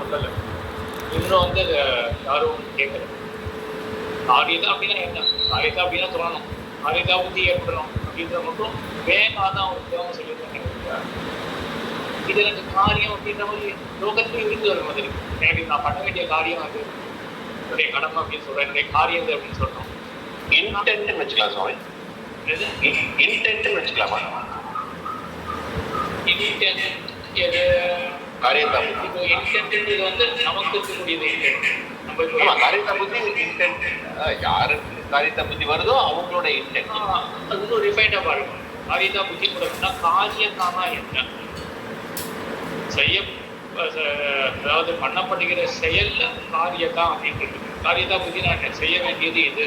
சொல்லலை. இன்னும் வந்து அதை யாரும் கேட்கல. காரியதா அப்படின்னா என்ன? காரியதா அப்படின்னா தோணணும், காரியதா புத்தி ஏற்படணும் அப்படின்ற மட்டும் வேகாதான் ஒரு தேவை சொல்லியிருக்காங்க. இது எனக்கு காரியம் அப்படின்ற மாதிரி லோகத்துல இருந்து வர மாதிரி எனக்கு நான் பண்ண வேண்டிய காரியம் அது என்னுடைய கடமை அப்படின்னு சொல்றேன், என்னுடைய காரியம் இது அப்படின்னு சொல்றோம். இன்டென்ட்னு வச்சுக்கலாம் சுவாமி. இன்டென்ட்னு வச்சுக்கலாமா? இன்டென்ட் எது? காரியதா இப்போ இன்டென்ட் இது வந்து நமக்கு இருக்கக்கூடியது. இன்டென்ட் நம்ம இப்போ காரியதா புத்தி இன்டென்ட் யாருக்கு காரியதா புத்தி வருதோ அவங்களோட இன்டென்ட் அது இன்னும் ரிஃபைண்டா பாருங்க. காரியதா புத்தி கூட காரியதானா என்ன செய்ய, அதாவது பண்ணப்படுகிற செயல்ல காரியதா அப்படின்றது. காரியதா புத்தி நான் செய்ய வேண்டியது இது,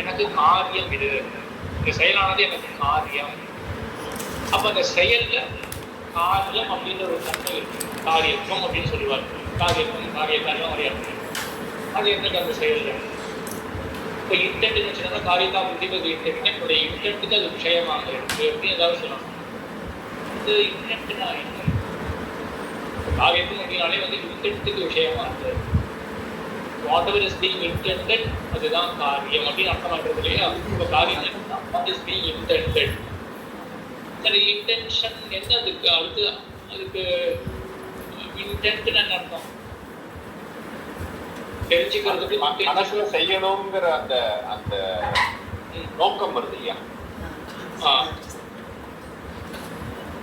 எனக்கு காரியம் இது, இந்த செயலானது எனக்கு காரியம். அப்ப அந்த செயல்ல காரியம் அப்படின்ற ஒரு தன்மை இருக்கு. காரியத்துவம் அப்படின்னு சொல்லுவாங்க. காரியத்துவம் காரியத்தாரியம் அறியாது. அது என்னது அந்த செயல்ல? இப்போ இன்டென்ட் வச்சுன்னா காரியதா புத்திக்கு இன்டென்ட், என்னுடைய இன்டென்ட்டுக்கு அது விஷயமாக இருக்கு அப்படின்னு ஏதாவது சொல்லணும். இது இன்டென்ட்னா என்ன? காரியத்துவம் அப்படின்னாலே வந்து இன்டென்ட்டுக்கு விஷயமா இருக்கு. What ever is being intended அதுதான் காரியம் அப்படின்னு அர்த்தமாகிறது இல்லையா? இப்போ காரியம் வாட் இஸ் பீயிங் இன்டென்டட். சரி, இன்டென்ஷன் என்ன? அதுக்கு அடுத்து அதுக்கு இன்டென்ட்னு என்ன அர்த்தம்? தெரிஞ்சுக்கிறதுக்கு மனசுல செய்யணுங்கிற அந்த அந்த நோக்கம் வருது இல்லையா?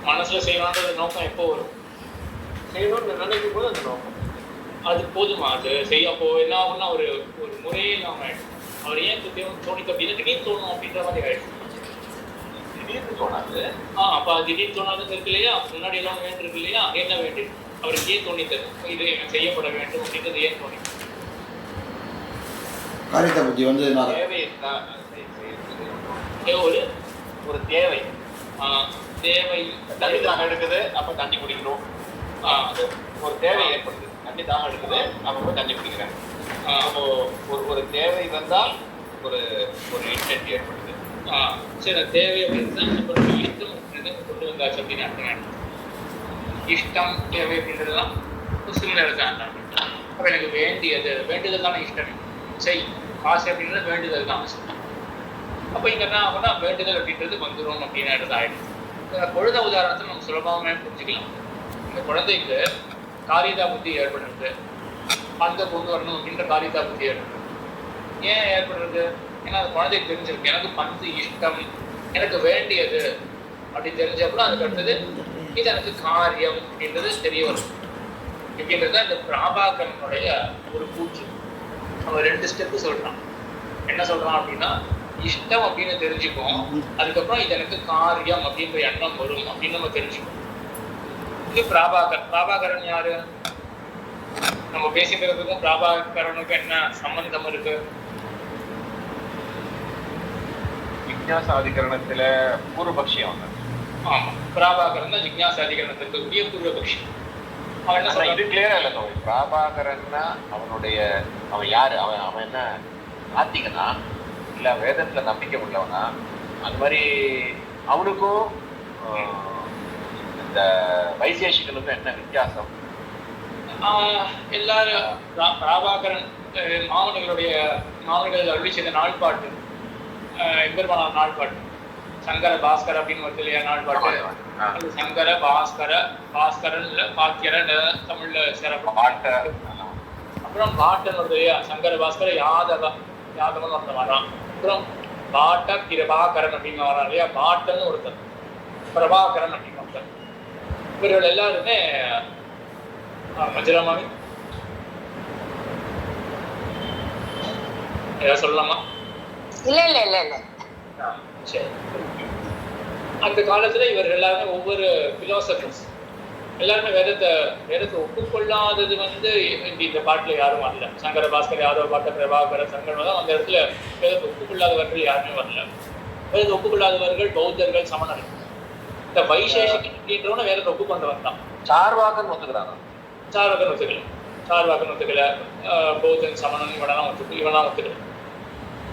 மனசுல செய்யணுன்ற நோக்கம் எப்போ வரும்? செய்யணும்னு நினைக்கும் போது அந்த நோக்கம் அது போதுமா? அது செய்ய அப்போ என்ன ஆகும்னா ஒரு ஒரு முறையே இல்லாம ஆயிடும். அவர் ஏன் தோணிக்க அப்படின்னா திடீர்னு தோணும் அப்படின்ற மாதிரி ஆயிடும். திடீர்னு தோணாது. அப்ப திடீர்னு தோணாதுன்னு இருக்கு இல்லையா? முன்னாடி எல்லாம் வேண்டிருக்கு இல்லையா? என்ன வேண்டி அவருக்கு ஏன் தோணித்தது இது செய்யப்பட வேண்டும் அப்படின்றது ஏன் தோணி? காரியத்தை பற்றி வந்து ஒரு தேவை தேவை தண்ணி தாகம் எடுக்குது, அப்ப தண்ணி குடிக்கணும். ஒரு தேவை ஏற்படுது, தண்ணி தாகம் எடுக்குது, அப்ப தண்ணி குடிக்கிறேன். அப்போ ஒரு தேவை வந்தால் ஒரு ஒரு இன்டென்ட் ஏற்படுது. சரி, தேவை அப்படின்னு நம்மளுடைய இஷ்டம் கொண்டு வந்தாச்சு அப்படின்னு அர்த்தம். இஷ்டம் தேவை அப்படின்றதுலாம் முஸ்லிம்ல தான். அப்ப எனக்கு வேண்டியது வேண்டுதல் தானே இஷ்டம். செய் ஆசை அப்படின்றது வேண்டுதல் தான். அப்போ இங்கே என்ன ஆகும்னா வேண்டுதல் அப்படின்றது வந்துடும் அப்படின்னு ஆயிடும். பொழுத உதாரணத்தை நம்ம சுலபமாக புரிஞ்சுக்கலாம். இந்த குழந்தைக்கு காரியதா புத்தி ஏற்படுறது, பந்தை கொண்டு வரணும் அப்படின்ற காரியதா புத்தி ஏற்படுறது. ஏன் ஏற்படுறது? ஏன்னா அந்த குழந்தைக்கு தெரிஞ்சிருக்கு எனக்கு பந்து இஷ்டம், எனக்கு வேண்டியது அப்படி தெரிஞ்சப்போ அதுக்கு அடுத்தது இது எனக்கு காரியம் அப்படின்றது தெரிய வரும். அப்படின்றது அந்த பிராபாகரனுடைய ஒரு கூற்று. அவன் 2 ஸ்டெப்பு சொல்றான். என்ன சொல்றான் அப்படின்னா, இஷ்டம் அப்படின்னு தெரிஞ்சுப்போம், அதுக்கப்புறம் இது எனக்கு காரியம் அப்படின்ற எண்ணம் வரும் அப்படின்னு நம்ம தெரிஞ்சுப்போம். இது பிராபாகரன் யாரு? நம்ம பேசிக்கிறதுக்கும் பிராபாகரனுக்கும் என்ன சம்பந்தம் இருக்கு? ஜிக்ஞாசாதிகரணத்துல பூர்வபக்ஷியம். ஆமா, பிராபாகரன் தான் ஜிக்ஞாசாதிகரணத்தில் இருக்கக்கூடிய பூர்வபக்ஷி. அவன் என்ன சொல்றான்? இது கிளியரா இல்ல தோழி. பிராபாகரன்னா அவன் யாரு? அவன் என்ன ஆத்திகனா இல்ல வேதத்துல நம்பிக்கை உள்ளவனா? அந்த மாதிரி அவனுக்கும் இந்த வைசேஷிகனுக்கும் என்ன வித்தியாசம்? எல்லாரும் பிராபாகரன் மாமனிகள் அருளி செய்த நாள்பாட்டு, எம்பெருமான நாள்பாட்டு, சங்கர பாஸ்கர் அப்படின்னு வருது இல்லையா நாள்பாட்டு. அது சங்கர பாஸ்கரன் இல்ல பாக்கியரன் தமிழ்ல சிறப்பு. அப்புறம் பாட்டன் வருது இல்லையா, சங்கர பாஸ்கர யாதவன் ஒருத்தன் வரான். அப்புறம் பாட்ட பிரபாகரன் அப்படின்னு வரான் இல்லையா, பாட்டன் ஒருத்தன், பிரபாகரன் அப்படின்னு ஒருத்தன். இவர்கள் எல்லாருமே மஞ்சளாமாமி ஏதாவது சொல்லலாமா? இல்ல. சரி, அந்த காலத்துல இவர்கள் எல்லாருமே ஒவ்வொரு பிலாசபர்ஸ் எல்லாருமே வேதத்தை ஒப்புக்கொள்ளாதது இந்த பாட்டுல யாரும் வரல. சங்கர பாஸ்கர் யாதவ பாட்ட பிரபாகர சங்கர் தான் அந்த இடத்துல வேதத்தை ஒப்புக்கொள்ளாதவர்கள் யாருமே வரல. வேதத்தை ஒப்புக்கொள்ளாதவர்கள் பௌத்தர்கள், சமணர்கள். இந்த வைசேஷிகன் அப்படின்றவன வேதத்தை ஒப்புக்கொண்டவன் தான். சார்வாகன் ஒத்துக்கிறாங்க. சார்வாகன் ஒத்துக்கல. பௌத்தன், சமணன் இவனெல்லாம் ஒத்துக்கல.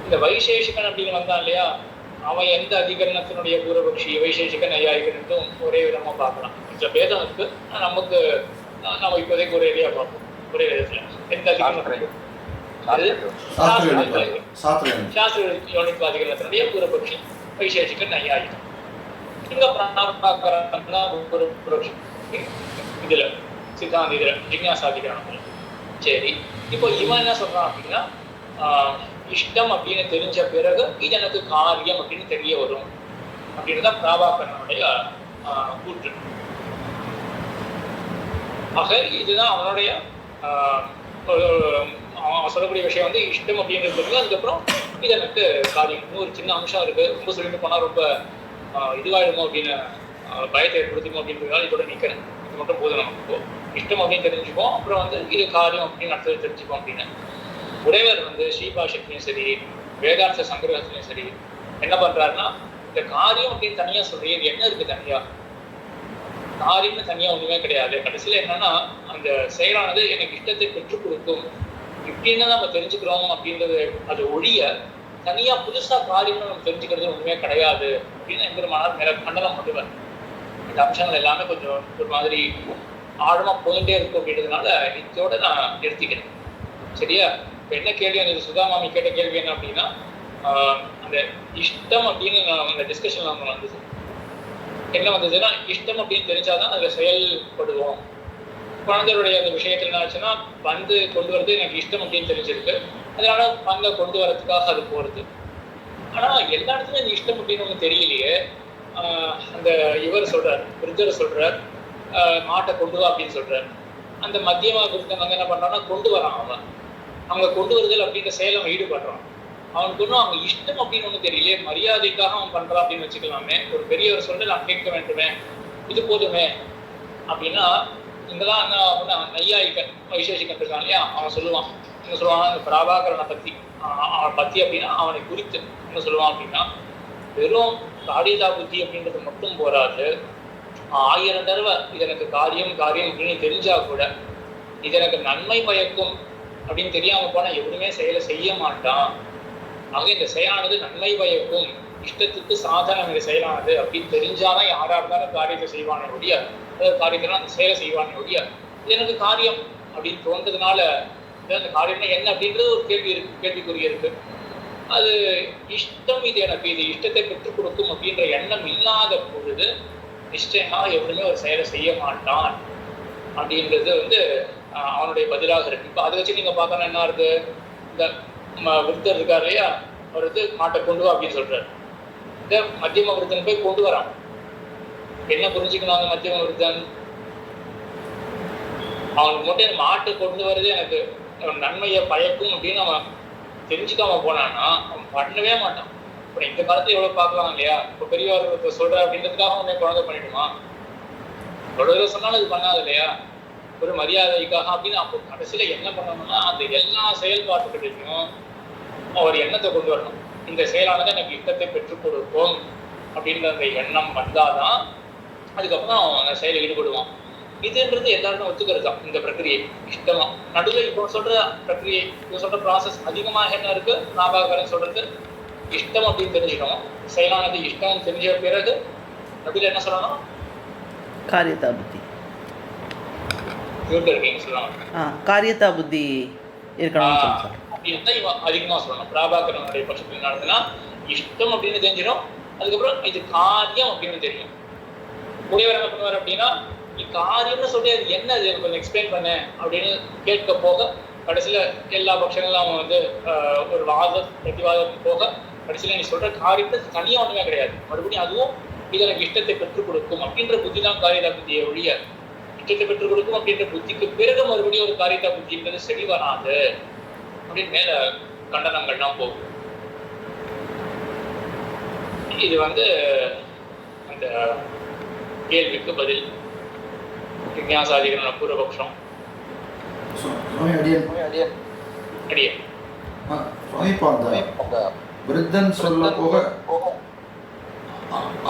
இந்த வைசேஷிகன் அப்படின்னு வந்தான் இல்லையா, அவன் எந்த அதிகரணத்தினுடைய பூர்வபக்ஷி, வைசேஷிகன் நையாயிகனுக்கும் ஒரே விதமா பார்க்கலாம். இந்த பேதம் இருக்கு. நம்ம இப்போதைக்கு ஒரு ஏரியா பார்ப்போம். ஒரே விதத்துல எந்த அதிகரணம் சாஸ்திர யோனித்வாதிகரணத்தினுடைய பூர்வபக்ஷி வைசேஷிக நையாயிகம். இங்க பிராணாபாகரம்னா பூர்வபக்ஷி இதுல சித்தாந்த இதுல ஜிக்ஞாசாதிகரணம். சரி, இப்போ இவன் என்ன சொல்றான் அப்படின்னா இஷ்டம் அப்படின்னு தெரிஞ்ச பிறகு இது எனக்கு காரியம் அப்படின்னு தெரிய வரும் அப்படின்னு தான் பிராபாகரனுடைய கூற்று. ஆக இதுதான் அவனுடைய அவன் சொல்லக்கூடிய விஷயம் வந்து இஷ்டம் அப்படின்றது தெரியும். அதுக்கப்புறம் இது எனக்கு காரியம். இன்னும் ஒரு சின்ன அம்சம் இருக்கு, ரொம்ப சொல்லிட்டு போனா ரொம்ப இதுவாயிடுமோ அப்படின்னு பயத்தை ஏற்படுத்துமோ அப்படின்றதுனால இதோட நிற்கிறேன். இது மட்டும் போதும் நமக்கு. இஷ்டம் அப்படின்னு தெரிஞ்சுப்போம், அப்புறம் வந்து இது காரியம் அப்படின்னு அடுத்தது தெரிஞ்சுப்போம் அப்படின்னு. உடையவர் வந்து ஸ்ரீபாஷத்திலையும் சரி வேதாந்த சங்கிரகத்திலையும் சரி என்ன பண்றாருன்னா, இந்த காரியம் அப்படின்னு தனியா சொல்றீங்க, இது என்ன இருக்கு தனியா? காரியம்னு தனியா ஒண்ணுமே கிடையாது. கடைசியில என்னன்னா, அந்த செயலானது எனக்கு இஷ்டத்தை பெற்றுக் கொடுக்கும் இப்படின்னு நம்ம தெரிஞ்சுக்கிறோம் அப்படின்றது அது ஒழிய தனியா புதுசா காரியம்னு நம்ம தெரிஞ்சுக்கிறது ஒண்ணுமே கிடையாது அப்படின்னு எம்பெருமானார் மேல கண்டனம் பண்ணுவார். இந்த அம்சங்கள் எல்லாமே கொஞ்சம் ஒரு மாதிரி ஆழமா போயிட்டே இருக்கும் அப்படின்றதுனால இதோட நான் நிறுத்திக்கிறேன். சரியா? இப்ப என்ன கேள்வி, அந்த சுதாமாமி கேட்ட கேள்வி என்ன அப்படின்னா, அந்த இஷ்டம் அப்படின்னு அந்த டிஸ்கஷன்ல அவங்க வந்தது என்ன வந்ததுன்னா, இஷ்டம் அப்படின்னு தெரிஞ்சாதான் அதுல செயல்படுவோம். குழந்தைகளுடைய அந்த விஷயத்துல என்ன ஆச்சுன்னா, பந்து கொண்டு வரது எனக்கு இஷ்டம் அப்படின்னு தெரிஞ்சிருக்கு, அதனால பந்தை கொண்டு வரதுக்காக அது போறது. ஆனா எல்லா இடத்துலயும் அந்த இஷ்டம் அப்படின்னு ஒண்ணு தெரியலையே. அந்த இவர் சொல்றார், விருத்தர் சொல்றார் மாட்டை கொண்டு வா அப்படின்னு சொல்றாரு. அந்த மத்தியமா விருத்தன் வந்து என்ன பண்றான்னா கொண்டு வரான். அவன் அவங்க கொண்டு வருதல் அப்படின்ற செயல் அவன் ஈடுபடுறான். அவனுக்கு ஒன்றும் அவங்க இஷ்டம் அப்படின்னு ஒண்ணு தெரியலையே, மரியாதைக்காக அவன் பண்றான் அப்படின்னு வச்சுக்கலாமே. ஒரு பெரியவர் சொல்ல நான் கேட்க வேண்டுமே, இது போதுமே அப்படின்னா, இங்கெல்லாம் என்ன அப்படின்னா நையாயிகன் வைசேஷிகன் இருக்கான் இல்லையா, அவன் சொல்லுவான் என்ன சொல்லுவான், இந்த பிராபாகரனை பத்தி அவனை பத்தி அப்படின்னா அவனை குறித்து என்ன சொல்லுவான் அப்படின்னா, வெறும் காரியதா புத்தி அப்படின்றது மட்டும் போராது, 1000 தடவை இது எனக்கு காரியம் காரியம் அப்படின்னு தெரிஞ்சா கூட இது எனக்கு நன்மை பயக்கும் அப்படின்னு தெரியாம போனா எதுவுமே செயலை செய்ய மாட்டான். ஆக இந்த செயலானது நன்மை பயக்கும், இஷ்டத்துக்கு சாதனம் இந்த செயலானது அப்படின்னு தெரிஞ்சாதான் யாரா இருந்தாலும் காரியத்தை செய்வானே ஒழிய, அதாவது காரியத்தினா அந்த செயலை செய்வானே ஒழிய, இது எனக்கு காரியம் அப்படின்னு தோன்றதுனால அந்த காரியம்னா என்ன அப்படின்றது ஒரு கேள்விக்குரிய இருக்கு. அது இஷ்டம், இது எனக்கு இது இஷ்டத்தை பெற்றுக் கொடுக்கும் அப்படின்ற எண்ணம் இல்லாத பொழுது நிச்சயமா எப்பவுமே ஒரு செயலை செய்ய மாட்டான் அப்படின்றது வந்து அவனுடைய பதிலாக இருக்கு. இப்போ அதை வச்சு நீங்க பார்க்கணும் என்ன இருக்கு, இந்த விருத்தர் இருக்காரு இல்லையா, அவர் வந்து மாட்டை கொண்டு வா அப்படின்னு சொல்றாரு. இந்த மத்தியம விருத்தன் போய் கொண்டு வரான். என்ன புரிஞ்சுக்கணும் அந்த மத்தியம விருத்தன், அவனுக்கு மட்டும் மாட்டை கொண்டு வர்றது எனக்கு நன்மையை பயக்கும் அப்படின்னு அவன் தெரிஞ்சுக்காம போனான்னா அவன் பண்ணவே மாட்டான். இப்போ இந்த காலத்துல எவ்வளவு பார்க்கலாம் இல்லையா, இப்போ பெரியவர் சொல்ற அப்படின்றதுக்காக அவனே குழந்தை பண்ணிடுமா, எவ்வளவு சொன்னாலும் அது பண்ணாது இல்லையா, ஒரு மரியாதைக்காக அப்படின்னு. அப்போ கடைசியில என்ன பண்ணணும்னா, அந்த எல்லா செயல்பாட்டுக்கிட்டையும் ஒரு எண்ணத்தை கொண்டு வரணும். இந்த செயலானது எனக்கு இஷ்டத்தை பெற்றுக் கொடுக்கும் அப்படின்ற அந்த எண்ணம் வந்தாதான் அதுக்கப்புறம் அந்த செயலில் ஈடுபடுவான். இதுன்றது எல்லாருமே ஒத்துக்கிறது தான் இந்த பிரக்கிரியை. இஷ்டமா நடுவில் இப்போ சொல்ற பிரக்கிரியை, இப்போ சொல்ற ப்ராசஸ் அதிகமாக என்ன இருக்கு, நாபாகரன் சொல்றது இஷ்டம் அப்படின்னு தெரிஞ்சுக்கணும். செயலானது இஷ்டம் தெரிஞ்ச பிறகு நடுவில் என்ன சொல்லணும், காரியதா புத்தி இருக்கீங்க சொல்லலாம், காரியதா புத்தி இருக்கணும் அப்படின்னு இவன் அதிகமா சொல்லணும். பிராபாகரனுடைய பட்சத்தில் நடந்ததுன்னா இஷ்டம் அப்படின்னு தெரிஞ்சிடும், அதுக்கப்புறம் இது காரியம் அப்படின்னு தெரியும். உடையவர் என்ன பண்ணுவார் அப்படின்னா, நீ காரியம்னு சொல்லி அது என்ன, அது எனக்கு கொஞ்சம் எக்ஸ்பிளைன் பண்ண அப்படின்னு கேட்க போக கடைசியில எல்லா பட்சங்களும் அவன் வந்து ஒரு பிரதிவாதம் போக கடைசியில நீ சொல்ற காரியத்தை தனியா ஒண்ணுமே கிடையாது, மறுபடியும் அதுவும் இது எனக்கு இஷ்டத்தை பெற்றுக் கொடுக்கும் அப்படின்ற புத்தி தான் காரியதா புத்தியை ஒழிய, இஷ்டத்தை பெற்றுக் கொடுக்கும் அப்படின்ற புத்திக்கு பிறகு மறுபடியும் ஒரு காரியதா புத்தின்றது சரி வராது அப்படின்னு மேல கண்டனங்கள்லாம் போகும். இது வந்து அந்த கேள்விக்கு பதில். விஞ்ஞாசாதிகரண பூர்வபக்ஷம் விருத்தன் சொல்ல போக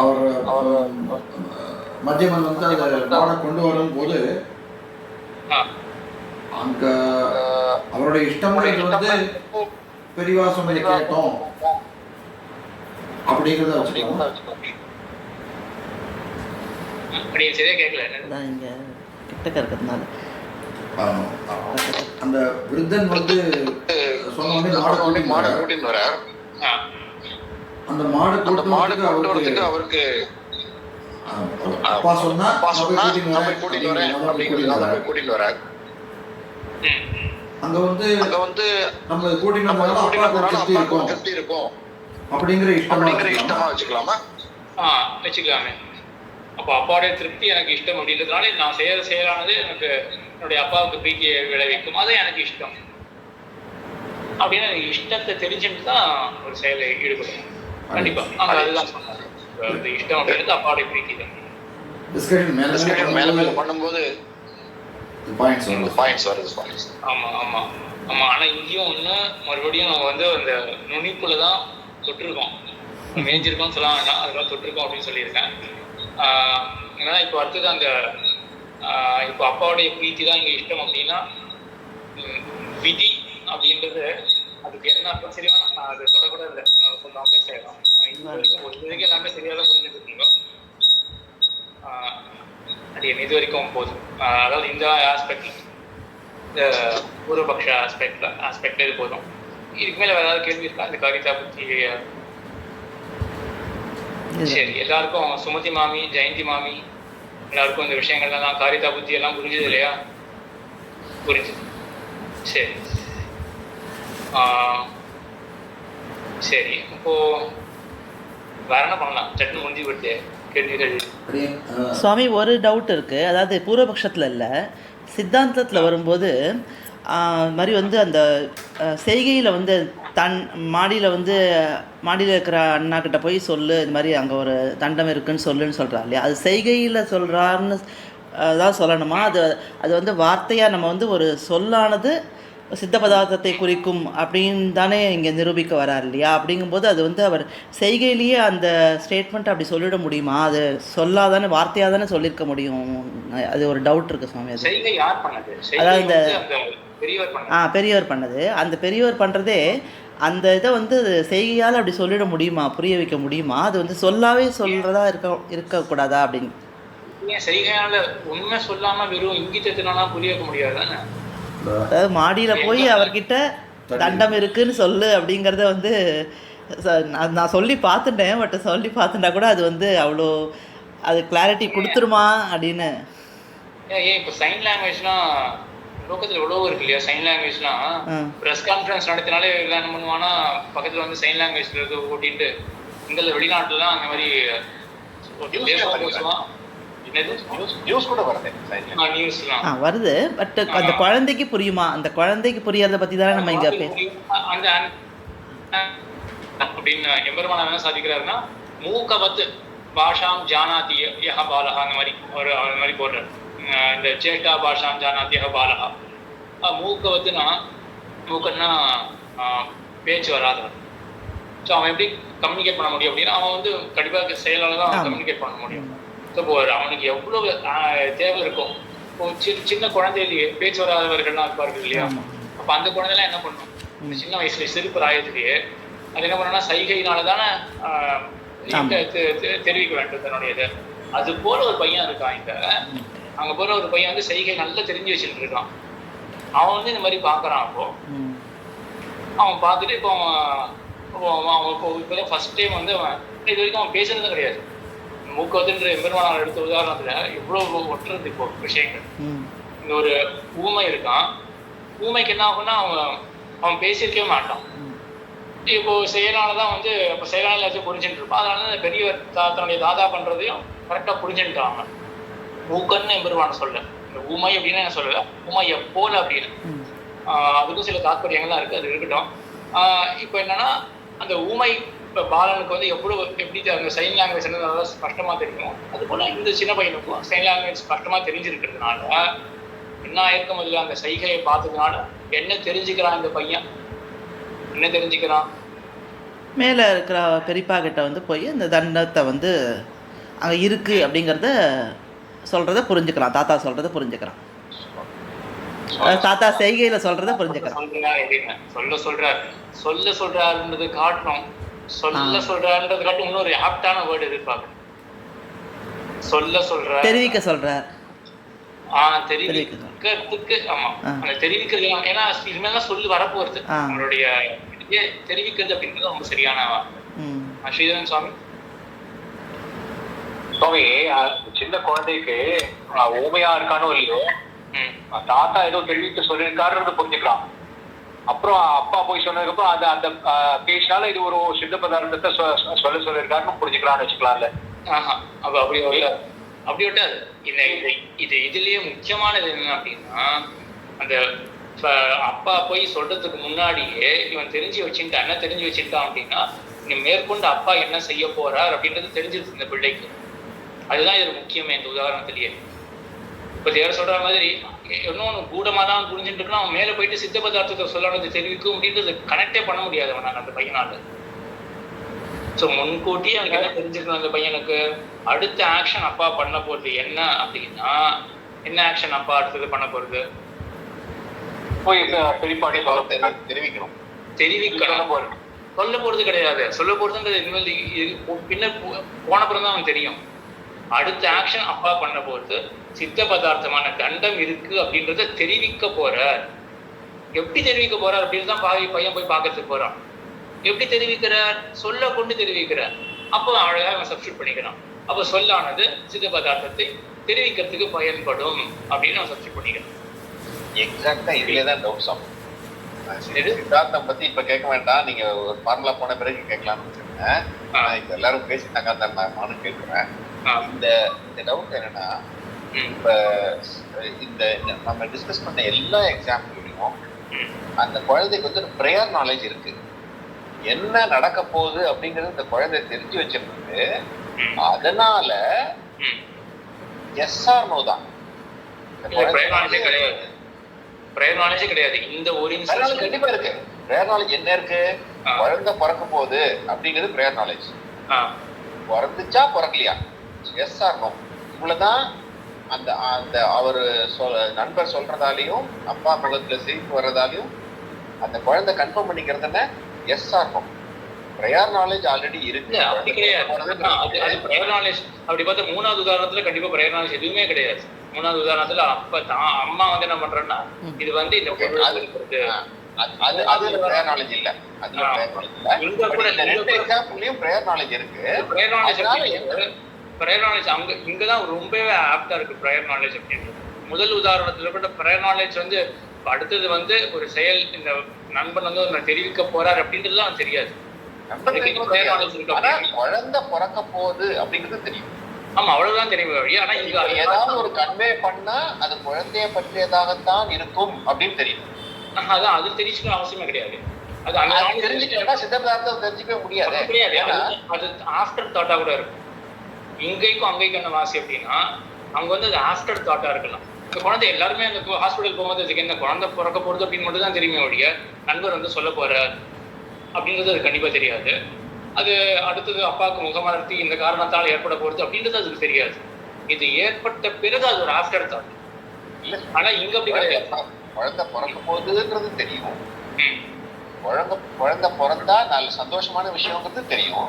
அவர் மத்தியமன் வந்து அதை மாட கொண்டு வரும் போது அங்க அவருடைய இஷ்டமுடையது வந்து பெரிவாசமையை கேட்டோம் அப்படிங்கிறத வச்சுக்கோங்க. சரியா கேட்கல இங்க கிட்டக்க இருக்கிறதுனால அந்த விருத்தன் வந்து சொன்ன உடனே மாடை கூட்டின்னு வர அந்த மாடை கூட்டுறதுக்கு அவருக்கு அப்பா சொன்னா கூட்டின்னு வரேன் அப்படிங்கிறது கூட்டின்னு வர அங்க வந்து நம்ம கூட்டின்னு வந்தாலும் திருப்தி இருக்கும் அப்படிங்கிற இஷ்டமா வச்சுக்கலாமா? வச்சுக்கலாமே. அப்போ அப்பாவுடைய திருப்தி எனக்கு இஷ்டம் அப்படின்றதுனால நான் செய்யற செயலானது எனக்கு என்னுடைய அப்பாவுக்கு பிரீத்தியை விளைவிக்கும், அது எனக்கு இஷ்டம் அப்படின்னு எனக்கு இஷ்டத்தை தெரிஞ்சுட்டு தான் ஒரு செயலை ஈடுபடும். கண்டிப்பா நாங்க அதுதான் சொன்னாரு. இஷ்டம் அப்படின்றது அப்பாவுடைய பிரீத்தி தான். டிஸ்கஷன் மேல பண்ணும்போது பாயிண்ட்ஸ் வருது. ஆமா ஆமா ஆமா. ஆனா இங்கேயும் ஒண்ணு மறுபடியும் நம்ம வந்து அந்த நுனிப்புல தான் தொட்டிருக்கோம், மேய்ஞ்சிருக்கோம் சொல்ல வேண்டாம், அதெல்லாம் தொட்டிருக்கோம் அப்படின்னு சொல்லியிருக்கேன். ஏன்னா இப்போ அடுத்தது அந்த இப்போ அப்பாவுடைய பிரீத்தி தான் இங்கே இஷ்டம் அப்படின்னா விதி அப்படின்றது அதுக்கு என்ன அர்த்தம் சரியா நான் அதை தொடக்கூட இல்லை, நான் கொஞ்சம் காம்ப்ளெக்ஸ் ஆகிடும். இது வரைக்கும் எல்லாமே சரியாக தான் புரிஞ்சுட்டு இருக்கீங்க. அது என்ன இது வரைக்கும் போதும். அதாவது இந்த ஆஸ்பெக்ட், இந்த பூர்வபக்ஷ ஆஸ்பெக்ட்ல இது போதும். இதுக்கு மேலே வேற ஏதாவது கேள்வி இருக்கா இந்த காரிதா பற்றி? சரி, எல்லாருக்கும் சுமதி மாமி, ஜெயந்தி மாமி எல்லாருக்கும் இந்த விஷயங்கள்லாம் காரிதா புத்தி எல்லாம் புரிஞ்சுது இல்லையா? புரிஞ்சுது. சரி சரி, இப்போ வேற என்ன பண்ணலாம்? சட்னு முடிஞ்சு போயிட்டு கேள்விகள். சுவாமி, ஒரு டவுட் இருக்குது. அதாவது பூர்வபக்ஷத்தில் இல்லை, சித்தாந்தத்தில் வரும்போது மாதிரி வந்து அந்த செய்கையில் வந்து மாடியில் இருக்கிற அண்ணாக்கிட்ட போய் சொல்லு, இது மாதிரி அங்கே ஒரு தண்டம் இருக்குன்னு சொல்லுன்னு சொல்கிறா இல்லையா? அது செய்கையில் சொல்கிறான்னு தான் சொல்லணுமா? அது வந்து வார்த்தையாக நம்ம வந்து ஒரு சொல்லானது சித்த பதார்த்தத்தை குறிக்கும் அப்படின்னு தானே இங்கே நிரூபிக்க வரார் இல்லையா? அப்படிங்கும்போது அது வந்து அவர் செய்கையிலேயே அந்த ஸ்டேட்மெண்ட் அப்படி சொல்லிட முடியுமா? அது சொல்லாதானே, வார்த்தையாக தானே சொல்லியிருக்க முடியும். அது ஒரு டவுட் இருக்குது சுவாமி. அது அதாவது இந்த பெரியவர் பண்ணது, அந்த பெரியவர் பண்ணுறதே அந்த இதை வந்து செய்கையால் அப்படி சொல்லிட முடியுமா, புரிய வைக்க முடியுமா? அது வந்து சொல்லாவே சொல்கிறதா இருக்கக்கூடாதா அப்படின்னு? செய்கையால் உண்மை சொல்லாமல் வெறும் இங்கிதத்தினாலாம் புரிய வைக்க முடியாதானே? அதாவது மாடியில் போய் அவர்கிட்ட தண்டம் இருக்குன்னு சொல்லு அப்படிங்கிறத வந்து நான் சொல்லி பார்த்துட்டேன். பட் சொல்லி பார்த்துட்டா கூட அது வந்து அவ்வளோ அது கிளாரிட்டி கொடுத்துருமா அப்படின்னு. இப்போ சைன் லாங்குவேஜ்லாம் லோக்கத்தில் எவ்வளோ இருக்கு இல்லையா? சைன் லாங்குவேஜ்லாம் ப்ரெஸ் கான்ஃபரன்ஸ் நடத்தினாலே எல்லாம் என்ன பண்ணுவான்னா பக்கத்தில் வந்து சைன் லாங்குவேஜ் ஓட்டிட்டு இங்கே வெளிநாட்டுலாம் அந்த மாதிரி வருது. பட் அந்த குழந்தைக்கு புரியுமா? அந்த குழந்தைக்கு புரியறத பத்தி தானே நம்ம இங்க அந்த அப்படின்னு எம்பெருமான் என்ன சாதிக்கிறாருன்னா மூக்கவத் பாஷாம் ஜானாதி யஹ பாலஹா அந்த மாதிரி ஒரு அந்த மாதிரி போடுறாரு. இந்த சேட்டா பாஷாம் ஜானாதி யஹ பாலஹா. மூக்கவத்துனா மூக்கன்னா பேச்சு வராதவன். ஸோ அவன் எப்படி கம்யூனிகேட் பண்ண முடியும் அப்படின்னா அவன் வந்து கண்டிப்பாக செயலால் தான் கம்யூனிகேட் பண்ண முடியும். இப்போ அவனுக்கு எவ்வளோ தேவை இருக்கும். இப்போ சின்ன குழந்தையிலேயே பேச்சு வராதவர்கள்லாம் இருப்பார்கள் இல்லையா? அப்போ அந்த குழந்தைலாம் என்ன பண்ணும்? இந்த சின்ன வயசுல சிறு பிராயத்திலேயே அது என்ன பண்ணா சைகையினால தானே தெரிவிக்க வேண்டும் தன்னுடையது. அது போல ஒரு பையன் இருக்கான். இந்த அங்கே போல ஒரு பையன் வந்து சைகை நல்லா தெரிஞ்சு வச்சுட்டு இருக்கான். அவன் வந்து இந்த மாதிரி பார்க்குறான். அப்போ அவன் பார்த்துட்டு இப்போ அவன் இப்போதான் ஃபர்ஸ்ட் டைம் வந்து அவன் இது வரைக்கும் அவன் பேசுனதும் கிடையாது. மூக்கவத்துன்ற எம்பெருமானார் எடுத்த உதாரணத்துல எவ்வளவு ஒட்டுறது இப்போ விஷயங்கள். இந்த ஒரு ஊமை இருக்கான். ஊமைக்கு என்ன ஆகும்னா அவன் பேசியிருக்கவே மாட்டான். இப்போ செயலானதான் வந்து இப்போ செயலான எல்லாத்தையும் புரிஞ்சுட்டு இருப்பான். அதனால அந்த பெரியவர் தன்னுடைய தாதா பண்றதையும் கரெக்டா புரிஞ்சுட்டாங்க. மூக்கன்னு எம்பெருமான சொல்ல, இந்த ஊமை அப்படின்னு என்ன சொல்லல, ஊமை எப்போல அப்படின்னு அதுக்கும் சில தாற்பயங்கள்லாம் இருக்கு. அது இருக்கட்டும். இப்போ என்னன்னா அந்த ஊமை இப்போ பாலனுக்கு வந்து எப்படி அந்த சைன் லாங்குவேஜ் நல்லா ஸ்பஷ்டமாக தெரியும், அதுபோல் இந்த சின்ன பையனுக்கும் சைன் லாங்குவேஜ் ஸ்பஷ்டமாக தெரிஞ்சிருக்கிறதுனால என்ன ஆயிருக்கும் அதில் அந்த சைகையை பார்த்ததுனால என்ன தெரிஞ்சுக்கிறான் இந்த பையன்? என்ன தெரிஞ்சுக்கிறான்? மேலே இருக்கிற பெரியப்பா கிட்ட வந்து போய் இந்த தண்டத்தை வந்து அங்கே இருக்குது அப்படிங்கிறத சொல்கிறத புரிஞ்சுக்கிறான். தாத்தா சொல்கிறத புரிஞ்சுக்கிறான். தாத்தா செய்கையில் சொல்கிறத புரிஞ்சுக்கிறான். சொல்றாருன்றது காட்டணும். சொல்றாருன்றது காட்டும் இன்னொரு ஆப்டான வேர்டு எதிர்பார்க்கணும். சொல்றார், தெரிவிக்க சொல்றார். தெரிவிக்கிறதுக்கு ஆமா அந்த தெரிவிக்கிறது, ஏன்னா இனிமேல் சொல்லி வரப்போறது நம்மளுடைய தெரிவிக்கிறது அப்படின்றது ரொம்ப சரியான ஸ்ரீதரன் சுவாமி. சுவாமி, சின்ன குழந்தைக்கு ஊமையா இருக்கானோ இல்லையோ, தாத்தா ஏதோ தெரிவிக்க சொல்லியிருக்காருன்னு புரிஞ்சுக்கலாம். அப்புறம் அப்பா போய் சொன்னதுக்கு அப்புறம் அந்த அந்த பேசினால இது ஒரு சித்த பதார்த்தத்தை சொல்லியிருக்காருன்னு புரிஞ்சுக்கலாம்னு வச்சுக்கலாம்ல. அப்ப அப்படி விட்டாது. இது இதுலயே முக்கியமானது என்ன அப்படின்னா, அந்த அப்பா போய் சொல்றதுக்கு முன்னாடியே இவன் தெரிஞ்சு வச்சுட்டான் அப்படின்னா மேற்கொண்டு அப்பா என்ன செய்ய போறார் அப்படின்றது தெரிஞ்சிருக்கு இந்த பிள்ளைக்கு. அதுதான் இது முக்கியமே இந்த உதாரணத்திலேயே. இப்ப தேவர் சொல்ற மாதிரி இன்னொன்னு கூடமா தான் புரிஞ்சுட்டு இருக்கணும். அவன் மேல போயிட்டு சித்த பதார்த்தத்தை சொல்லானது தெரிவிக்கும் அப்படின்றது கனெக்டே பண்ண முடியாது அவனால, அந்த பையனால. ஸோ முன்கூட்டி அவனுக்கு என்ன தெரிஞ்சிருக்கணும், அந்த பையனுக்கு அடுத்த ஆக்ஷன் அப்பா பண்ண போறது என்ன அப்படின்னா, என்ன ஆக்ஷன் அப்பா அடுத்தது பண்ண போறது, போய் பெரியப்பாடி தெரிவிக்கணும். சொல்ல போறது கிடையாது. சொல்ல போறதுன்றது இனிமேல் பின்ன போனப்புறம் தான் அவன் தெரியும். அடுத்த ஆக்ஷன் அப்பா பண்ண போறது சித்த பதார்த்தமான தண்டம் இருக்கு அப்படின்றத தெரிவிக்க போறார். எப்படி தெரிவிக்க போறார் அப்படின்னு தான் பையன் போய் பார்க்கறதுக்கு போறான். எப்படி தெரிவிக்கிறார்? சொல்ல கொண்டு தெரிவிக்கிறார். அப்போ அழகாக அவன் சப்ஸ்டியூட் பண்ணிக்கிறான். அப்போ சொல்லானது சித்த பதார்த்தத்தை தெரிவிக்கிறதுக்கு பயன்படும் அப்படின்னு அவன் சப்ஸ்டியூட் பண்ணிக்கிறான். எக்ஸாக்டா இதுலதான் டவுட்ஸ் ஆகும். சித்தாந்தம் பத்தி இப்ப கேட்க வேண்டாம், நீங்க ஒரு ஃபார்முலா போன பிறகு கேட்கலாம்னு வச்சிருக்கேன். இப்ப எல்லாரும் பேசிட்டாங்க, நானும் கேட்கிறேன். இந்த டவுட் என்னன்னா, இப்ப இந்த நம்ம டிஸ்கஸ் பண்ண எல்லா எக்ஸாம்பிள்லையும் அந்த குழந்தைக்கு வந்து ஒரு ப்ரேயர் நாலேஜ் இருக்கு. என்ன நடக்க போகுது அப்படிங்கிறது இந்த குழந்தை தெரிஞ்சு வச்சிருந்தது. அதனால எஸ் ஆர் நோ தான். கிடையாது. இந்த ஒரு கண்டிப்பா இருக்கு. ப்ரேயர் நாலேஜ் என்ன இருக்கு? குழந்தை பிறக்கும் போது அப்படிங்கிறது ப்ரேயர் நாலேஜ். பிறந்துச்சா பிறக்கலையா, எஸ் ஆர் நோ, இவ்வளவுதான். அந்த அந்த அவரு நண்பர் சொல்றதாலையும் அப்பா முகத்துல சிரிப்பு வர்றதாலையும் அந்த குழந்தை கன்ஃபார்ம் பண்ணிக்கிறதுன்னு yes or no. Prior knowledge already இருக்கு. அப்படி கிடையாது. ப்ரேயர் நாலேஜ் அப்படி பார்த்தா மூணாவது உதாரணத்துல கண்டிப்பா ப்ரேயர் நாலேஜ் எதுவுமே கிடையாது. மூணாவது உதாரணத்துல அம்மா வந்து என்ன பண்றேன்னா, இது வந்து இந்த ப்ரேயர் நாலேஜ் இல்ல. அதுல ப்ரேயர் நாலேஜ் இருக்கு. ப்ரேயர் நாலேஜ் இங்கதான் ரொம்பவே ஆப்டா இருக்கு ப்ரேயர் நாலேஜ் அப்படின்றது. முதல் உதாரணத்துல கூட ப்ரேயர் நாலேஜ் வந்து அடுத்தது வந்து ஒரு செயல், இந்த நண்பன் வந்து ஒன்னு தெரிவிக்க போறார் அப்படின்றது தான் தெரியாது. குழந்தை பிறக்க போகுது அப்படிங்கிறது தெரியும். ஆமா, அவ்வளவுதான் தெரியும் வழி. ஆனா இங்க ஏதாவது ஒரு கன்வே பண்ணா அது குழந்தைய பற்றியதாகத்தான் இருக்கும் அப்படின்னு தெரியும். அதான் அது தெரிஞ்சுக்கணும் அவசியமே கிடையாது. அது தெரிஞ்சுட்டா சித்தபதார்த்தம் தெரிஞ்சுக்கவே முடியாது. அது ஆஃப்டர் தாட்டா கூட இருக்கும். இங்கேக்கும் அங்கேக்கும் என்ன வாசி அப்படின்னா, அவங்க வந்து அது ஆஃப்டர் தாட்டா இருக்கலாம். இந்த குழந்தை எல்லாருமே அந்த ஹாஸ்பிட்டல் போகும்போது அதுக்கு என்ன குழந்தை பிறக்க போறது அப்படின்னு மட்டும் தான் தெரியுமே ஒழிய நண்பர் வந்து சொல்ல போற அப்படின்றது அது கண்டிப்பா தெரியாது. அது அடுத்தது அப்பாவுக்கு முகமலர்த்தி இந்த காரணத்தால் ஏற்பட போறது அப்படின்றது அதுக்கு தெரியாது. இது ஏற்பட்ட பிறகு அது ஒரு ஆஃப்டர் தாட். ஆனா இங்க அப்படி கிடையாது. குழந்தை பிறக்க போகுதுன்றது தெரியும். குழந்தை பிறந்தா நல்ல சந்தோஷமான விஷயங்கிறது தெரியும்.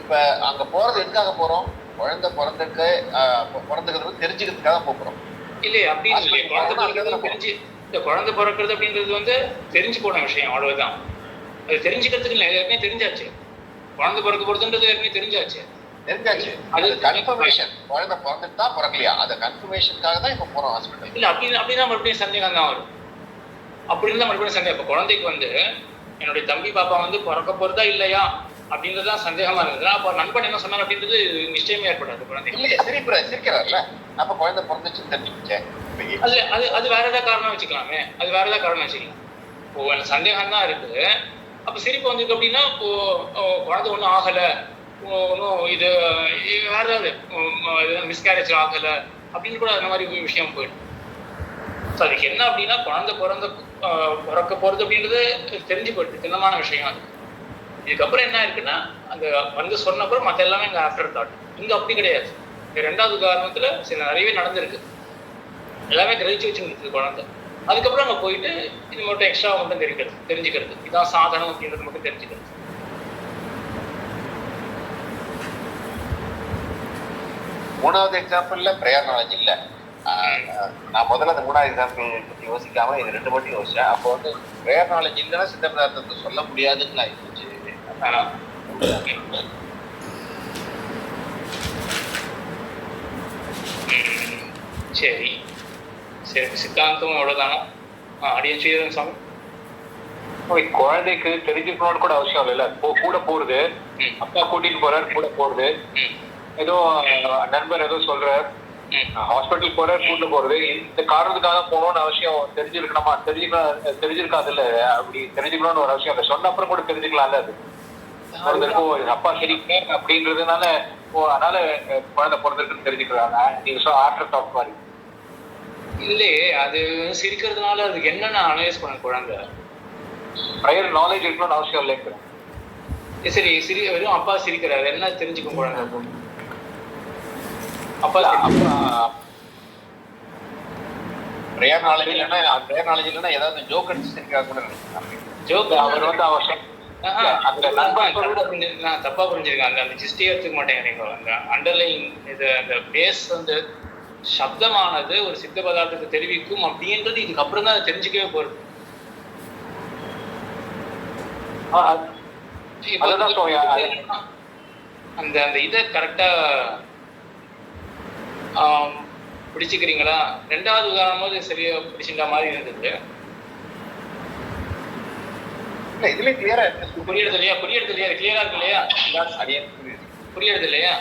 இப்ப அங்க போறது எதுக்காக போறோம்? குழந்தை பிறந்துக்கிறது தெரிஞ்சுக்கிறதுக்காக போறோம் இல்லையா? அப்படின்னு இந்த குழந்தை பிறக்கிறது அப்படின்றது வந்து தெரிஞ்சு போன விஷயம், அவ்வளவுதான். அது தெரிஞ்சுக்கிறதுக்கு ஏற்கனவே தெரிஞ்சாச்சு. குழந்தை பிறக்க போறதுன்றது ஏற்கனவே தெரிஞ்சாச்சு. அது கன்ஃபர்மேஷன். குழந்தை பிறந்துட்டா பிறக்கலையா, அந்த கன்ஃபர்மேஷனுக்காக தான் இப்ப போறோம் ஹாஸ்பிட்டல். இல்ல அப்படிதான் மறுபடியும் சந்தேகம் தான் வரும். அப்படி இருந்தா மறுபடியும் சந்தேகம். இப்ப குழந்தைக்கு வந்து என்னுடைய தம்பி பாப்பா வந்து பிறக்க போறதா இல்லையா அப்படின்றதுதான் சந்தேகமா இருந்தது. அப்ப நண்பன் என்ன சொன்னார் அப்படின்றது நிச்சயமே ஏற்படாது. குழந்தை சிரிக்கிறார்ல, அப்ப குழந்தை பிறந்துச்சுன்னு தெரிஞ்சுக்கிட்டேன். அது வேற ஏதாவது காரணம் வச்சுக்கலாமே. அது வேற ஏதாவது காரணம் வச்சுக்கலாம். இப்போ சந்தேகம் தான் இருக்குது. அப்ப சிரிப்பு வந்திருக்கு அப்படின்னா இப்போ குழந்தை ஒன்றும் ஆகல, ஒன்றும் இது வேற ஏதாவது மிஸ்கேரேஜ் ஆகல அப்படின்னு கூட அந்த மாதிரி விஷயம் போயிடும். ஸோ அதுக்கு என்ன அப்படின்னா, குழந்தை பிறக்க போறது அப்படின்றது தெரிஞ்சு போயிடுது, திண்ணமான விஷயம். அது இதுக்கப்புறம் என்ன இருக்குன்னா, அந்த வந்து சொன்னப்பறம் மற்ற எல்லாமே இங்கே ஆஃப்டர் தாட். இங்கே அப்படி கிடையாது. ரெண்டாவது உதாரணத்துல நிறையவே நடந்திருக்கு. எல்லாமே கிரகிச்சு வச்சுருக்கு குழந்தை. அதுக்கப்புறம் அங்கே போயிட்டு இது மட்டும் எக்ஸ்ட்ரா மட்டும் தெரிஞ்சுக்கிறது. இதான் சாதனம் அப்படின்றது மட்டும் தெரிஞ்சுக்கிறது. மூணாவது எக்ஸாம்பிள்ல ப்ரேயர் நாலேஜ் இல்லை. நான் முதல்ல அந்த மூணாவது எக்ஸாம்பிள் பற்றி யோசிக்காம இது ரெண்டு மட்டும் யோசிச்சேன். அப்போ வந்து ப்ரேயர் நாலேஜ் இல்லைன்னா சித்த பதார்த்தத்தை சொல்ல முடியாதுன்னு நான் யோசிச்சு. சரி சரி, சித்தாந்தம் அவ்வளோதானா? அடியன் செய்யறேன் சாமி. குழந்தைக்கு தெரிஞ்சுக்கணும்னு கூட அவசியம் இல்லை. கூட போறது, அப்பா கூட்டிட்டு போறாரு, கூட போறது, ஏதோ நண்பர் ஏதோ சொல்றாரு, ஹாஸ்பிட்டல் போறாரு, கூட்டு போறது, இந்த காரணத்துக்காக போகணும்னு அவசியம் தெரிஞ்சிருக்கணுமா? தெரிஞ்சிருக்காது இல்ல. அப்படி தெரிஞ்சுக்கணும்னு ஒரு அவசியம் இல்லை. சொன்ன அப்புறம் கூட தெரிஞ்சுக்கலாம்ல. அது அப்பா சரிங்க அப்படின்றதுனால அதனால குழந்தை பிறந்திருக்குன்னு தெரிஞ்சுக்கிறாங்க. நீங்க ஆஃப்டர் டாக் மாதிரி இல்லையே, அது சிரிக்கிறதுனால அதுக்கு என்னென்ன அனலைஸ் பண்ண குழந்தை? ப்ரையர் நாலேஜ் இருக்கணும்னு அவசியம் இல்லைங்கிறேன். சரி, வெறும் அப்பா சிரிக்கிறாரு, என்ன தெரிஞ்சுக்கும் குழந்தை? அப்பா ப்ரையர் நாலேஜ் இல்லைன்னா ஏதாவது ஜோக் அடிச்சு சிரிக்கிறாங்க கூட நினைக்கிறாங்க. ஜோக் அவர் வந்து அவசியம் நான் தப்பா புரிஞ்சிருக்கேன். அந்த ஜிஸ்டே எடுத்துக்க மாட்டேங்கிறீங்க. அந்த அண்டர்லைன் இது அந்த பேஸ் வந்து சப்தமானது ஒரு சித்த பதார்த்தத்தை தெரிவிக்கும் அப்படின்றது இதுக்கு அப்புறம் தான் தெரிஞ்சுக்கவே போறது. அந்த அந்த இதை கரெக்டா பிடிச்சிக்கிறீங்களா? ரெண்டாவது உதாரணமும் சரியா பிடிச்சிட்ட மாதிரி இருந்தது. இதுல கிளியரா புரியுறது இல்லையா? கிளியரா இருக்கு இல்லையா? புரியுறது இல்லையா?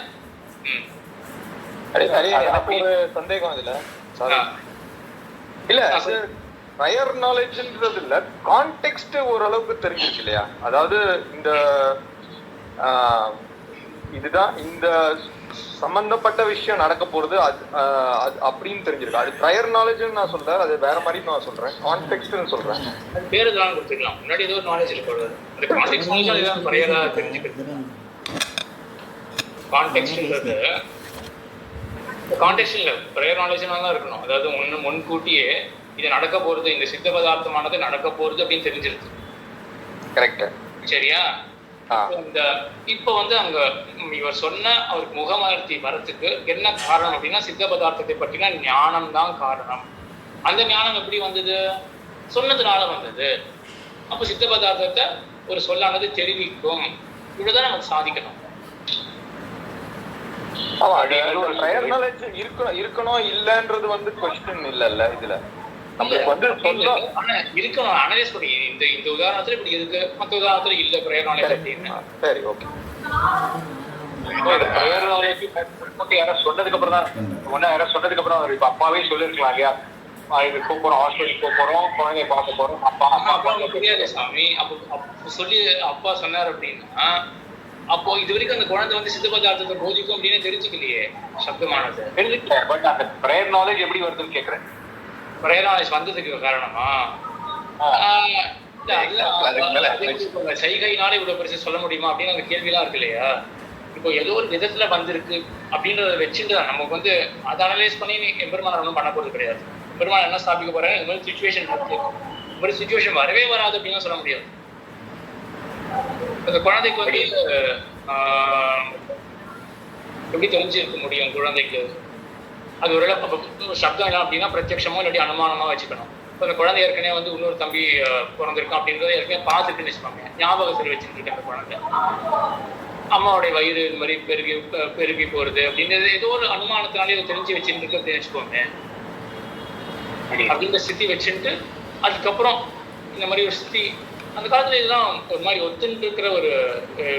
எனக்கு ஒரு சந்தேகம் இதுல. இல்ல ப்ரையர் நாலேஜ்ன்றது இல்ல, கான்டெக்ஸ்ட் ஓரளவுக்கு தெரிஞ்சிருக்கு இல்லையா? அதாவது இந்த இதுதான் இந்த சம்பந்தப்பட்ட விஷயம் நடக்க போறது அப்படின்னு தெரிஞ்சிருக்கு. அது ப்ரையர் நாலேஜ்னு நான் சொல்றேன், அது வேற மாதிரி நான் சொல்றேன், கான்டெக்ஸ்ட்னு சொல்றேன். அது பேரு தான் கொடுத்துக்கலாம். முன்னாடி ஏதோ ஒரு நாலேஜ் இருக்கு. அந்த கான்டெக்ஸ்ட் நாலேஜ் தான் ப்ரையரா தெரிஞ்சுக்கிறது. கான்டெக்ஸ்ட்ன்றது கான்டெக்ஸ்ட் இல்லை, ப்ரையர் நாலேஜ்னா தான் இருக்கணும். அதாவது முன்கூட்டியே இது நடக்க போறது, இந்த சித்த பதார்த்தமானது நடக்க போறது அப்படின்னு தெரிஞ்சிருக்கு. கரெக்ட், சரியா? இப்ப வந்து அங்க இவர் சொன்ன அவருக்கு முகமலர்த்தி வரத்துக்கு என்ன காரணம் அப்படின்னா, சித்த பதார்த்தத்தை பற்றின ஞானம் தான் காரணம். அந்த ஞானம் எப்படி வந்தது? சொன்னதுனால வந்தது. அப்ப சித்த பதார்த்தத்தை ஒரு சொல்லானது தெரிவிக்கும். இவ்வளவுதான் நமக்கு சாதிக்கணும். இருக்கணும் இல்லன்றது வந்து क्वेश्चन இல்லல்ல. இதுல நமக்கு வந்து இருக்கணும், அனலைஸ் பண்ணி இந்த உதாரணத்துல இப்படி இருக்கு, மற்ற உதாரணத்துல இல்ல ப்ரையர் நாலேஜ் அப்படின்னு. சரி, ஓகே. ப்ரையர் நாலேஜ் யாராவது சொன்னதுக்கு அப்புறம் தான் சொன்னதுக்கு அப்புறம் இப்ப அப்பாவே சொல்லிருக்கலாம் இல்லையா? இதுக்கு போறோம், ஹாஸ்பிட்டலுக்கு போறோம், குழந்தைய பார்க்க போறோம், அப்பா தெரியாது சாமி. அப்போ சொல்லி அப்பா சொன்னார் அப்படின்னா, அப்போ இது வரைக்கும் அந்த குழந்தை வந்து சித்த பதார்த்தத்தை போதிக்கும் அப்படின்னு தெரிஞ்சுக்கலையே. சப்தமானது தெரிஞ்சுக்கிட்டேன், பட் அந்த ப்ரையர் நாலேஜ் எப்படி வருதுன்னு கேட்கறேன். ப்ரையர் நாலேஜ் வந்ததுக்கு காரணமா சைகைனாலே இவ்வளவு பெருசு சொல்ல முடியுமா அப்படின்னு அந்த கேள்விலாம் இருக்கு இல்லையா? இப்போ ஏதோ ஒரு விதத்துல வந்திருக்கு அப்படின்றத வச்சுட்டு நமக்கு வந்து அதை அனலைஸ் பண்ணி எம்பெருமான் ஒன்றும் பண்ண போறது கிடையாது. எம்பெருமான் என்ன ஸ்தாபிக்க போறேன், இந்த மாதிரி சுச்சுவேஷன் இருக்கு, இந்த மாதிரி சுச்சுவேஷன் வரவே வராது அப்படின்னு சொல்ல முடியாது. அந்த குழந்தைக்கு வந்து எப்படி தெரிஞ்சிருக்க முடியும்? குழந்தைக்கு அது ஒரு சப்தம் இல்லை அப்படின்னா பிரத்யட்சமோ இல்லாட்டி அனுமானமா வச்சுக்கணும். இப்போ அந்த குழந்தை ஏற்கனவே வந்து இன்னொரு தம்பி பிறந்திருக்கான் அப்படின்றத ஏற்கனவே பார்த்துட்டு வச்சுப்பாங்க, ஞாபகத்தில் வச்சுட்டு அந்த குழந்தை அம்மாவுடைய வயிறு இது மாதிரி பெருகி போறது அப்படின்றது ஏதோ ஒரு அனுமானத்தினாலே தெரிஞ்சு வச்சுட்டு இருக்கு அப்படின்னு வச்சுக்கோங்க. அப்படின்ற ஸ்திதி வச்சுட்டு அதுக்கப்புறம் இந்த மாதிரி ஒரு ஸ்திதி அந்த காலத்துல இதெல்லாம் ஒரு மாதிரி ஒத்துன்னு இருக்கிற ஒரு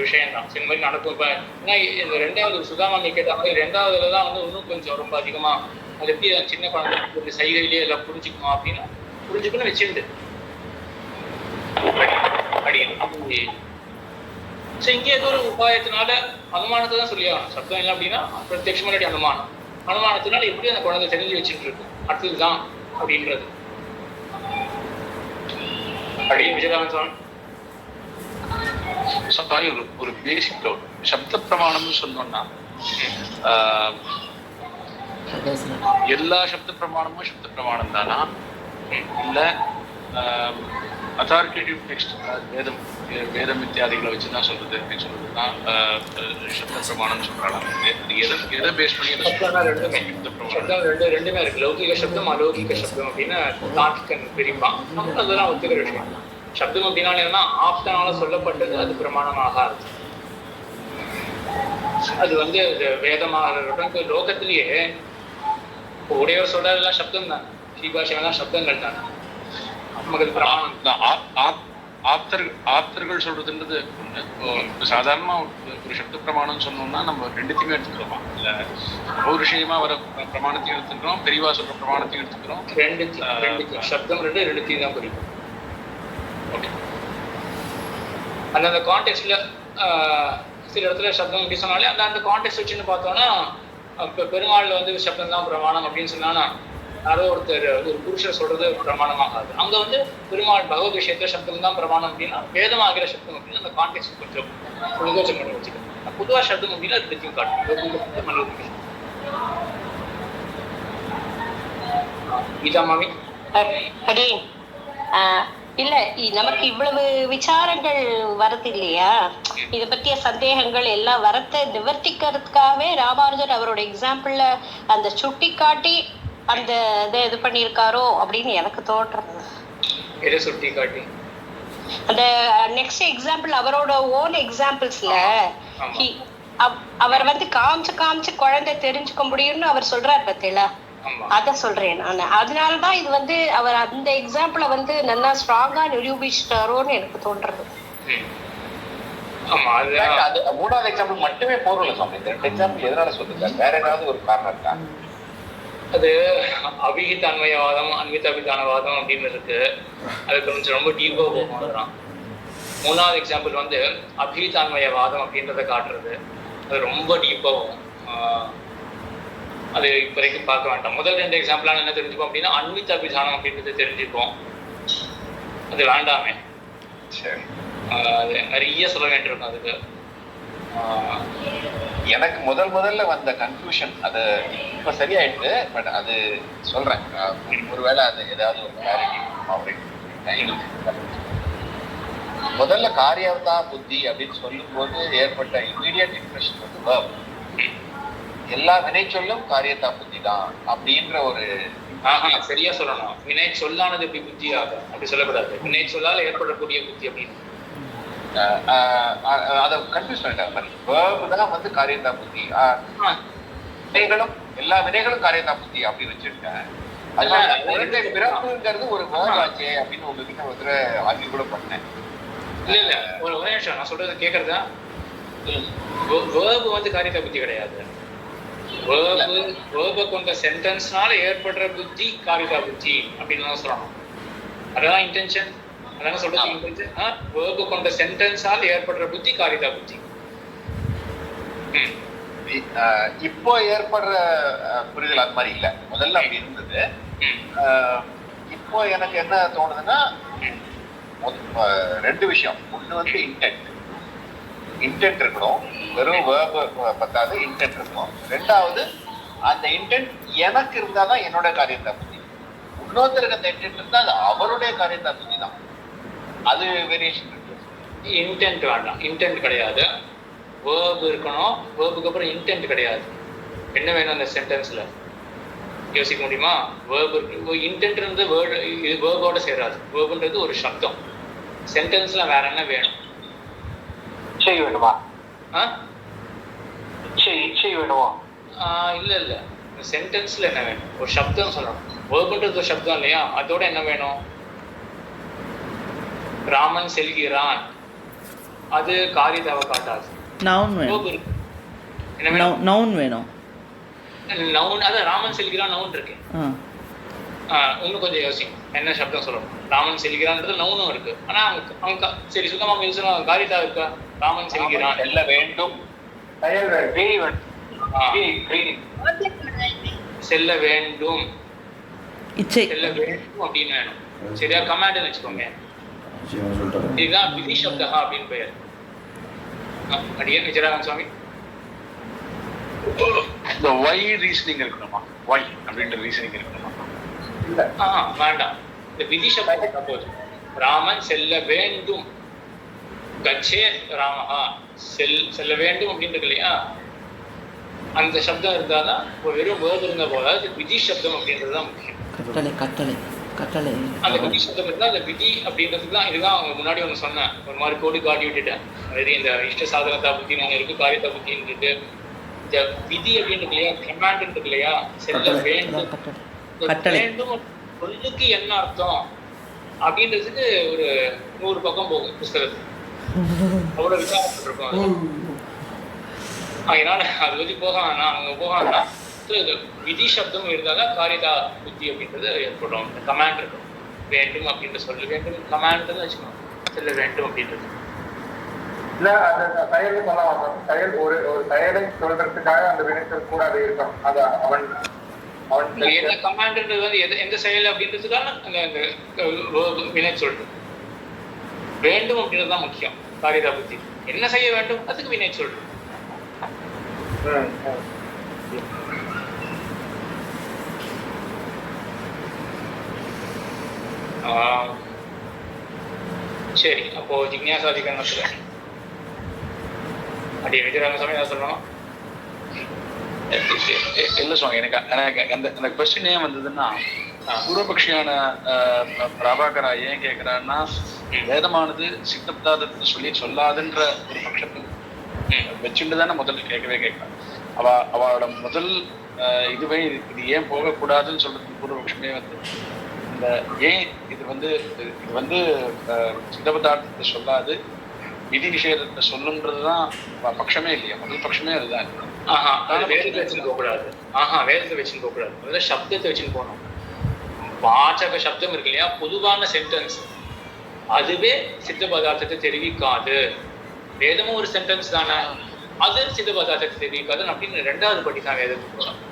விஷயம் தான். இந்த மாதிரி நடக்கும். இப்போ ஏன்னா இந்த ரெண்டாவது சுதாமாமி கேட்ட மாதிரி ரெண்டாவதுல தான் வந்து இன்னும் கொஞ்சம் ரொம்ப அதிகமா அது எப்படி சின்ன குழந்தை சைகையிலேயே எல்லாம் புரிஞ்சுக்கணும் அப்படின்னு புரிஞ்சுக்கணும்னு வச்சுட்டு அப்படி ஸோ இங்கே ஏதோ ஒரு உபாயத்தினால அனுமானத்தை தான் சொல்லி ஆகணும். சப்தம் இல்லை அப்படின்னா பிரத்யட்சமா இல்லாட்டி அனுமானத்தினால எப்படி அந்த குழந்தை தெரிஞ்சு வச்சுட்டு இருக்கும் அடுத்ததுதான் அப்படின்றது. ஒரு பேசிக் டவுட். சப்த பிரமாணம்னு சொன்னோம்னா எல்லா சப்த பிரமாணமும் சப்த பிரமாணம் தானா, இல்ல அத்தாரிட்டேட்டிவ் டெக்ஸ்ட், வேதம் இத்தியாதிகளை வச்சு தான் சொல்றது அப்படின்னு சொல்றது தான் சப்த பிரமாணம்னு சொல்றாங்க. எதை பேஸ் பண்ணி ரெண்டுமே இருக்கு. லௌகிக சப்தம் அலௌகிக சப்தம் அப்படின்னு தார்க்கிகன் பிரிப்பான். நம்ம அதெல்லாம் ஒத்துக்கிற விஷயம். சப்தம் அப்படின்னா என்னன்னா ஆப்தனால சொல்லப்பட்டது அது பிரமாணமாக இருக்கு. அது வந்து வேதமாக இருக்கட்டும், லோகத்திலேயே உடையவர் சொல்றதெல்லாம் சப்தம் தான், ஸ்ரீபாஷெல்லாம் சப்தங்கள் தான். நமக்கு பிரமாணம் ஆப்தர்கள் சொல்றதுன்றது சாதாரணமா ஒரு சப்த பிரமாணம் சொன்னோம்னா நம்ம ரெண்டுத்தையுமே எடுத்துக்கிறோமா? இல்ல ஒரு விஷயமா வர பிரமாணத்தையும் எடுத்துக்கிறோம், பெரியவா சொல்ற பிரமாணத்தையும் எடுத்துக்கிறோம். ரெண்டு சப்தம் ரெண்டுத்தையும் தான் குறிக்கும். ஓகே, அந்தந்த கான்டெக்ட்ல சில இடத்துல சப்தம் அப்படி சொன்னாலே அந்த கான்டெக்ட் வச்சுன்னு பார்த்தோம்னா இப்போ பெருமாள் வந்து சப்தம் தான் பிரமாணம் அப்படின்னு சொன்னா யாரோ ஒருத்தர் ஒரு புருஷர் சொல்றது பிரமாணமாகாது. அங்க வந்து பெருமாள் பகவத் விஷயத்துல சப்தம் தான் பிரமாணம் அப்படின்னா வேதமாகிற சப்தம் அப்படின்னு அந்த கான்டெக்ட் கொஞ்சம் உங்கோச்சம் பண்ணி வச்சுக்கணும். பொதுவா சப்தம் அப்படின்னா திருத்தியும் காட்டும். கீதா மாமி அடி இல்ல, நமக்கு இவ்வளவு விசாரங்கள் வருது இல்லையா, இத பத்திய சந்தேகங்கள் எல்லாம் வரத்தை நிவர்த்திக்கிறதுக்காகவே ராமானுஜர் அவரோட எக்ஸாம்பிள்ல அந்த சுட்டி காட்டி அந்த இதை இது பண்ணியிருக்காரோ அப்படின்னு எனக்கு தோன்றது. எதை சுட்டி காட்டி? அந்த நெக்ஸ்ட் எக்ஸாம்பிள் அவரோட ஓன் எக்ஸாம்பிள்ஸ்ல அவர் வந்து காமிச்சு குழந்தை தெரிஞ்சுக்க முடியும்னு அவர் சொல்றாரு பார்த்தீங்களா, அத சொல்றேன் நான். அதனாலதான் இது வந்து அவர் அந்த எக்ஸாம்பிள வந்து நல்லா ஸ்ட்ராங்கா நிரூபிச்சிட்டாரோன்னு எனக்கு தோன்றது. அது மூணாவது எக்ஸாம்பிள் மட்டுமே போறல சாமி. இந்த ரெண்டு எக்ஸாம்பிள் எதனால சொல்லுங்க, வேற ஏதாவது ஒரு காரணம் இருக்கா? அது அபிஹித அன்வயவாதம், அன்வித அபிதானவாதம் அப்படின்னு இருக்கு. அது கொஞ்சம் ரொம்ப டீப்பா போகலாம். மூணாவது எக்ஸாம்பிள் வந்து அபிஹித அன்வயவாதம் அப்படின்றத காட்டுறது. அது ரொம்ப டீப்பா போகும். அது இப்போ வரைக்கும் பார்க்க வேண்டாம். முதல் ரெண்டு எக்ஸாம்பிளான என்ன தெரிஞ்சுப்போம் அப்படின்னா அன்வித அபிதானம் அப்படின்றது தெரிஞ்சுப்போம். அது வேண்டாமே, சரி. அது நிறைய சொல்ல வேண்டியிருக்கும். அதுக்கு எனக்கு முதல்ல வந்த கன்ஃபியூஷன் அது இப்ப சரியாயிடுது. பட் அது சொல்றேன், ஒருவேளை அது ஏதாவது ஒரு கிளாரிட்டி. முதல்ல காரியவதா புத்தி அப்படின்னு சொல்லும் போது ஏற்பட்ட இமீடியட் இம்ப்ரெஷன் வந்து verb. எல்லா வினை சொல்லும் காரியத்தா புத்தி தான் அப்படின்ற ஒரு சரியா சொல்லணும். வினை சொல்லானது எப்படி புத்தி ஆகும் அப்படி சொல்லக்கூடாது. வினை சொல்லால ஏற்படக்கூடிய புத்தி அப்படின்னு அதை கன்ஃபியூஸ் பண்ணிட்டாங்க. வேர்பு தான் வந்து காரியத்தா புத்தி, வினைகளும் எல்லா வினைகளும் காரியத்தா புத்தி அப்படி வச்சிருக்கேன். அதனால பிறப்புங்கிறது ஒரு வேர்ப் ஆச்சே அப்படின்னு உங்ககிட்ட ஒரு ஆர்கியூ கூட பண்ணேன். இல்ல ஒரு நிமிஷம் நான் சொல்றது கேட்கறதா? வேர்பு வந்து காரியத்தா புத்தி கிடையாது. வேர்பை கொண்ட சென்டென்ஸ்னால ஏற்படுற புத்தி காரியத்தா புத்தி அப்படின்னு தான் சொல்லணும். அதான் இன்டென்ஷன். அதான் சொல்றது இன்டென்ஷன். வேர்பு கொண்ட சென்டென்ஸால் ஏற்படுற புத்தி காரியத்தா புத்தி. இப்போ ஏற்படுற புரிதல் அது மாதிரி இல்ல, முதல்ல அப்படி இருந்தது. இப்போ எனக்கு என்ன தோணுதுன்னா ரெண்டு விஷயம். ஒண்ணு வந்து இன்டென்ட் இருக்கணும், வெறும் வேர்பு பத்தாது, இன்டென்ட் இருக்கணும். ரெண்டாவது அந்த இன்டென்ட் எனக்கு இருந்தாதான் என்னோட காரியத்தா புத்தி, இன்னொருத்தருக்கு அந்த இன்டென்ட் இருந்தா அது அவருடைய காரியத்தா புத்தி தான். அது வேரியேஷன் இருக்கு. இன்டென்ட் வேண்டாம், இன்டென்ட் கிடையாது. வேர்பு இருக்கணும், வேர்புக்கு அப்புறம் இன்டென்ட் கிடையாது. என்ன வேணும் அந்த சென்டென்ஸ்ல யோசிக்க முடியுமா? வேர்பு இருக்கு, இன்டென்ட் இருந்து வேர்டு, இது வேர்போட சேராது. வேர்புன்றது ஒரு சப்தம். சென்டென்ஸ்ல வேற என்ன வேணும்? இச்சை வேணுமா? இச்சை வேணுமா? இல்ல சென்டென்ஸ்ல என்ன வேணும்? ஒரு சப்தம் சொல்லணும். வேர்புன்றது ஒரு சப்தம் இல்லையா, அதோட என்ன வேணும்? ராமன் செல்கிறான், அது காரியத்தாவை காட்டாது. நவுன் வேணும். என்ன வேணும்? நவுன் வேணும். நவுன், அதான் ராமன் செல்கிறான் நவுன் இருக்கு. இன்னும் கொஞ்சம் யோசிங்க, என்ன சப்தம் சொல்லணும்? ராமன் செல்கிறான்றது நவுனும் இருக்கு. ஆனா அவங்க சரி சுத்தமா யோசிச்சு காரியத்தா இருக்கா? ராமன் செல்கிறான், செல்ல வேண்டும், செல்ல வேண்டும், இச்சை செல்ல வேண்டும் அப்படின்னு வேணும். சரியா? கமாண்ட்னு வச்சுக்கோங்க. இதுதான் விதி சப்தா அப்படின்னு பெயர். அடியன் விஜயராகவன் சுவாமி. இந்த ஒய் ரீசனிங் இருக்கணுமா? ஒய் அப்படின்ற ரீசனிங் இருக்கணுமா? வேண்டாம். இந்த விதி சப்தம் போது ராமன் செல்ல வேண்டும், கச்சே ராமஹா செல்ல வேண்டும் அப்படின்றது இல்லையா, அந்த சப்தம் இருந்தாதான் வெறும் வேர்டு இருந்த போல விதி சப்தம் அப்படின்றதுதான் முக்கியம். கட்டளை அந்த விதி சப்தம் இருந்தால் அந்த விதி அப்படின்றதுக்கு தான். இதுதான் அவங்க முன்னாடி ஒன்று சொன்னேன், ஒரு மாதிரி கோடி காட்டி விட்டுட்டேன். அதாவது இந்த இஷ்ட சாதனத்தா புத்தின்னு ஒன்று இருக்கு, காரியத்தா புத்தின்னு இருக்கு. இந்த விதி அப்படின்றது இல்லையா, கமாண்ட் இருக்கு இல்லையா, செல்ல வேண்டும் வேண்டும் சொல்லுக்கு என்ன அர்த்தம் அப்படின்றதுக்கு ஒரு 100 பக்கம் போகும் புஸ்தகத்துக்கு. அவ்வளோ விசாரப்பட்டிருக்கோம். அதனால அது பற்றி போக வேணாம், அங்கே போக வேணாம். விதி சப்தம் இருந்தால்தான் காரியதா புத்தி அப்படின்றது ஏற்படும். கமாண்ட் இருக்கும், வேண்டும் அப்படின்ற சொல்ல வேண்டும், கமாண்ட்னு வச்சுக்கணும், சொல்ல வேண்டும் அப்படின்றது. இல்ல அந்த செயல் சொல்லலாம், செயல் ஒரு செயலை சொல்றதுக்காக அந்த வினைச்சொல் கூட அது இருக்கும். அது அவன் என்ன கமாண்ட்ன்றது வந்து எந்த செயல் அப்படின்றதுக்கான அந்த வினை சொல்றது வேண்டும் அப்படின்றது தான் முக்கியம். காரியதா புத்தி என்ன செய்ய வேண்டும் அதுக்கு வினை சொல்றது. சரி, அப்போ ஜிக்ஞாசாதிகரணத்துல அப்படி விஜயராம சாமி ஏதாவது சொல்லணும்? இல்லை சுவாமி, எனக்கு அந்த கொஸ்டின் ஏன் வந்ததுன்னா, பூர்வபக்ஷியான பிரபாகரா ஏன் கேட்கிறான்னா, வேதமானது சித்தப்பதாதத்தை சொல்லாதுன்ற ஒரு பட்சத்தை வச்சுட்டு தானே முதல்ல கேட்கறான். அவளோட முதல் இதுவே இது ஏன் போகக்கூடாதுன்னு சொல்றது பூர்வபக்ஷமே வந்து இந்த ஏன் இது வந்து சித்தபதார்த்தத்தை சொல்லாது விதி நிஷேதத்தை சொல்லுன்றதுதான் பட்சமே இல்லையா, முதல் பட்சமே அதுதான். வேதத்தை வச்சுன்னு போகக்கூடாது. வேதத்தை வச்சுன்னு போகக்கூடாது, முதல்ல சப்தத்தை வச்சுன்னு போகணும். வாசக சப்தம் இருக்கு இல்லையா, பொதுவான சென்டென்ஸ், அதுவே சித்த பதார்த்தத்தை தெரிவிக்காது. வேதமும் ஒரு சென்டென்ஸ் தானே, அது சித்த பதார்த்தத்தை தெரிவிக்காது அப்படின்னு 2வது படி தான் வேதத்துக்கு போகணும்.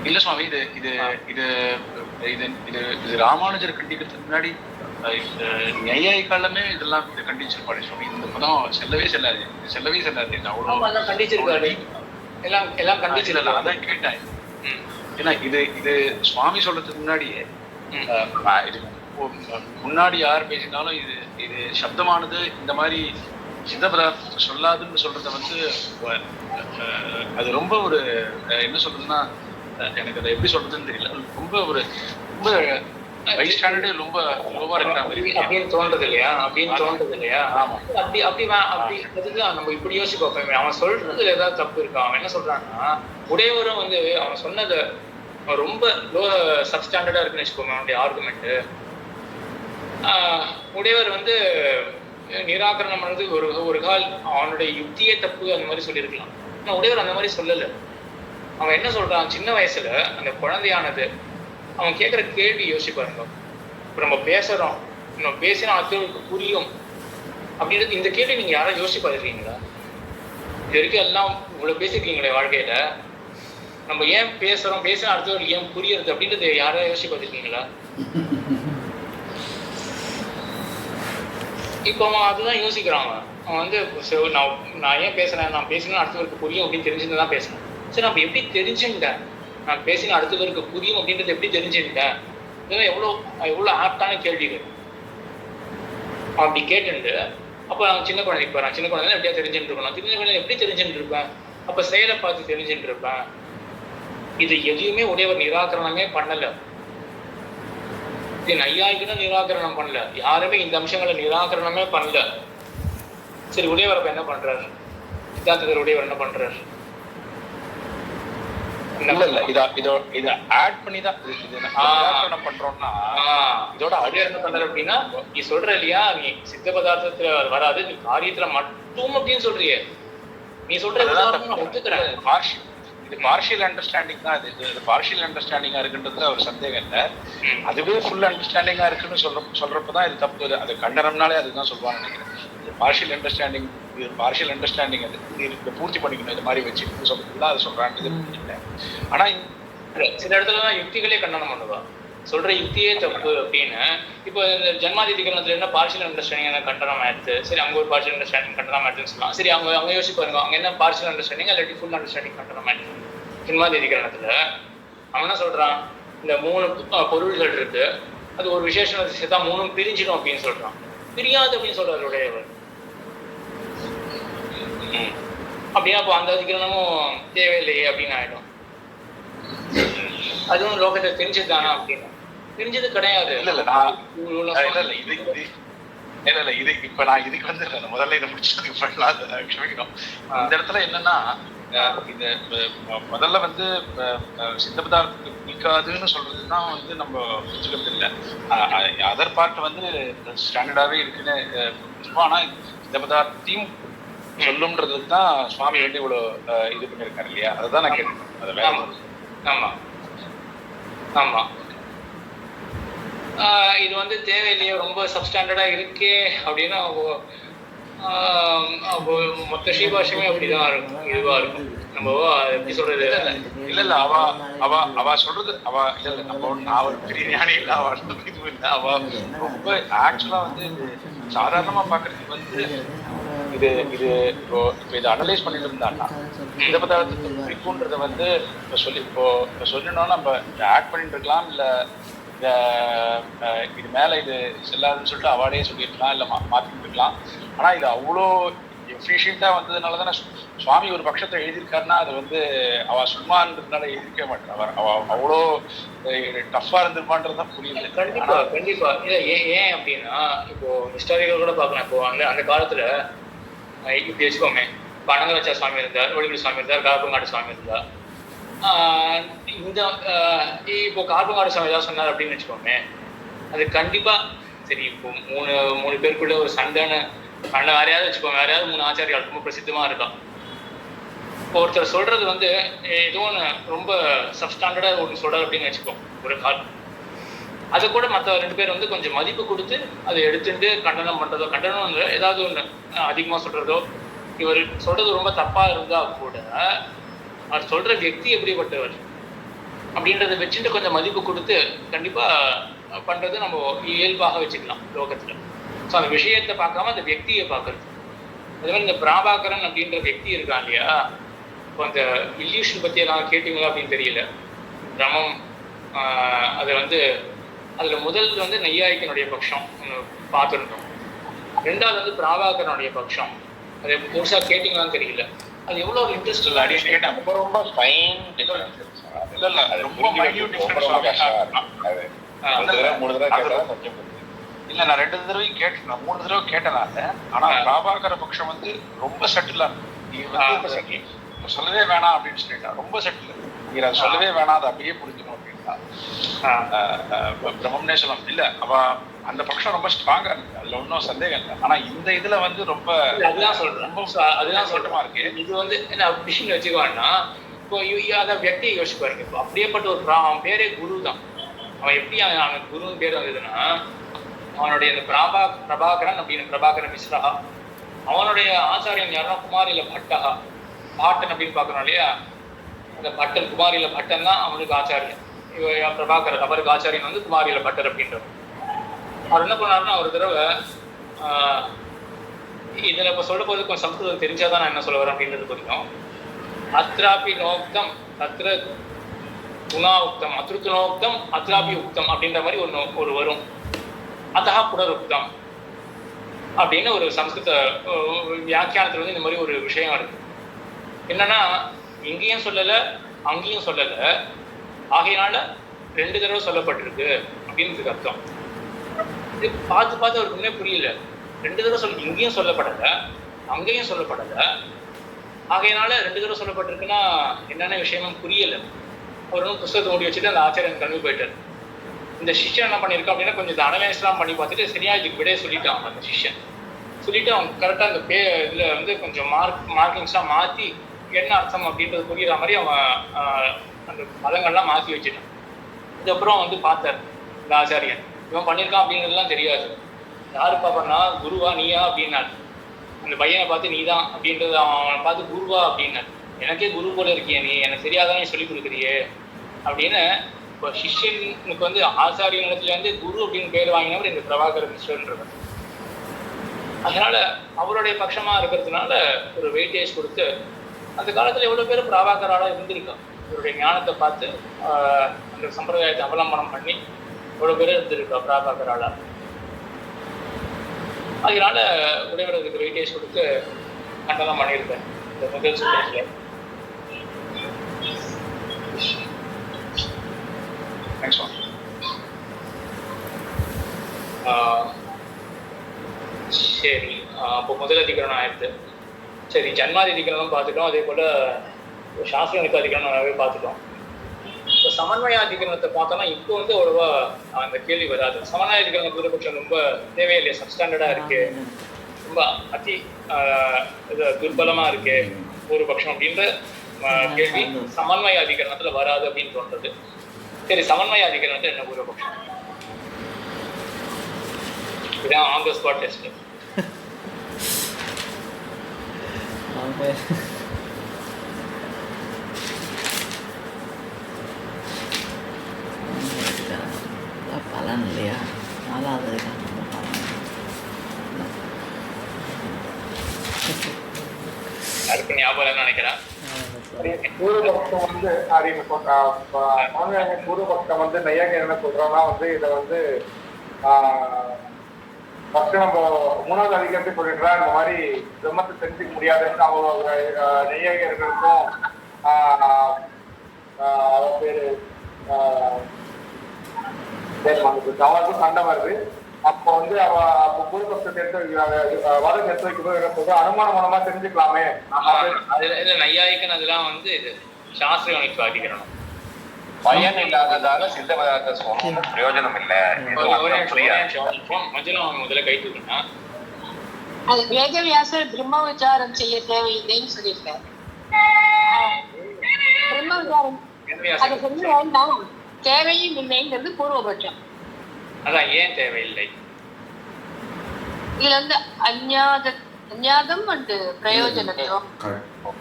இல்ல சுவாமி, இது இது இது இது இது இது ராமானுஜர் கண்டிக்கிறதுக்கு முன்னாடி நையாயிக்காலமே இதெல்லாம் கண்டிச்சிருப்பாரு சுவாமி. இந்த பதம் செல்லவே செல்லாது. கண்டிச்சிருக்காரு, எல்லாம் கண்டிச்சிடலாம். அதான் கேட்டேன். ஏன்னா இது சுவாமி சொல்றதுக்கு முன்னாடியே இது முன்னாடி யார் பேசினாலும் இது சப்தமானது இந்த மாதிரி சித்த பதார்த்தத்தை சொல்லாதுன்னு சொல்றத வந்து அது ரொம்ப ஒரு என்ன சொல்றதுன்னா, எனக்கு அதை எப்படி சொல்றதுன்னு தெரியல. ரொம்ப பை ஸ்டாண்டர்டு ரொம்ப லோவா இருக்கிற மாதிரி அப்படின்னு தோன்றது இல்லையா? ஆமா, அப்படின்றதுதான் நம்ம இப்படி யோசிச்சு பார்ப்போம். அவன் சொல்றதுல ஏதாவது தப்பு இருக்கா? அவன் என்ன சொல்றான்னா, உடையவரும் வந்து அவன் சொன்னதை ரொம்ப லோ சப்ஸ்டாண்டர்டா இருக்குன்னு வச்சுக்கோங்க அவனுடைய ஆர்குமெண்ட். உடையவர் வந்து நிராகரணம் பண்ணது ஒரு கால் அவனுடைய யுக்தியே தப்பு அந்த மாதிரி சொல்லியிருக்கலாம். ஆனால் உடையவர் அந்த மாதிரி சொல்லலை. அவன் என்ன சொல்றான், சின்ன வயசுல அந்த குழந்தையானது அவன் கேட்குற கேள்வி யோசிச்சு பாருங்க. இப்போ நம்ம பேசுறோம், நம்ம பேசினா அடுத்தவருக்கு புரியும் அப்படின்றது, இந்த கேள்வி நீங்க யாராவது யோசிச்சு பார்த்துருக்கீங்களா? இது வரைக்கும் எல்லாம் இவ்வளவு பேசிருக்கீங்களே வாழ்க்கையில, நம்ம ஏன் பேசுறோம், பேசினா அடுத்தவருக்கு ஏன் புரியுறது அப்படின்றது யாராவது யோசிச்சு பார்த்துருக்கீங்களா? இப்போ அவன் அதுதான் யோசிக்கிறான். அவன் வந்து நான் ஏன் பேசுறேன், நான் பேசினா அடுத்தவருக்கு புரியும் அப்படின்னு தெரிஞ்சுட்டு தான் பேசுறேன். சரி, நம்ம எப்படி தெரிஞ்சுட்டேன் நான் பேசினா அடுத்தவருக்கு புரியும் அப்படின்றது எப்படி தெரிஞ்சுட்டேன்? இதெல்லாம் எவ்வளோ ஆப்டான கேள்விகள். அப்படி கேட்டுட்டு அப்போ நான் சின்ன குழந்தைக்கு போகிறேன், சின்ன குழந்தை எப்படியா தெரிஞ்சுட்டு இருக்கணும், சின்ன குழந்தை எப்படி தெரிஞ்சுட்டு இருப்பேன், அப்போ செயலை பார்த்து தெரிஞ்சுட்டு இருப்பேன். இது எதையுமே உடையவர் நிராகரணமே பண்ணலை. இது நையாய்க்குன்னு நிராகரணம் பண்ணல, யாருமே இந்த அம்சங்களை நிராகரணமே பண்ணல. சரி, உடையவர் அப்ப என்ன பண்றாரு? சித்தாந்தர் உடையவர் என்ன பண்றாரு? இதை ஆட் பண்ணி தான் பண்றோம்னா, இதோட உடையவர் என்ன பண்றாரு அப்படின்னா, நீ சொல்ற இல்லையா, நீ சித்த பதார்த்தத்துல வராது, நீ காரியத்துல மட்டும் அப்படின்னு சொல்றிய, நீ சொல்றது ஒத்துக்கிறேன். இது பார்ஷியல் அண்டர்ஸ்டாண்டிங் தான். இது பார்ஷியல் அண்டர்ஸ்டாண்டிங்கா இருக்குன்றதுல ஒரு சந்தேகம் இல்லை. அதுவே ஃபுல் அண்டர்ஸ்டாண்டிங்கா இருக்குன்னு சொல்றப்பதான் இது தப்பு. அது கண்டனம்னாலே அதுதான் சொல்லுவான்னு நினைக்கிறேன். இது பார்ஷியல் அண்டர்ஸ்டாண்டிங், இது பார்ஷியல் அண்டர்ஸ்டாண்டிங், அது இதை பூர்த்தி பண்ணிக்கணும் இது மாதிரி வச்சு சொல்றதுதான் அது சொல்றான்றது இல்லை. ஆனா சில இடத்துலதான் யுக்திகளே கண்டனம் பண்ணுவா, சொல்ற யுக்தியே தப்பு அப்படின்னு. இப்போ இந்த ஜன்மாதிதிகரணத்துல என்ன பார்ஷியல் அண்டர்ஸ்டாண்டிங் கண்டனம் ஆயிடுது. சரி, அங்க ஒரு பார்ஷியல் அண்டர்ஸ்டாண்டிங் கண்டனம் ஆயிடுதுன்னு சொல்லலாம். சரி, அவங்க யோசிச்சு பாருங்க, அவங்க என்ன பார்ஷியல் அண்டர்ஸ்டாண்டிங் இல்லாட்டி ஃபுல் அண்டர்ஸ்டாண்டிங் கண்டனம் ஆயிடுது. ஜன்மாதிதிகரணத்துல அவன் என்ன சொல்றான், இந்த 3 பொருள்கள் இருக்கு, அது ஒரு விசேஷம் சேர்த்தா மூணும் பிரிஞ்சிடும் அப்படின்னு சொல்றான். பிரியாது அப்படின்னு சொல்றாரு உடையவர். அப்படின்னா அப்போ அந்த அதிகரணமும் தேவையில்லையே அப்படின்னு ஆயிடும். அதுவும் லோகத்தை தெரிஞ்சதுதானா அப்படின்னா தெரிஞ்சது கிடையாது. இது இப்ப நான் இதுக்கு வந்து முதல்ல இதை முடிச்சதுக்கு பண்ணலாம் க்ஷமிக்கணும். இந்த இடத்துல என்னன்னா இந்த முதல்ல வந்து சித்த பதார்த்தத்தை பிடிக்காதுன்னு சொல்றதுதான் வந்து நம்ம புரிஞ்சுக்கிறது இல்லை. அதர் பார்ட் வந்து ஸ்டாண்டர்டாவே இருக்குன்னு ஆனா சித்த பதார்த்தையும் சொல்லும்ன்றதுக்கு தான் சுவாமி வந்து இவ்வளவு இது பண்ணியிருக்காரு இல்லையா? அதுதான் நான் கேட்டேன். அது வேற. ஆமா ஆமா இது வந்து தேவையில்லையே, ரொம்ப சப்ஸ்டாண்டர்டா இருக்கே அப்படின்னா மொத்த ஸ்ரீபாஷமே அப்படிதான் இருக்கும், இதுவா இருக்கும். நம்ம எப்படி சொல்றது இல்ல அவ சொல்றது இல்ல நம்ம நான் ஒரு பெரிய ஞானி இல்ல, அவ இதுவும் இல்லை. அவ ரொம்ப ஆக்சுவலா வந்து சாதாரணமா பாக்குறதுக்கு வந்து இது இப்போ இதை அனலைஸ் பண்ணிட்டு இருந்தாங்கன்னா இந்த பதார்த்தத்தை பிடிக்கும்ன்றத வந்து இப்போ சொல்லணும்னா நம்ம ஆக்ட் பண்ணிட்டு இருக்கலாம், இல்ல இது மேல இது செல்லாதுன்னு சொல்லிட்டு அவார்டே சொல்லியிருக்கலாம், இல்லை மாற்றிட்டு இருக்கலாம். ஆனா இது அவ்வளோ எஃபிஷியண்டா வந்ததுனால தானே சுவாமி ஒரு பட்சத்தை எழுதியிருக்காருன்னா அது வந்து அவ சும்மான்றதுனால எழுதிருக்க மாட்டேன். அவ அவ்வளோ டஃப்பா இருந்திருப்பான்றதுதான் புரியுது. கண்டிப்பா கண்டிப்பா. ஏன் அப்படின்னா இப்போ ஹிஸ்டாரிக்கல் கூட பார்க்கலாம். இப்போ அந்த காலத்துல இப்படி வச்சுக்கோமே, இப்போ அனங்கவச்சா சுவாமி இருந்தார், ஒளிகுடி சுவாமி இருந்தார், கார்பங்காடு சுவாமி இருந்தார். இந்த இப்போ கார்பங்காடு சுவாமி ஏதாவது சொன்னார் அப்படின்னு வச்சுக்கோமே, அது கண்டிப்பா சரி. இப்போ மூணு பேருக்குள்ள ஒரு சண்டைன்னு யாரையாவது வச்சுக்கோங்க, யாரையாவது 3 ஆச்சாரியால் ரொம்ப பிரசித்தமா இருக்கான். இப்போ ஒருத்தர் சொல்றது வந்து ஏதோ ஒன்று ரொம்ப சப்ஸ்டாண்டர்டா ஒன்று சொல்றாரு அப்படின்னு வச்சுக்கோம் ஒரு கால். அதை கூட மற்ற 2 பேர் வந்து கொஞ்சம் மதிப்பு கொடுத்து அதை எடுத்துட்டு கண்டனம் பண்றதோ, கண்டனம் இல்லை ஏதாவது ஒன்று அதிகமாக சொல்றதோ, இவர் சொல்றது ரொம்ப தப்பா இருந்தா கூட அவர் சொல்ற வியக்தி எப்படிப்பட்டவர் அப்படின்றத வச்சுட்டு கொஞ்சம் மதிப்பு கொடுத்து கண்டிப்பா பண்றது நம்ம இயல்பாக வச்சுக்கலாம் லோகத்துல. ஸோ அந்த விஷயத்தை பார்க்காம அந்த வியக்தியை பார்க்கறது. அதே மாதிரி இந்த பிராபாகரன் அப்படின்ற வியக்தி இருக்கான் இல்லையா, இப்போ அந்த இல்யூஷன் பத்தி எல்லாம் கேட்டீங்களா அப்படின்னு தெரியல. பிரமம் அதை வந்து அதுல முதல் வந்து நையாயிக்கனுடைய பட்சம் பார்த்துருந்தோம். 2வது வந்து பிராபாகரனுடைய பட்சம். அது முழுசா கேட்டீங்களான்னு தெரியல. அது எவ்வளவு இன்ட்ரெஸ்ட் இல்லை அப்படின்னு கேட்டேன். ரொம்ப ஃபைன் டிஃபரன்ஸ். இல்ல ரொம்ப மைன்யூட் டிஃபரன்ஸ். இல்ல நான் 2 தடவையும் கேட்டேன், 3 தடவை கேட்டனால. ஆனா பிராபாகர பட்சம் வந்து ரொம்ப சட்டிலா சொல்லவே வேணாம் அப்படின்னு சொல்லிட்டா. ரொம்ப சட்டில் நீங்க அதை சொல்லவே வேணாம், அதை அப்படியே புரிஞ்சுக்கணும் அப்படின்னா பிரம்மம்னே சொல்லலாம். இல்ல அவ அந்த பட்சம் ரொம்ப ஸ்ட்ராங்கா இருக்கு, அதுல ஒன்றும் சந்தேகம் இல்லை. ஆனா இந்த இதுல வந்து ரொம்ப அதுதான் சொல்றேன், அதுதான் சொல்றமா இருக்கு. இது வந்து என்ன விஷயம் வச்சுக்குவான்னா, இப்போ அதை வியக்தியை யோசிச்சு பாருங்க. இப்போ அப்படியேப்பட்ட ஒரு அவன் பேரே குரு தான். அவன் எப்படி அவன் குருன்னு பேர் வந்ததுன்னா, அவனுடைய அந்த பிரபாகரன் அப்படின்னு பிரபாகரன் மிஸ்ரா, அவனுடைய ஆச்சாரியன் யாருன்னா குமாரில பட்டகா, பாட்டன் அப்படின்னு பார்க்கறோம் இல்லையா. அந்த பட்டன் குமாரில பட்டன் தான் அவனுக்கு ஆச்சாரியன். பிரபாகரன் அவருக்கு ஆச்சாரியன் வந்து குமாரில பட்டர் அப்படின்றவர். அவர் என்ன பண்ணாருன்னா, ஒரு தடவை இதுல இப்ப சொல்ல போது கொஞ்சம் சம்ஸ்கிருதம் தெரிஞ்சாதான் நான் என்ன சொல்ல வரேன் அப்படின்றது புரியும். அத்ராபி நோக்தம் தத்ர குணா உக்தம், அத்ருத்து நோக்தம் அத்ராபி உக்தம் அப்படின்ற மாதிரி ஒரு வரும். அதா புனருக்தம் அப்படின்னு ஒரு சம்ஸ்கிருத வியாக்கியானத்துல வந்து இந்த மாதிரி ஒரு விஷயம் இருக்கு. என்னன்னா, இங்கேயும் சொல்லலை அங்கேயும் சொல்லலை, ஆகையினால 2 தடவை சொல்லப்பட்டிருக்கு அப்படின்றதுக்கு அர்த்தம். இது பார்த்து அவருக்கு ஒன்றுமே புரியல. 2 தடவை இங்கேயும் சொல்லப்படலை அங்கேயும் சொல்லப்படலை, ஆகையினால 2 தடவை சொல்லப்பட்டிருக்குன்னா என்னென்ன விஷயமும் புரியலை. அவர் ஒன்றும் புத்தகத்தை மூடி வச்சுட்டு அந்த ஆச்சாரியன் கிளம்பி போயிட்டார். இந்த சிஷ்யன் என்ன பண்ணியிருக்கான் அப்படின்னா, கொஞ்சம் அனலைஸ்லாம் பண்ணி பார்த்துட்டு சரியா இதுக்கு விடையே சொல்லிட்டான். அந்த சிஷ்யன் சொல்லிட்டு அவன் கரெக்டாக அந்த இதில் வந்து கொஞ்சம் மார்க்கிங்ஸ்லாம் மாற்றி என்ன அர்த்தம் அப்படின்றது புரியுற மாதிரி அவன் அந்த பதங்கள்லாம் மாற்றி வச்சுட்டான். இதுக்கப்புறம் வந்து பார்த்தார் இந்த ஆச்சாரியன், இவன் பண்ணியிருக்கான் அப்படிங்கிறதுலாம் தெரியாது. யாரு பார்ப்பனா, குருவா நீயா அப்படின்னாரு. அந்த பையனை பார்த்து நீ தான் அப்படின்றது அவனை பார்த்து குருவா அப்படின்னாரு. எனக்கே குரு போல இருக்கியே நீ, எனக்கு சரியாதான் நீ சொல்லிக் கொடுக்குறியே அப்படின்னு. இப்போ சிஷ்யனுக்கு வந்து ஆச்சாரிய இடத்துலேருந்து குரு அப்படின்னு பேர் வாங்கினவர் இந்த பிரபாகர மிஸ்ரன்றவர். அதனால அவருடைய பட்சமா இருக்கிறதுனால ஒரு வெயிட்டேஜ் கொடுத்து, அந்த காலத்துல எவ்வளவு பேர் பிரபாகரால இருந்திருக்கான். இவருடைய ஞானத்தை பார்த்து அந்த சம்பிரதாயத்தை அவலம்பனம் பண்ணி இவ்வளோ பேர் இருந்திருக்கா பிராபாகரால. அதனால உடையவர் அதுக்கு வெயிட்டேஜ் கொடுத்து கண்டனம் பண்ணியிருக்கேன் இந்த முதல் சூத்திரத்தில். சரி, அப்போ முதல் அதிகரணம் ஆயிடுது. சரி, ஜன்மாதி அதிகரணம் பார்த்துட்டோம், அதே போல் சாஸ்திரநிக்க அதிகரணம் நிறையவே பார்த்துட்டோம். இப்போ சமன்வய அதிகரணத்தை பார்த்தோம்னா இப்போ வந்து அவ்வளோவா அந்த கேள்வி வராது. சமன்வய அதிகரணம் பூர்வபக்ஷம் ரொம்ப தேவையில்லையே, சப்ஸ்டாண்டர்டாக இருக்கு, ரொம்ப அதி இது துர்பலமாக இருக்கு பூர்வபக்ஷம் அப்படின்ற கேள்வி சமன்வய அதிகரணத்தில் வராது அப்படின்னு தோன்றது. சரி, சமன்வய அதிகரணத்தில் என்ன பூர்வபக்ஷம்? இதான் ஆன் த ஸ்பாட் டெஸ்ட். பலன் இல்லையா? நாலாவது அதுக்கு ஞாபகம் நினைக்கிறேன். பூர்வபக்ஷம் வந்து பூர்வபக்ஷம் வந்து நையாயிகர் என்ன சொல்றான்னா வந்து இதை வந்து ஃபர்ஸ்ட் நம்ம மூணாவது அதிகாரத்தை சொல்லிடுறா இந்த மாதிரி பிரம்மத்தை தெரிஞ்சுக்க முடியாதுன்னு அவங்க நெய்யாயிகர்களுக்கும் அவன் பேரு அவருக்கும் சண்டை வருது. அப்போ வந்து அவ பூர்வபக்ஷத்தை எடுத்து வாதத்தை எடுத்து வைக்கும்போது அனுமான மூலமா தெரிஞ்சுக்கலாமே. நையாயிக்கன் அதெல்லாம் வந்து இது சாஸ்திர அதிகரணம் பயன் இல்லாததால சித்த பதார்த்த சுவாமம் பிரயோஜனம் இல்லை. முதல்ல கை தூக்கினா அது வேதவியாசர் பிரம்ம விசாரம் செய்ய தேவையில்லைன்னு சொல்லியிருக்காரு. பிரம்ம விசாரம் அதை சொல்லி வேண்டாம், தேவையும் இல்லைங்கிறது பூர்வபட்சம். அதான் ஏன் தேவையில்லை? இதுல வந்து அஞ்ஞாதம் அண்டு பிரயோஜனம்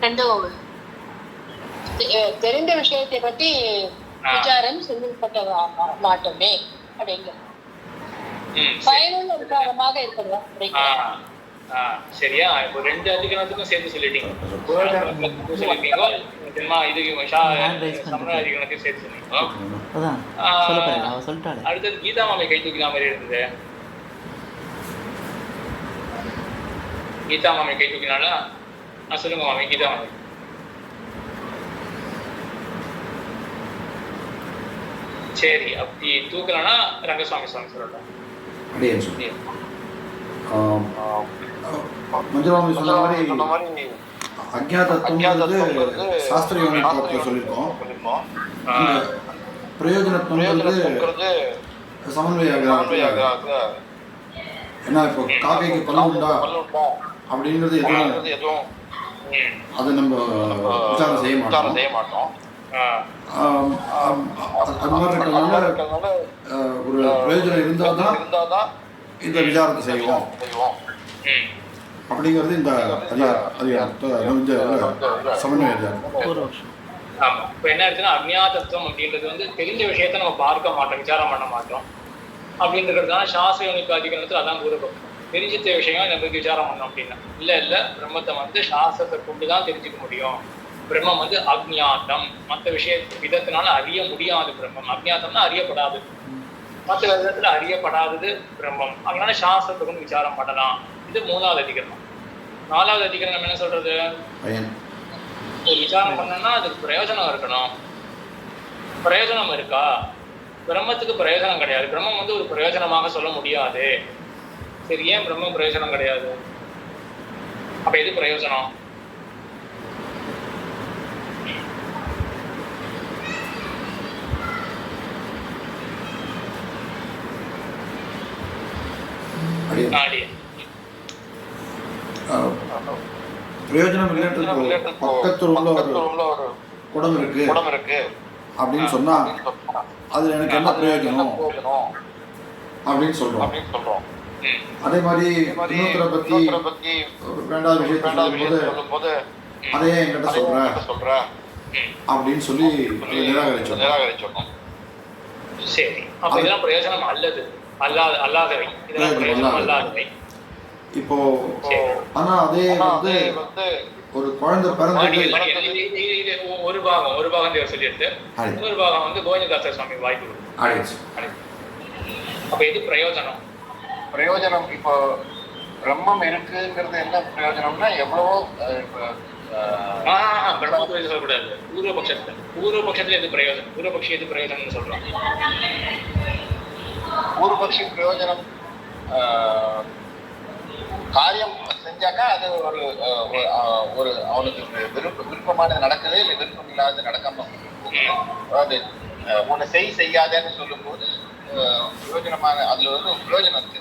ரெண்டும் தெரிந்த விஷயத்தை பத்தி விசாரம் செய்யப்பட்ட மாட்டோமே அப்படிங்கிற பயனுள்ள விசாரமாக இருக்கிறதா சரியா? இப்போ ரெண்டு அதிகரணத்துக்கும் சேர்த்து சொல்லிட்டீங்க, சமண அதிகரணத்தையும் சேர்த்து சொன்னீங்க. அடுத்தது கீதா மாமி கை தூக்கின மாதிரி இருந்தது. கீதா மாமி கை தூக்கினால சொல்லுங்க மாமி. கீதா மாமி சரி, அப்படி தூக்கலன்னா ரங்கசுவாமி சுவாமி சொல்லலாம். மஞ்சளாமி சொன்ன மாதிரி அஜ்ஞாதத்துவங்கிறது சாஸ்திர யோனிபாவத்தில் சொல்லியிருக்கோம். பிரயோஜனத்துவங்கிறது சமன்வய. ஏன்னா இப்போ காக்கைக்கு பல்லு உண்டா அப்படிங்கிறது எதுவும் அதை நம்ம விசாரம் செய்ய மாட்டோம். அது மாதிரி இருக்கிறதுனால ஒரு பிரயோஜனம் இருந்தால் தான் இந்த விசாரத்தை செய்வோம் அப்படிங்கிறது இந்த சமன்வய அதிகாரம். ஆமா, இப்போ என்ன ஆச்சுன்னா அஜ்ஞாதத்துவம் அப்படின்றது வந்து தெரிஞ்ச விஷயத்த நம்ம பார்க்க மாட்டோம், விசாரம் பண்ண மாட்டோம் அப்படின்றதுனால சாஸ்திர யோனிக்க அதிகரணத்தில் அதான் பூர்வபக்ஷம். தெரிஞ்சித்த விஷயம் நம்மளுக்கு விசாரம் பண்ணோம் அப்படின்னா இல்லை பிரம்மத்தை வந்து சாஸ்திரத்தை கொண்டு தான் தெரிஞ்சுக்க முடியும். பிரம்மம் வந்து அஜ்ஞாதம், மற்ற விஷய விதத்தினால அறிய முடியாது பிரம்மம். அஜ்ஞாதம்னா அறியப்படாது, மற்ற விதத்துல அறியப்படாதது பிரம்மம். அதனால சாஸ்திரத்தை கொண்டு விசாரம் பண்ணலாம். இது மூணாவது அதிகரணம். நாலாவது அதிகரணம் என்ன சொல்றது? விசாரம் பண்ணணும்னா அதுக்கு பிரயோஜனம் இருக்கணும். பிரயோஜனம் இருக்கா? பிரம்மத்துக்கு பிரயோஜனம் கிடையாது. பிரம்மம் வந்து ஒரு பிரயோஜனமாக சொல்ல முடியாது. சரி, ஏன் பிரம்மம் பிரயோஜனம் கிடையாது? அப்ப எது பிரயோஜனம்? பிரயோஜனம் இல்லைன்றது பக்கத்து ரூம்ல ஒரு குடம் இருக்கு அப்படின்னு சொன்னா அதுல எனக்கு என்ன பிரயோஜனம் அப்படின்னு சொல்றோம். அதே மாதிரி இன்னொருத்தரை பத்தி வேண்டாத விஷயத்தை சொல்லும் போது அதையே என்கிட்ட சொல்ற அப்படின்னு சொல்லி நிராகரிச்சோம். சரி, அப்ப இதெல்லாம் பிரயோஜனம் அல்லாதவை. இதெல்லாம் பிரயோஜனம் அல்லாதவை. இப்போ ஆனா அதே வந்து ஒரு குழந்தை பிறந்து ஒரு பாகம் தேவர் சொல்லிட்டு இன்னொரு பாகம் வந்து கோவிந்ததாசர் சுவாமி வாய்ப்பு. அப்ப எது பிரயோஜனம்? பிரயோஜனம் இப்போ பிரம்மம் இருக்குங்கிறது என்ன பிரயோஜனம்னா எவ்வளவோ பிரம்மத்துவம் சொல்லக்கூடாது. பூர்வபக்ஷத்துல எது பிரயோஜனம்? பூர்வபக்ஷி எது பிரயோஜனம்னு சொல்றான்? பூர்வபக்ஷி பிரயோஜனம் காரியம் செஞ்சாக்கா அது ஒரு அவனுக்கு விருப்பமானது நடக்குது, இல்லை விருப்பம் இல்லாத நடக்காம, அதாவது உன்னை செய்யாதேன்னு சொல்லும் போது பிரயோஜனமாக அதுல பிரயோஜனம் இருக்கு.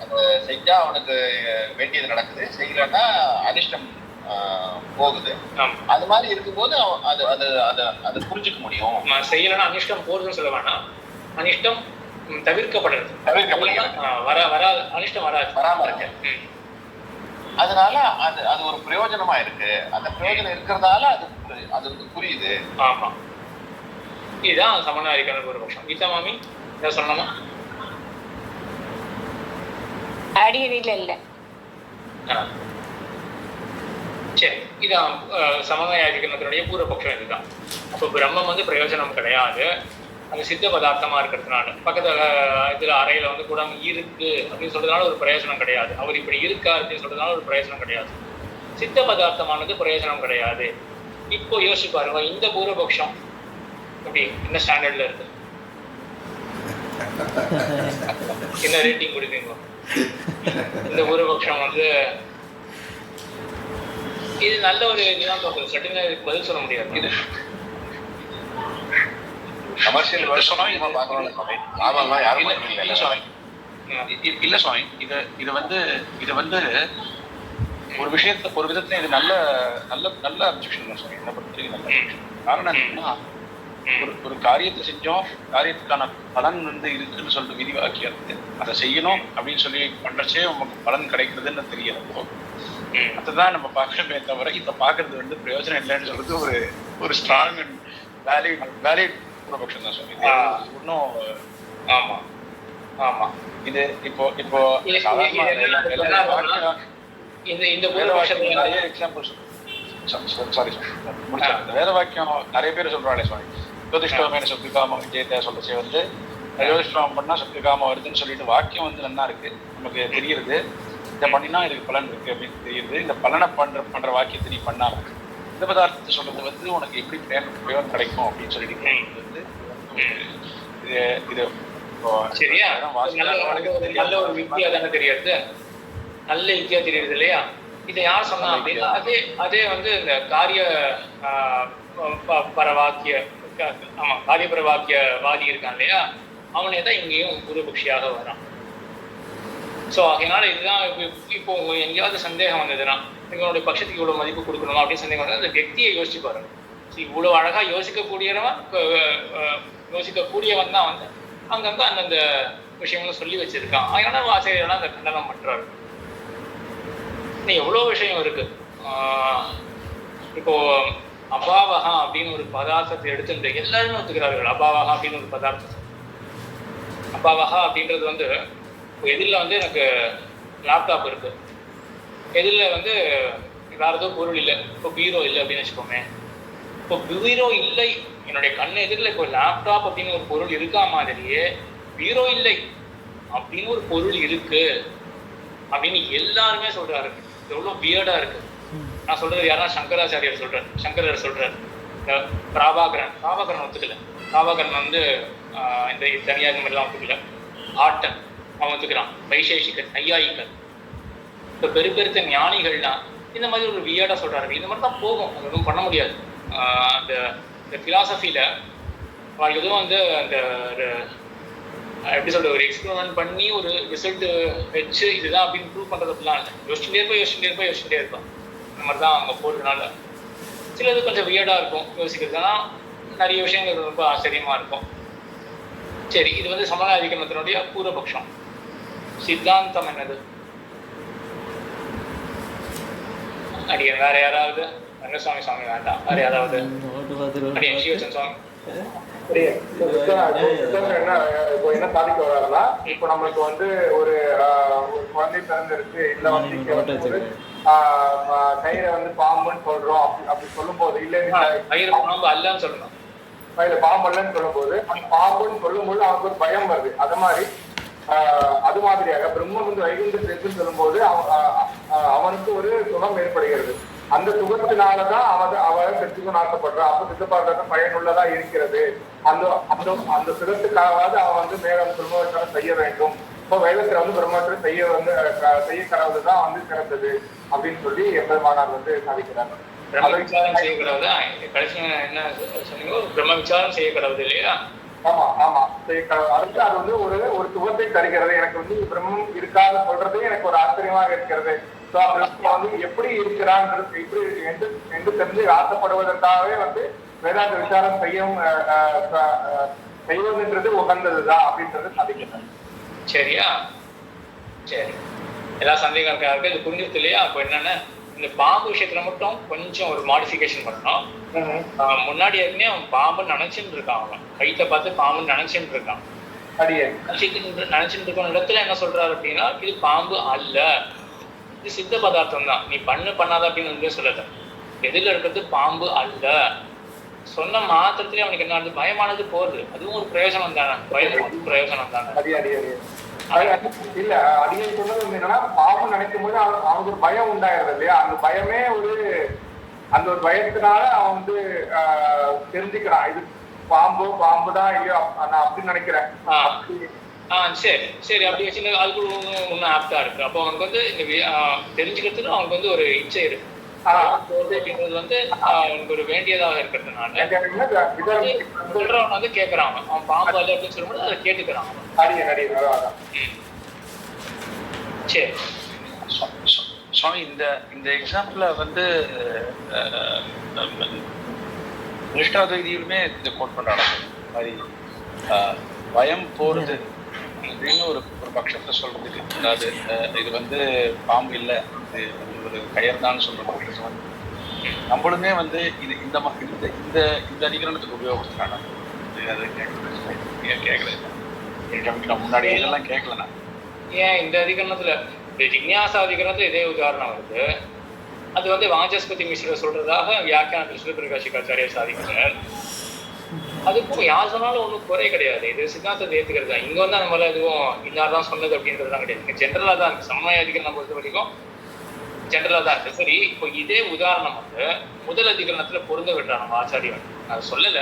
அந்த செஞ்சா அவனுக்கு வேண்டியது நடக்குது, செய்யலன்னா அனிஷ்டம் போகுது. அது மாதிரி இருக்கும்போது அது அது அதை அதை புரிஞ்சுக்க முடியும். செய்யலன்னா அனிஷ்டம் போகுதுன்னு சொல்ல வேணாம், அனிஷ்டம் தவிர்க்கப்படுறது, அனிஷ்டம் வராம இருக்கு. அதனால அது அது ஒரு பிரயோஜனமா இருக்கு. அந்த பிரயோஜனம் இருக்கிறதால அது புரியுது. ஆமா, இதுதான் சமநாயகன பூர்வபக்ஷம். கீதா மாமி இதை சொல்லணுமா? இல்ல. சரி, இதான் சமநாயகத்தினுடைய பூர்வபக்ஷம். இதுதான். அப்போ பிரம்மம் பிரயோஜனம் கிடையாது, அது சித்த பதார்த்தமா இருக்கிறதுனால. பக்கத்துல இதுல அறையில குடம் இருக்கு அப்படின்னு சொல்றதுனால ஒரு பிரயோஜனம் கிடையாது. அவர் இப்படி இருக்கா அப்படின்னு சொல்றதுனால ஒரு பிரயோஜனம் கிடையாது. சித்த பதார்த்தமானது பிரயோஜனம் கிடையாது. இப்போ யோசிச்சு பாருங்க, இந்த பூர்வபக்ஷம் எப்படி என்ன ஸ்டாண்டர்ட்ல இருக்கு? என்ன ரேட்டிங் கொடுப்பீங்க? இந்த பூர்வபக்ஷம் இது நல்ல ஒரு இதுதான் தோன்றது. சட்டுன்னு பதில் சொல்ல முடியாது. இது கமர்ஷியல் இல்ல சுவாமி, இது ஒரு விஷயத்த ஒரு விதத்துல இது நல்ல நல்ல நல்ல அப்ஜெக்ஷன் தான் சுவாமி. என்ன பொறுத்தவரைக்கும் நல்ல காரணம் என்னன்னா, ஒரு காரியத்தை செஞ்சோம், காரியத்துக்கான பலன் இருக்குன்னு சொல்லிட்டு விதிவாக்கியிருக்கு. அதை செய்யணும் அப்படின்னு சொல்லி பண்றச்சே நமக்கு பலன் கிடைக்கிறதுன்னு தெரியறப்போ அதுதான் நம்ம பார்க்கணுமே தவிர இப்ப பாக்குறது பிரயோஜனம் இல்லைன்னு சொல்றது ஒரு ஸ்ட்ராங் அண்ட் வேலிட் பூர்வபக்ஷம் தான் சொல்லி இன்னும். ஆமா ஆமா, இது இப்போ இந்த நிறைய எக்ஸாம்பிள்ஸ் சாரி வேத வாக்கியம் நிறைய பேர் சொல்றாங்களே சுவாமி, ஜோதிஷ்டோமேன சொத்துக்காம விஜயத்தை சொல்றச்சே ஜோதிஷ்டோமம் பண்ணா சொத்துக்காம வருதுன்னு சொல்லிட்டு வாக்கியம் நல்லா இருக்கு, நமக்கு தெரியுது. இதை பண்ணினா இதுக்கு பலன் இருக்கு அப்படின்னு தெரியுது. இந்த பலனை பண்ற வாக்கியத்தை நீ பண்ணாம இந்த பதார்த்தத்தை சொல்றது உனக்கு எப்படி பிரயோகம் கிடைக்கும் அப்படின்னு சொல்லிட்டு இது சரியா? நல்ல ஒரு யுக்தியா தானே தெரியுது, நல்ல யுக்தியா தெரியுது இல்லையா? இதை யார் சொன்னா அப்படின்னா அதே இந்த காரிய பரவாக்கிய காரிய பரவாக்கியவாதி இருக்கான் இல்லையா, அவனே தான் இங்கேயும் பூர்வபக்ஷியாக வரான். ஸோ அதனால இதுதான் இப்போ எங்கேயாவது சந்தேகம் வந்ததுன்னா, இவனுடைய பட்சத்துக்கு இவ்வளவு மதிப்பு கொடுக்கணுமா அப்படின்னு சந்தேகம் வந்தது, அந்த வியக்தியை யோசிச்சு பாருங்க. இவ்வளவு அழகா யோசிக்கக்கூடியவன் தான் அங்கங்க அந்தந்த விஷயங்களும் சொல்லி வச்சிருக்கான். அதனால ஆசிரியர்கள்லாம் அந்த கண்டனம் பண்றாரு. இன்னும் எவ்வளோ விஷயம் இருக்கு. இப்போ அபாவகா அப்படின்னு ஒரு பதார்த்தத்தை எடுத்துட்டு எல்லாருமே ஒத்துக்கிறார்கள். அபாவகா அப்படின்னு ஒரு பதார்த்தம். அபாவகா அப்படின்றது எதிரில் எனக்கு லேப்டாப் இருக்கு, எதிரில் வேற ஏதோ பொருள் இல்லை, இப்போ பீரோ இல்லை அப்படின்னு வச்சுக்கோமே. இப்போ பீரோ இல்லை, என்னுடைய கண்ணு எதிரில் இப்போ லேப்டாப் அப்படின்னு ஒரு பொருள் இருக்கா மாதிரியே பீரோ இல்லை அப்படின்னு ஒரு பொருள் இருக்கு அப்படின்னு எல்லாருமே சொல்றாரு. எவ்வளோ வியர்டா இருக்கு. நான் சொல்றது யாரா சங்கராச்சாரியர் சொல்றாரு, சங்கரர் சொல்றாரு. பிராபாகரன் ஒத்துக்கல. பிராபாகரன் இந்த தனியாகம் எல்லாம் ஒத்துக்கல. ஆட்டன் அவன் ஒத்துக்கிறான். வைசேஷிகன், நையாயிகன், இப்போ பெருத்த ஞானிகள்னா இந்த மாதிரி ஒரு வியர்டா சொல்றாரு. இந்த மாதிரி தான் போகும், அது ஒன்றும் பண்ண முடியாது. அந்த ஃபிலாசபியில அவங்களுக்கு எதுவும் அந்த எப்படி சொல்ற ஒரு எக்ஸ்பெரிமெண்ட் பண்ணி ஒரு ரிசல்ட் வச்சு இதுதான் அப்படின்னு ப்ரூவ் பண்றதுலாம் இல்லை. யோசிச்சுட்டே இருப்பான். இந்த மாதிரி தான் அவங்க போடுறதுனால சிலது கொஞ்சம் வியர்டா இருக்கும். யோசிக்கிறதுனா நிறைய விஷயங்கள் ரொம்ப ஆச்சரியமா இருக்கும். சரி, இது சமநாதிகரணத்தினுடைய பூர்வபக்ஷம். சித்தாந்தம் என்னது? அடியன் வேற யாராவது? ரங்கசுவாமி வேண்டாம், வேற யாராவது? அடியன் சிவச்சன் சுவாமி. என்ன சாதிக்க வர்றாருன்னா, இப்ப நம்மளுக்கு ஒரு குழந்தை பிறந்திருக்கு, இல்ல கயிறை பாம்புன்னு சொல்றோம். அப்படி சொல்லும் போது இல்ல கயிறு பாம்பு அல்லன்னு சொல்லணும். பாம்பு அல்லன்னு சொல்லும் போது அந்த பாம்புன்னு சொல்லும் போது அவனுக்கு ஒரு பயம் வருது. அது மாதிரி அது மாதிரியாக பிரம்மன் வந்து வைகுண்டத்தில் இருக்குன்னு சொல்லும்போது அவனுக்கு ஒரு சுகம் ஏற்படுகிறது. அந்த சுகத்தினாலதான் அவன் பெற்றுக்கொண்டு ஆசைப்படுறான். அப்ப சித்தப்பாக்க பயனுள்ளதா இருக்கிறது. அந்த அந்த அந்த சுகத்துக்காகவாது அவன் வந்து மேலும் பிரம்மோற்சனம் செய்ய வேண்டும். இப்போ வேதத்துல வந்து பிரம்மோற்சனம் செய்ய கடவுள்தான் வந்து சிறந்தது அப்படின்னு சொல்லி எம்பெருமானார் வந்து சாதிக்கிறாங்க. பிரம்ம விசாரம் செய்யக்கூடாதா? கடைசி என்ன சொன்னீங்க? பிரம்ம விசாரம் செய்யக்கூடாது இல்லையா? ஆமா ஆமா அதுக்கு அது வந்து ஒரு சுகத்தை தருகிறது. எனக்கு வந்து பிரம்மம் இருக்காது சொல்றதே எனக்கு ஒரு ஆச்சரியமாக இருக்கிறது. வந்து எப்படி இருக்கிறான்றது இப்படி என்று தெரிஞ்சு ஆசைப்படுவதற்காகவே வந்து வேதாந்த விசாரம் செய்வதுன்றது உகந்ததுதான் அப்படின்றது சாதிக்கிறேன். சரியா? சரி, எல்லா சந்தேகம் இருக்காருக்கு. இது புரிஞ்சுது இல்லையா? அப்போ என்னன்னா இந்த பாம்பு விஷயத்துல மட்டும் கொஞ்சம் ஒரு மாடிஃபிகேஷன் பண்ணணும். முன்னாடி ஏற்கனவே அவன் பாம்புன்னு நினைச்சுட்டு இருக்கான். அவன் கைத்தை பார்த்து பாம்புன்னு நினைச்சுட்டு இருக்கான். நினைச்சுட்டு இருக்க இடத்துல என்ன சொல்றாரு அப்படின்னா, இது பாம்பு அல்ல, இது சித்த பதார்த்தம் தான், நீ பண்ணாத அப்படின்னு வந்து சொல்லல. எதிரில் இருக்கிறது பாம்பு அல்ல சொன்ன மாத்திரத்திலே அவனுக்கு என்ன ஆகுது? பயமானது போகுது. அதுவும் ஒரு பிரயோஜனம் தானே, பயம் பிரயோஜனம் தானே. இல்ல அடியை சொன்னது என்னன்னா, பாம்பு நினைக்கும் போது அவனுக்கு ஒரு பயம் உண்டாயிருது இல்லையா? அந்த பயமே அந்த ஒரு பயத்தினால அவன் வந்து தெரிஞ்சுக்கிறான், இது பாம்புதான் இல்லையோ நான் அப்படின்னு நினைக்கிறேன். சரி சரி, அப்படி வச்சு அதுக்கு ஒன்னும் ஆப்டா இருக்கு. அப்போ அவனுக்கு வந்து தெரிஞ்சுக்கிறதுக்கு அவனுக்கு வந்து ஒரு இச்சை இருக்கு. அப்படின்றது வந்து அவனுக்கு ஒரு வேண்டியதாக இருக்கிறதுனால சொல்றவன் வந்து கேட்கறான். அவன் பாம்பு அல்ல அப்படின்னு சொல்லும்போது அதை கேட்டுக்கிறான். சரி சுவாமி, இந்த எக்ஸாம்பிள வந்து நிஷ்டாத்வைதியிலுமே இதை கோட் பண்றாங்க. மாதிரி பயம் போறது அப்படின்னு ஒரு பட்சத்தை சொல்றதுக்கு, அதாவது இது வந்து பாம்பு இல்லை, இது ஒரு கயர் தான் சொல்ற பட்சத்தை வந்து நம்மளுமே வந்து இது இந்த அதிகரணத்துக்கு உபயோகப்படுத்துறாங்க. அது கேட்கறது முன்னாடி இதெல்லாம் கேட்கலண்ணா. ஏன் இந்த அதிகரணத்துல, இந்த ஜிக்ஞாசா அதிகரணத்துல இதே உதாரணம் வருது. அது வந்து வாசஸ்பதி மிஸ்ரர் சொல்றதாக வியாக்கியானத்தில் சிவபிரகாசிகாச்சாரியார் சாதிக்கிறார். அதுக்கும் யார் சொன்னாலும் ஒன்றும் குறை கிடையாது. இது சித்தாந்தத்தை ஏற்றுக்கிறது தான். இங்க வந்து அந்த மாதிரி எதுவும் இன்னார்தான் சொன்னது அப்படின்றதுலாம் கிடையாது. இங்க ஜென்ரலா தான் இருக்கு. சமய அதிகரணம் பொறுத்த வரைக்கும் ஜென்ரலா தான் இருக்கு. சரி, இப்போ இதே உதாரணம் வந்து முதல் அதிகரணத்துல பொருந்த விடுறான் நம்ம ஆச்சாரியன். அது சொல்லல.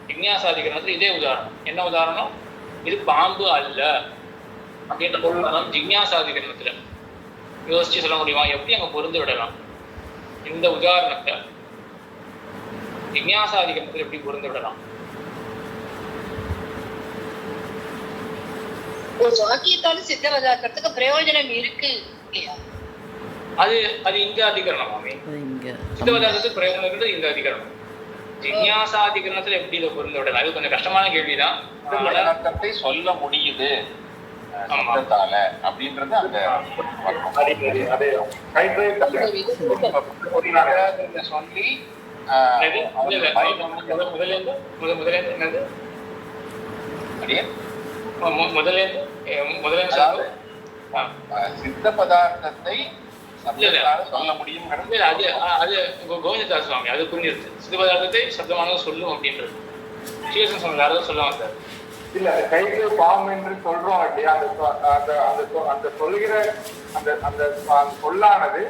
ஜிக்ஞாசா அதிகரணத்துல இதே உதாரணம். என்ன உதாரணம்? இது பாம்பு அல்ல அப்படின்ற உதாரணம் ஜிக்ஞாசா அதிகரணத்துல யோசிச்சு சொல்ல முடியுமா? எப்படி அங்க பொருந்து விடலாம்? இந்த உதாரணத்தை ஜிக்ஞாசா அதிகரணத்துல எப்படி பொருந்து விடலாம்? ஒரு வாக்கியத்தால சித்த பதார்த்தத்துக்கு பிரயோஜனம் இருக்கு இல்லையா? அது இந்த அதிகரணம் மாமி. சித்த பதார்த்தத்துக்கு பிரயோஜனம் இருக்கிறது இந்த அதிகரணம். ஜிக்ஞாசா அதிகரணத்துல எப்படி இதை பொருந்து விடலாம்? அது கொஞ்சம் கஷ்டமான கேள்விதான். சொல்ல முடியுது அப்படின்றது அந்த சொல்லி சித்த பதார்த்தத்தை சொல்ல முடியும். அது கோவிந்ததாஸ் சுவாமி அது புரிஞ்சிருச்சு. சித்த பதார்த்தத்தை சப்தமானது சொல்லும் அப்படின்றது ஸ்ரீகிருஷ்ணன் சுவாமி வேற சொல்ல வந்தார். இல்ல கைக்கு பாம் என்று சொல்றோம் இல்லையா? அந்த சொல்லுகிற அந்த சொல்லானது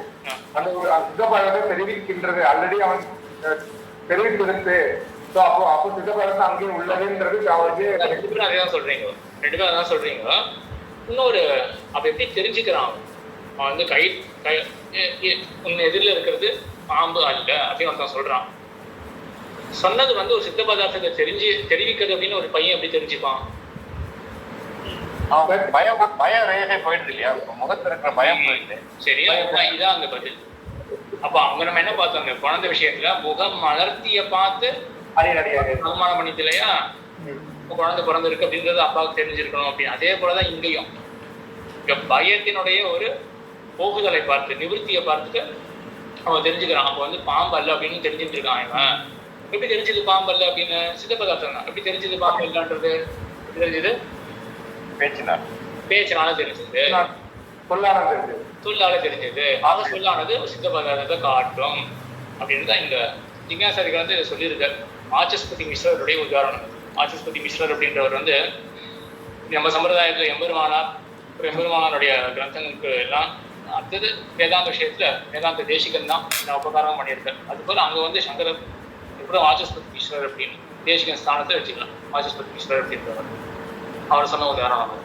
அந்த ஒரு சித்தபதார்த்தத்தை தெரிவிக்கின்றது. ஆல்ரெடி அவன் தெரிவித்திருக்கு. அப்போ சித்தபதார்த்தம் அங்கேயும் உள்ளதுன்றது அவருக்கு அதான் சொல்றீங்க. ரெண்டு பேரும் அதான் சொல்றீங்க. இன்னொரு அப்ப எப்படி தெரிஞ்சுக்கிறான்? அவன் வந்து உன் எதிரில் இருக்கிறது பாம்பு அல்ல அப்படின்னு ஒருத்தன் சொல்றான். சொன்னது வந்து ஒரு சித்த பதார்த்தத்தை தெரிவிக்கிறது அப்படின்னு ஒரு பையன் எப்படி தெரிஞ்சுப்பான்? பயம் ரேகை போயிடுது இல்லையா? முகத்துல இருக்கிற பயம் போயிடுது. சரியா? இதான் அங்க பதில். அப்ப அவங்க நம்ம என்ன பார்த்தோம்? அந்த குழந்தை விஷயத்துல முகம் மலர்த்திய பார்த்து அவமானம் பண்ணிட்டு இல்லையா? குழந்தை பிறந்திருக்கு அப்படின்றது அப்பாவுக்கு தெரிஞ்சிருக்கணும் அப்படின்னு. அதே போலதான் இங்கேயும் இங்க பயத்தினுடைய ஒரு போகுதலை பார்த்து நிவர்த்தியை பார்த்துட்டு அவன் தெரிஞ்சுக்கிறான். அப்ப வந்து பாம்பு அல்ல அப்படின்னு தெரிஞ்சுட்டு இருக்கான். இவன் எப்படி தெரிஞ்சது பாம்பு அல்ல அப்படின்னு? சித்த பதார்த்தம் தான். எப்படி தெரிஞ்சது பாம்பு இல்லன்றது? எப்படி தெரிஞ்சது? பேச்சினால தெரிஞ்சது, சொல்லால தெரிஞ்சது. ஆக சொல்லானது சித்த பதார்த்தத்தை காட்டும் அப்படின்னு தான் இந்த ஜிக்ஞாசாதிகள் வந்து இதை சொல்லியிருக்காரு. வாசஸ்பதி மிஸ்ரருடைய உதாரணம். வாசஸ்பதி மிஸ்ரர் அப்படின்றவர் வந்து நம்ம சம்பிரதாயத்தில் எம்பெருமானாருடைய கிரந்தங்களுக்கு எல்லாம் அடுத்தது வேதாந்த விஷயத்துல வேதாந்த தேசிகன் தான் நான் உபகாரம் பண்ணியிருக்கேன். அதுபோல் அங்கே வந்து சங்கரர் எப்படி வாசஸ்பதி ஈஸ்வரர் அப்படின்னு தேசிகன் ஸ்தானத்தை வச்சுக்கலாம். வாசஸ்பதி ஈஸ்வரர் அப்படின்றவர் அவர் சொன்ன உதாரணம் அவர்.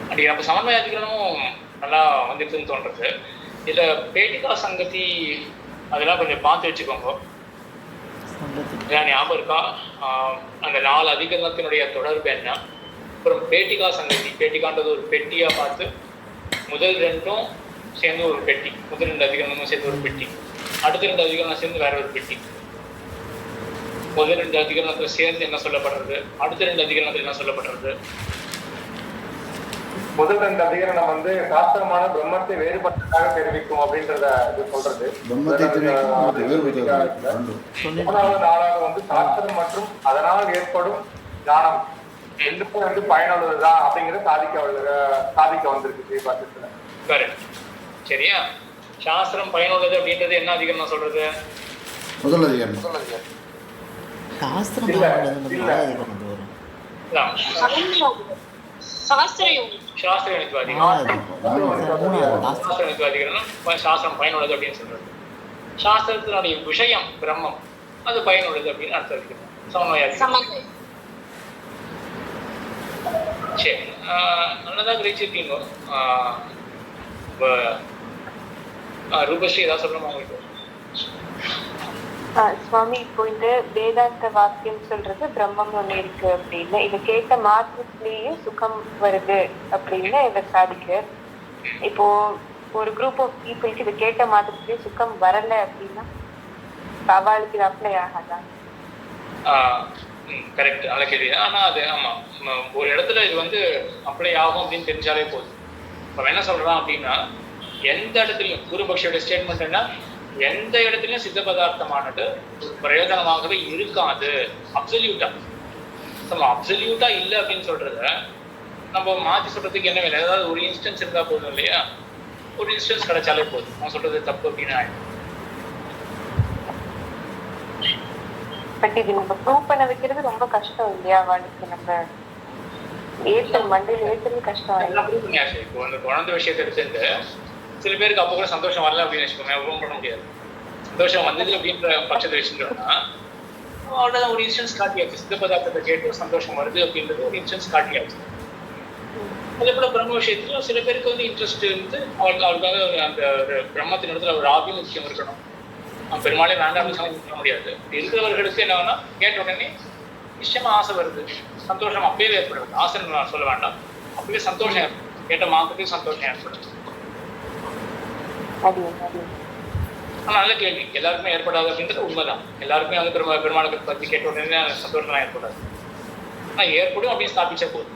அப்படி நம்ம சமன்வயாதிகளும் நல்லா வந்துருக்குன்னு தோன்றது. இதில் பேட்டிகா சங்கதி அதெல்லாம் கொஞ்சம் பார்த்து வச்சுக்கோங்க. ஞாபகம் இருக்கா? அந்த 4 அதிகரணத்தினுடைய தொடர்பு என்ன, அப்புறம் பேட்டிகா சங்கதி, பேட்டிகான்றது ஒரு பெட்டியாக பார்த்து முதல் 2ம் சேர்ந்து ஒரு பெட்டி, முதல் 2 அதிகரணமும் சேர்ந்து ஒரு பெட்டி, அடுத்த 2 அதிகரணம் சேர்ந்து வேற ஒரு பெட்டி. முதல் 2 அதிகரணத்தில் சேர்ந்து என்ன சொல்லப்படுறது, அடுத்த 2 அதிகரணத்தில் என்ன சொல்லப்படுறது. முதல் 2 அதிகரணம் வந்து சாஸ்திரமான பிரம்மத்தை வேறுபட்டதாக தெரிவிக்கும் அப்படின்றத இது சொல்றது. 4வது வந்து சாஸ்திரம் மற்றும் அதனால் ஏற்படும் ஞானம் ரெண்டுக்கும் வந்து பயனுள்ளதுதான் அப்படிங்கிறத சாதிக்க வந்திருக்கு ஸ்ரீபாஷ்யத்துல. கரெக்ட். சரியா? சாஸ்திரம் பயனுள்ளது அப்படின்றது என்ன அதிகரணம் சொல்றது? முதல் அதிகரணம். சாஸ்திரம் சாஸ்திரம் பயனுள்ளது அப்படின்னு சொல்றது. சாஸ்திரத்தினுடைய விஷயம் பிரம்மம், அது பயனுள்ளது அப்படின்னு அர்த்தம் இருக்கு. சமன்வயம். சரி, நல்லதாக கிரகிச்சிருக்கீங்க. ரூபஸ்ரீ ஏதாவது சொல்லணுமா உங்களுக்கு? சுவாமி, இப்போ இந்த வேதாந்த வாக்கியம் சொல்றது பிரம்மம் ஒண்ணு இருக்கு அப்படின்னு இதை கேட்ட மாத்திரத்திலேயே சுகம் வருது அப்படின்னு இதை சாதிக்கு. இப்போ ஒரு குரூப் ஆஃப் பீப்புளுக்கு இதை கேட்ட மாத்திரத்திலேயே சுகம் வரல அப்படின்னா அவளுக்கு இது அப்ளை ஆகாதான்? கரெக்ட், நல்ல கேள்வி. ஆனால் அது ஆமாம், ஒரு இடத்துல இது வந்து அப்ளை ஆகும் அப்படின்னு தெரிஞ்சாலே போதும். இப்போ என்ன சொல்கிறான் அப்படின்னா, எந்த இடத்துலையும் குருபக்ஷியோட ஸ்டேட்மெண்ட் என்ன, எந்த இடத்துலையும் சித்த பதார்த்தமானது பிரயோஜனமாகவே இருக்காது அப்சல்யூட்டா. நம்ம அப்சல்யூட்டா இல்லை அப்படின்னு சொல்றத நம்ம மாற்றி சொல்றதுக்கு என்ன வேலை? ஏதாவது ஒரு இன்ஸ்டன்ஸ் இருந்தா போதும் இல்லையா? ஒரு இன்ஸ்டன்ஸ் கிடைச்சாலே போதும். நான் சொல்றது தப்பு அப்படின்னு ஆயிடும். பட் இது நம்ம ப்ரூவ் பண்ண வைக்கிறது ரொம்ப கஷ்டம் இல்லையா? அவளுக்கு நம்ம மண்டையில் ஏற்றது கஷ்டம். இப்போ அந்த குழந்தை விஷயத்தை எடுத்துட்டு சில பேருக்கு அப்போ கூட சந்தோஷம் வரல அப்படின்னு வச்சுக்கோங்க, ஒன்றும் பண்ண முடியாது. சந்தோஷம் வந்தது அப்படின்ற பட்சத்தை வச்சுட்டோம்னா அவ்வளோதான், ஒரு இன்ஸ்டன்ஸ் காட்டியாச்சு. சித்த பதார்த்தத்தை கேட்டு சந்தோஷம் வருது அப்படின்றது ஒரு இன்ஸ்டன்ஸ் காட்டியாச்சு. அதே போல பிரம்ம விஷயத்துல சில பேருக்கு வந்து இன்ட்ரெஸ்ட் இருந்து அவளுக்காக அந்த பிரம்மத்தின் இடத்துல ஒரு ஆபிமுக்கியம் இருக்கணும். பெரும்பாலே வேண்டாம் சொல்ல முடியாது. இருக்கிறவர்களுக்கு என்னன்னா கேட்ட உடனே நிச்சயமா ஆசை வருது, சந்தோஷம் அப்பவே ஏற்படுது. ஆசை நான் சொல்ல வேண்டாம், அப்பவே சந்தோஷம் ஏற்படும். கேட்ட மாத்திரத்தையும் சந்தோஷம் ஏற்படுது. நல்ல கேள்வி. எல்லாருக்குமே ஏற்படாது அப்படின்றது உண்மைதான். எல்லாருக்குமே வந்து பெருமாளுக்கு பற்றி கேட்ட உடனே சந்தோஷம்லாம் ஏற்படாது. ஆனால் ஏற்படும் அப்படின்னு ஸ்தாபிச்சா போதும்.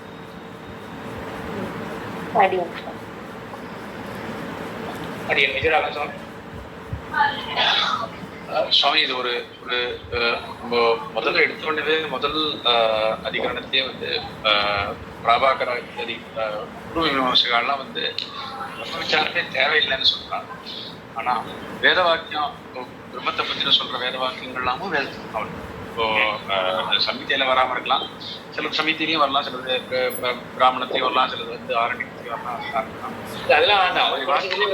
அடியன் நிஜராக சுவாமி. சுவாமி, இது ஒரு முதல்ல எடுத்த உடனே முதல் அதிகரணத்தையே வந்து பிராபாகர பூர்வ மீமாம்சகாலாம் வந்து விசாரமே தேவையில்லைன்னு சொல்றாங்க. ஆனா வேத வாக்கியம் பிரம்மத்தை பத்தின சொல்ற வேத வாக்கியங்கள்லாமும் வேதத்துக்கு அவள் இப்போ சமிதியில வராம இருக்கலாம், சில சமிதியிலையும் வரலாம், சிலது பிராமணத்தையும் வரலாம், சிலது வந்து ஆரண்யத்தையும் வரலாம். அதெல்லாம் வேண்டாம், எங்கேயுமே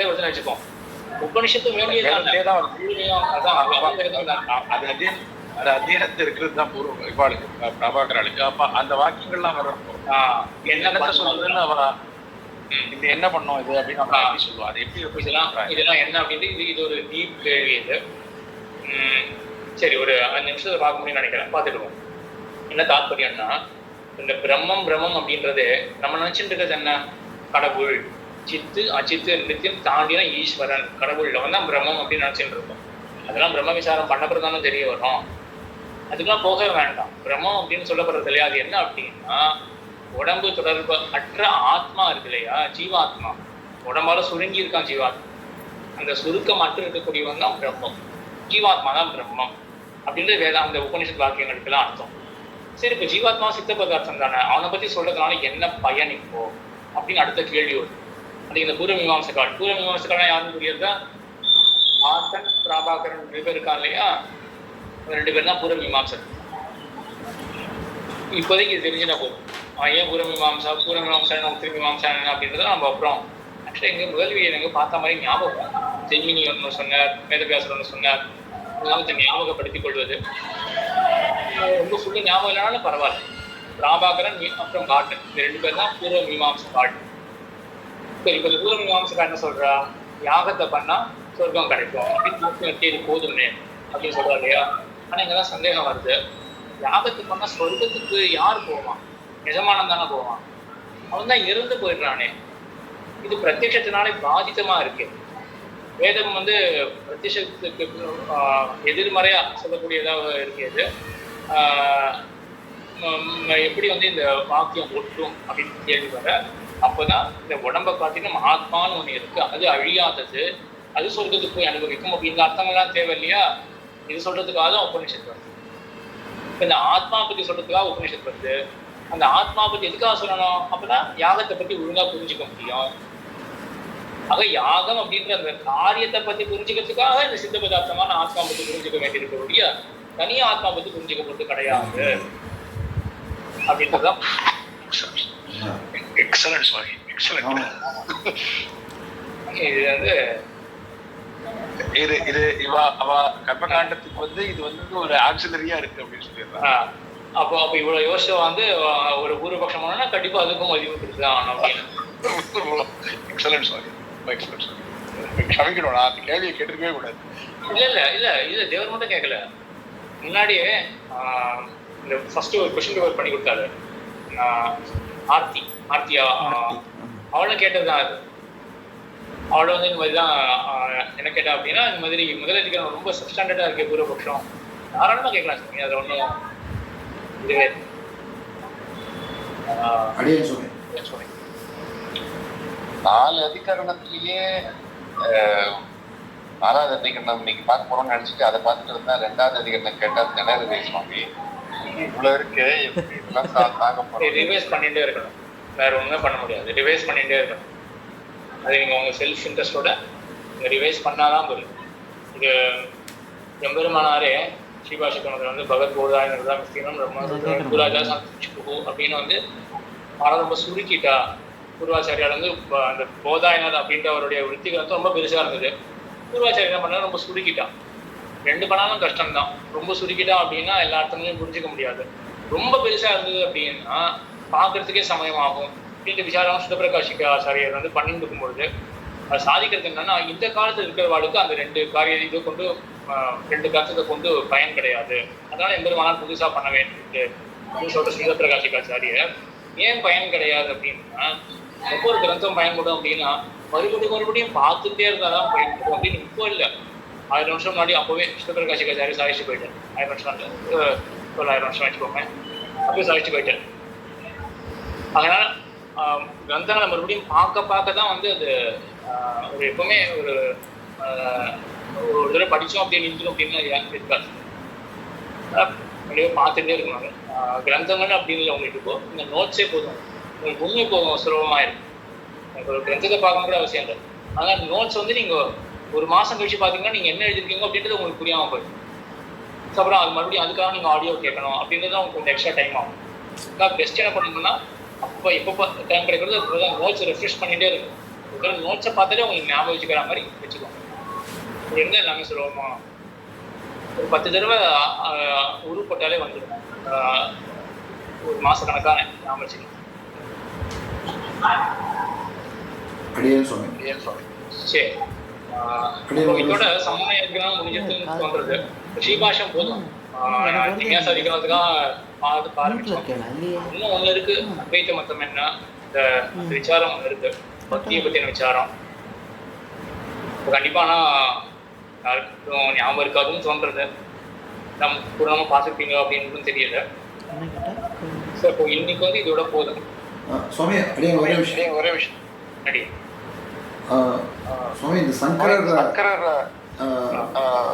வரல வச்சுப்போம். உபனிஷத்து வேண்டியதான் அது அத்தியனத்து இருக்கிறது தான் பூர்வம் இவாளுக்கு பிரபாகராளுக்கு. அப்ப அந்த வாக்கியங்கள்லாம் வர்றப்போ என்ன சொல்றதுன்னு அவ இது என்ன பண்ணோம் இது அப்படின்னு அப்படி சொல்லுவா. அது எப்படி இதெல்லாம் என்ன அப்படின்ட்டு இது ஒரு டீப் கேள்வி. இது சரி, ஒரு 5 நிமிஷத்தை பார்க்க முடியும்னு நினைக்கிறேன், பார்த்துடுவோம். என்ன தாற்பயம்னா, இந்த பிரம்மம் அப்படின்றது நம்ம நினைச்சுட்டு இருக்கிறது என்ன, கடவுள், சித்து அச்சித்து ரெண்டுத்தையும் தாண்டினா ஈஸ்வரன், கடவுள் தான் பிரம்மம் அப்படின்னு நினைச்சுட்டு இருக்கோம். அதெல்லாம் பிரம்ம விசாரம் பண்ணப்படுறது தானே தெரிய வரும். அதுக்கெல்லாம் போக வேண்டாம். பிரம்மம் அப்படின்னு சொல்லப்படுறது இல்லையா, அது என்ன அப்படின்னா உடம்பு தொடர்பு அற்ற ஆத்மா இருக்கு இல்லையா, ஜீவாத்மா. உடம்பால சுருங்கி இருக்கான் ஜீவாத்மா. அந்த சுருக்கம் அற்று இருக்கக்கூடியவன் தான் பிரம்மம், ஜீவாத்மா தான் பிரம்மம் அப்படின்றது வேதாந்த உபனிஷத் வாக்கியங்களுக்கெல்லாம் அர்த்தம். சரி, இப்போ ஜீவாத்மா சித்த பதார்த்தம் தானே, அவனை பத்தி சொல்றதுனால என்ன பயன் இப்போ அப்படின்னு அடுத்த கேள்வி வருது. அது இந்த பூர்வ மீமாம்சகால் யாருன்னு புரியுறதா? ஆர்த்தன் பிராபாகரன் 2 பேர் இருக்காங்க இல்லையா, 2 பேர் தான் பூர்வ மீமாம்சர். இப்போதைக்கு இது தெரிஞ்சுனா போதும். ஏன் பூர்வ மீமாம்சா உத்தர மீமாம்சா என்ன அப்படின்றத நம்ம அப்புறம் ஆக்சுவலாக எங்கள் முதல்வி எனக்கு பார்த்த மாதிரி ஞாபகம். ஜெய்மினி ஒன்று சொன்னார், வேதவியாசர் ஒன்று சொன்னார். ஞாபகத்தை ஞாபகப்படுத்திக் கொள்வது ரொம்ப ஃபுல்லு ஞாபகம் இல்லைனாலும் பரவாயில்ல. பிராபாகரன் அப்புறம் காட்டன், இந்த 2 பேர் தான் பூர்வ மீமாம்ச காட்டன். சரி, இப்போ பூர்வ மீமாம்சக்கா என்ன சொல்றா, யாகத்தை பண்ணா சொர்க்கம் கிடைக்கும் அப்படின்னு இது போதும்னே அப்படின்னு சொல்றா இல்லையா. ஆனால் இங்கே தான் சந்தேகம் வருது. யாகத்தை பண்ணா சொர்க்கத்துக்கு யார் போவான்? எஜமானம் தானே போவான். அவன் தான் இறந்து போயிடுறானே. இது பிரத்யட்சத்தினாலே பாதித்தமா இருக்கு. வேதம் வந்து பிரத்யட்சத்துக்கு எதிர்மறையா சொல்லக்கூடியதாக இருக்கிறது. எப்படி வந்து இந்த வாக்கியம் ஒட்டும் அப்படின்னு கேள்வி வர, அப்போதான் இந்த உடம்பை காட்டிலும் ஆத்மான்னு ஒன்று இருக்கு, அது அழியாதது, அது சொல்றதுக்கு போய் அனுபவிக்கும் அப்படின்ற அர்த்தங்கள்லாம் தேவை இல்லையா. இது சொல்றதுக்காக தான் உபநிஷத்து வருது. இப்போ இந்த ஆத்மா பத்தி சொல்றதுக்காக உபநிஷத்து வருது. அந்த ஆத்மா பத்தி எதுக்காக சொல்லணும்? அப்பதான் யாகத்தை பத்தி ஒழுங்கா புரிஞ்சுக்க முடியும். ஆக யாகம் அப்படின்ற அந்த காரியத்தை பத்தி புரிஞ்சுக்கிறதுக்காக இந்த சித்த பதார்த்தமான ஆத்மா பத்தி புரிஞ்சுக்க வேண்டியிருக்கக்கூடிய தனியா ஆத்மா பத்தி புரிஞ்சுக்கப்பட்டு கிடையாது அப்படின்றதுதான். Excellent sorry, excellent. இது வந்து இது அவ கர்மகாண்டத்துக்கு வந்து இது வந்து ஒரு ஆக்சிலரியா இருக்கு அப்படின்னு சொல்லிடுறாங்க. அப்போ இவ்வளவு யோசிச்சா வந்து ஒரு பூர்வபக்ஷம் பண்ணா கண்டிப்பா அதுக்கும் மதிப்பு கொடுத்துதான் ஆகணும் அப்படின்னு. Excellent sorry, excellent sorry. க்ஷமிக்கணும், நான் அந்த கேள்வியை கேட்டிருக்கவே கூடாது. இல்ல தேவர் மட்டும் கேட்கல. முன்னாடியே இந்த ஃபர்ஸ்ட் ஒரு கொஸ்டின் பேப்பர் பண்ணி கொடுத்தாரு ஆர்த்தியா, அவளும் கேட்டதுதான் அது. அவளை வந்து இந்த மாதிரி தான் என்ன கேட்டா அப்படின்னா, இந்த மாதிரி முதலதிகாரம் ரொம்ப சப்ஸ்டாண்டர்டா இருக்கு பூர்வபக்ஷம், தாராளமா கேட்கலாம் சார், அது ஒன்றும் இதுவே. நாலு அதிகரணத்திலேயே 4வது அதிகரணம் இன்னைக்கு பார்க்க போறோம்னு நினைச்சிட்டு அதை பார்த்துட்டு இருந்தா 2வது அதிகரணம் கேட்டா திணறுது சுவாமி. இவ்வளவு இருக்கு, எப்படி இதெல்லாம் தாங்க போறோம்? ரிவைஸ் பண்ணிட்டே இருக்கணும், வேற ஒண்ணுமே பண்ண முடியாது. ரிவைஸ் பண்ணிட்டே இருக்கணும். அது நீங்க உங்க செல்ஃப் இன்ட்ரெஸ்டோட நீங்க ரிவைஸ் பண்ணாதான் புரியும். இது எம்பெருமானாரே ஸ்ரீபாஷிகமத்தில் வந்து பகத் போதாயினர்தான் முஸ்லீமம் பூராஜா சந்திச்சுக்கு அப்படின்னு வந்து ரொம்ப சுருக்கிட்டா. பூர்வாச்சாரியால் வந்து அந்த போதாயினர் அப்படின்ற அவருடைய விருத்திகள் வந்து ரொம்ப பெருசாக இருந்தது. பூர்வாச்சாரி என்ன பண்ணாலும் ரொம்ப சுருக்கிட்டான். 2 பண்ணாலும் கஷ்டம்தான். ரொம்ப சுருக்கிட்டான் அப்படின்னா எல்லா அர்த்தங்களையும் புரிஞ்சிக்க முடியாது. ரொம்ப பெருசாக இருந்தது அப்படின்னா பார்க்கறதுக்கே சமயமாகும் அப்படின்ற விசாரம் சுதப்பிரகாஷிக ஆச்சாரியர் வந்து பண்ணிட்டு இருக்கும்பொழுது அது சாதிக்கிறது என்னன்னா, இந்த காலத்தில் இருக்கிறவாளுக்கு அந்த 2 காரியம் இதை கொண்டு 2 கருத்தை கொண்டு பயன் கிடையாது. அதனால எம்பெருமானார் புதுசாக பண்ண வேண்டியது அப்படின்னு சொல்ற சுதப்பிரகாஷிக ஆச்சாரியர். ஏன் பயன் கிடையாது அப்படின்னா, ஒவ்வொரு கிரந்தம் பயன்படும் அப்படின்னா மறுபடியும் பார்த்துட்டே இருந்தாதான் பயன்படும் அப்படின்னு இப்போ இல்லை. 1000 வருஷம் முன்னாடி அப்போவே சுதப்பிரகாஷிகாச்சாரி சாதிச்சு போயிட்டார். 1000 வருஷம் இல்லை, 1200 வருஷம் வச்சுக்கோங்க, அப்பவே சாதிச்சு போயிட்டார். அதனால கிரந்தங்களை மறுபடியும் பார்க்க தான் வந்து அது ஒரு எப்பவுமே ஒரு தடவை படித்தோம் அப்படின்னு இருக்கணும் அப்படின்னு இருக்காது. பார்த்துட்டே இருக்கணும். கிரந்தங்கள் அப்படின்னு உங்களுக்கு இப்போ இந்த நோட்ஸே போதும், உங்களுக்கு உண்மை போதும், சுலபமாக இருக்கும். ஒரு கிரந்தத்தை பார்க்க கூட அவசியம் இல்லை. ஆனால் நோட்ஸ் வந்து நீங்கள் 1 மாதம் கழிச்சு பார்த்தீங்கன்னா நீங்கள் என்ன எழுதிருக்கீங்க அப்படின்றது உங்களுக்கு புரியாமல் போயிடும். அப்புறம் அது மறுபடியும் அதுக்காக நீங்கள் ஆடியோ கேட்கணும் அப்படின்றது உங்களுக்கு கொஞ்சம் எக்ஸ்ட்ரா டைம் ஆகும். பெஸ்ட் என்ன பண்ணணும்னா, அப்போ எப்போ டைம் கிடைக்கிறது நோட்ஸ் ரெஃப்ரெஷ் பண்ணிகிட்டே இருக்கும். நோட்ஸை பார்த்தாலே உங்களுக்கு ஞாபகம் வச்சுக்கிற மாதிரி வச்சுக்கோங்க. இது இருந்தால் எல்லாமே சுலபமா ஒரு 10 தடவை உருப்பட்டாலே வந்துடும். 1 மாச கணக்கான ஞாபகம் வச்சுக்கலாம். சரி, இதோட சமயம் இருக்கிறாங்க முடிஞ்சதுன்னு தோன்றது. ஸ்ரீபாஷம் போதும். ஜிக்ஞாசா அதிகரணத்துக்காக ஆரம்பிச்சோம். இன்னும் ஒண்ணு இருக்கு, அத்வைத்த மத்தம் என்ன, இந்த விசாரம் ஒண்ணு இருக்கு, பக்தியை பத்தின விசாரம். கண்டிப்பா ஆனா யாருக்கும் ஞாபகம் இருக்காதுன்னு தோன்றது. நம்ம பூர்ணமா பார்த்துருப்பீங்க அப்படின்னு தெரியல. ஸோ இப்போ இன்னைக்கு வந்து இதோட போதும். சுவாமி ஒரே விஷயம் அடி சுவாமி, இந்த சங்கரர்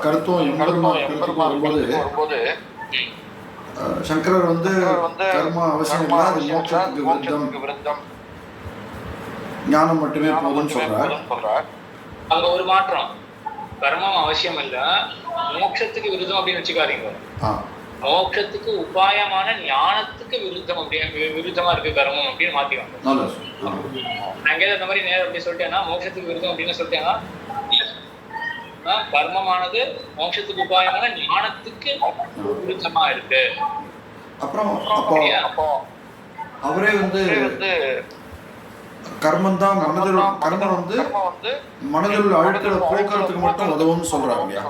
கருத்தும் வரும்போது சங்கரர் வந்து கர்மா அவசியம் இல்லை, அது மோட்சத்துக்கு விருத்தம், ஞானம் மட்டுமே போதும்னு சொல்றார். அங்க ஒரு மாற்றம். கர்மம் அவசியம் இல்ல, மோட்சத்துக்கு விருதம் அப்படின்னு வச்சுக்காதீங்க. ஆ மோட்சத்துக்கு உபாயமான ஞானத்துக்கு விருத்தம் விருத்தமா இருக்கு கர்மம் அப்படின்னு மாத்திவாங்க. நான் எங்கேயாவது அந்த மாதிரி நேரம் அப்படி சொல்லிட்டேன்னா மோட்சத்துக்கு விருதம் அப்படின்னு சொல்லிட்டேன்னா கர்மமானது மோட்சத்துக்கு உபாயமான ஞானத்துக்கு விருத்தமா இருக்கு. அப்புறம் அப்போ அவரே வந்து கர்மம் தான் மனதில் கர்மம் வந்து மனதில் அழுக்களை போக்குறதுக்கு மட்டும் உதவும்னு சொல்றாங்க இல்லையா?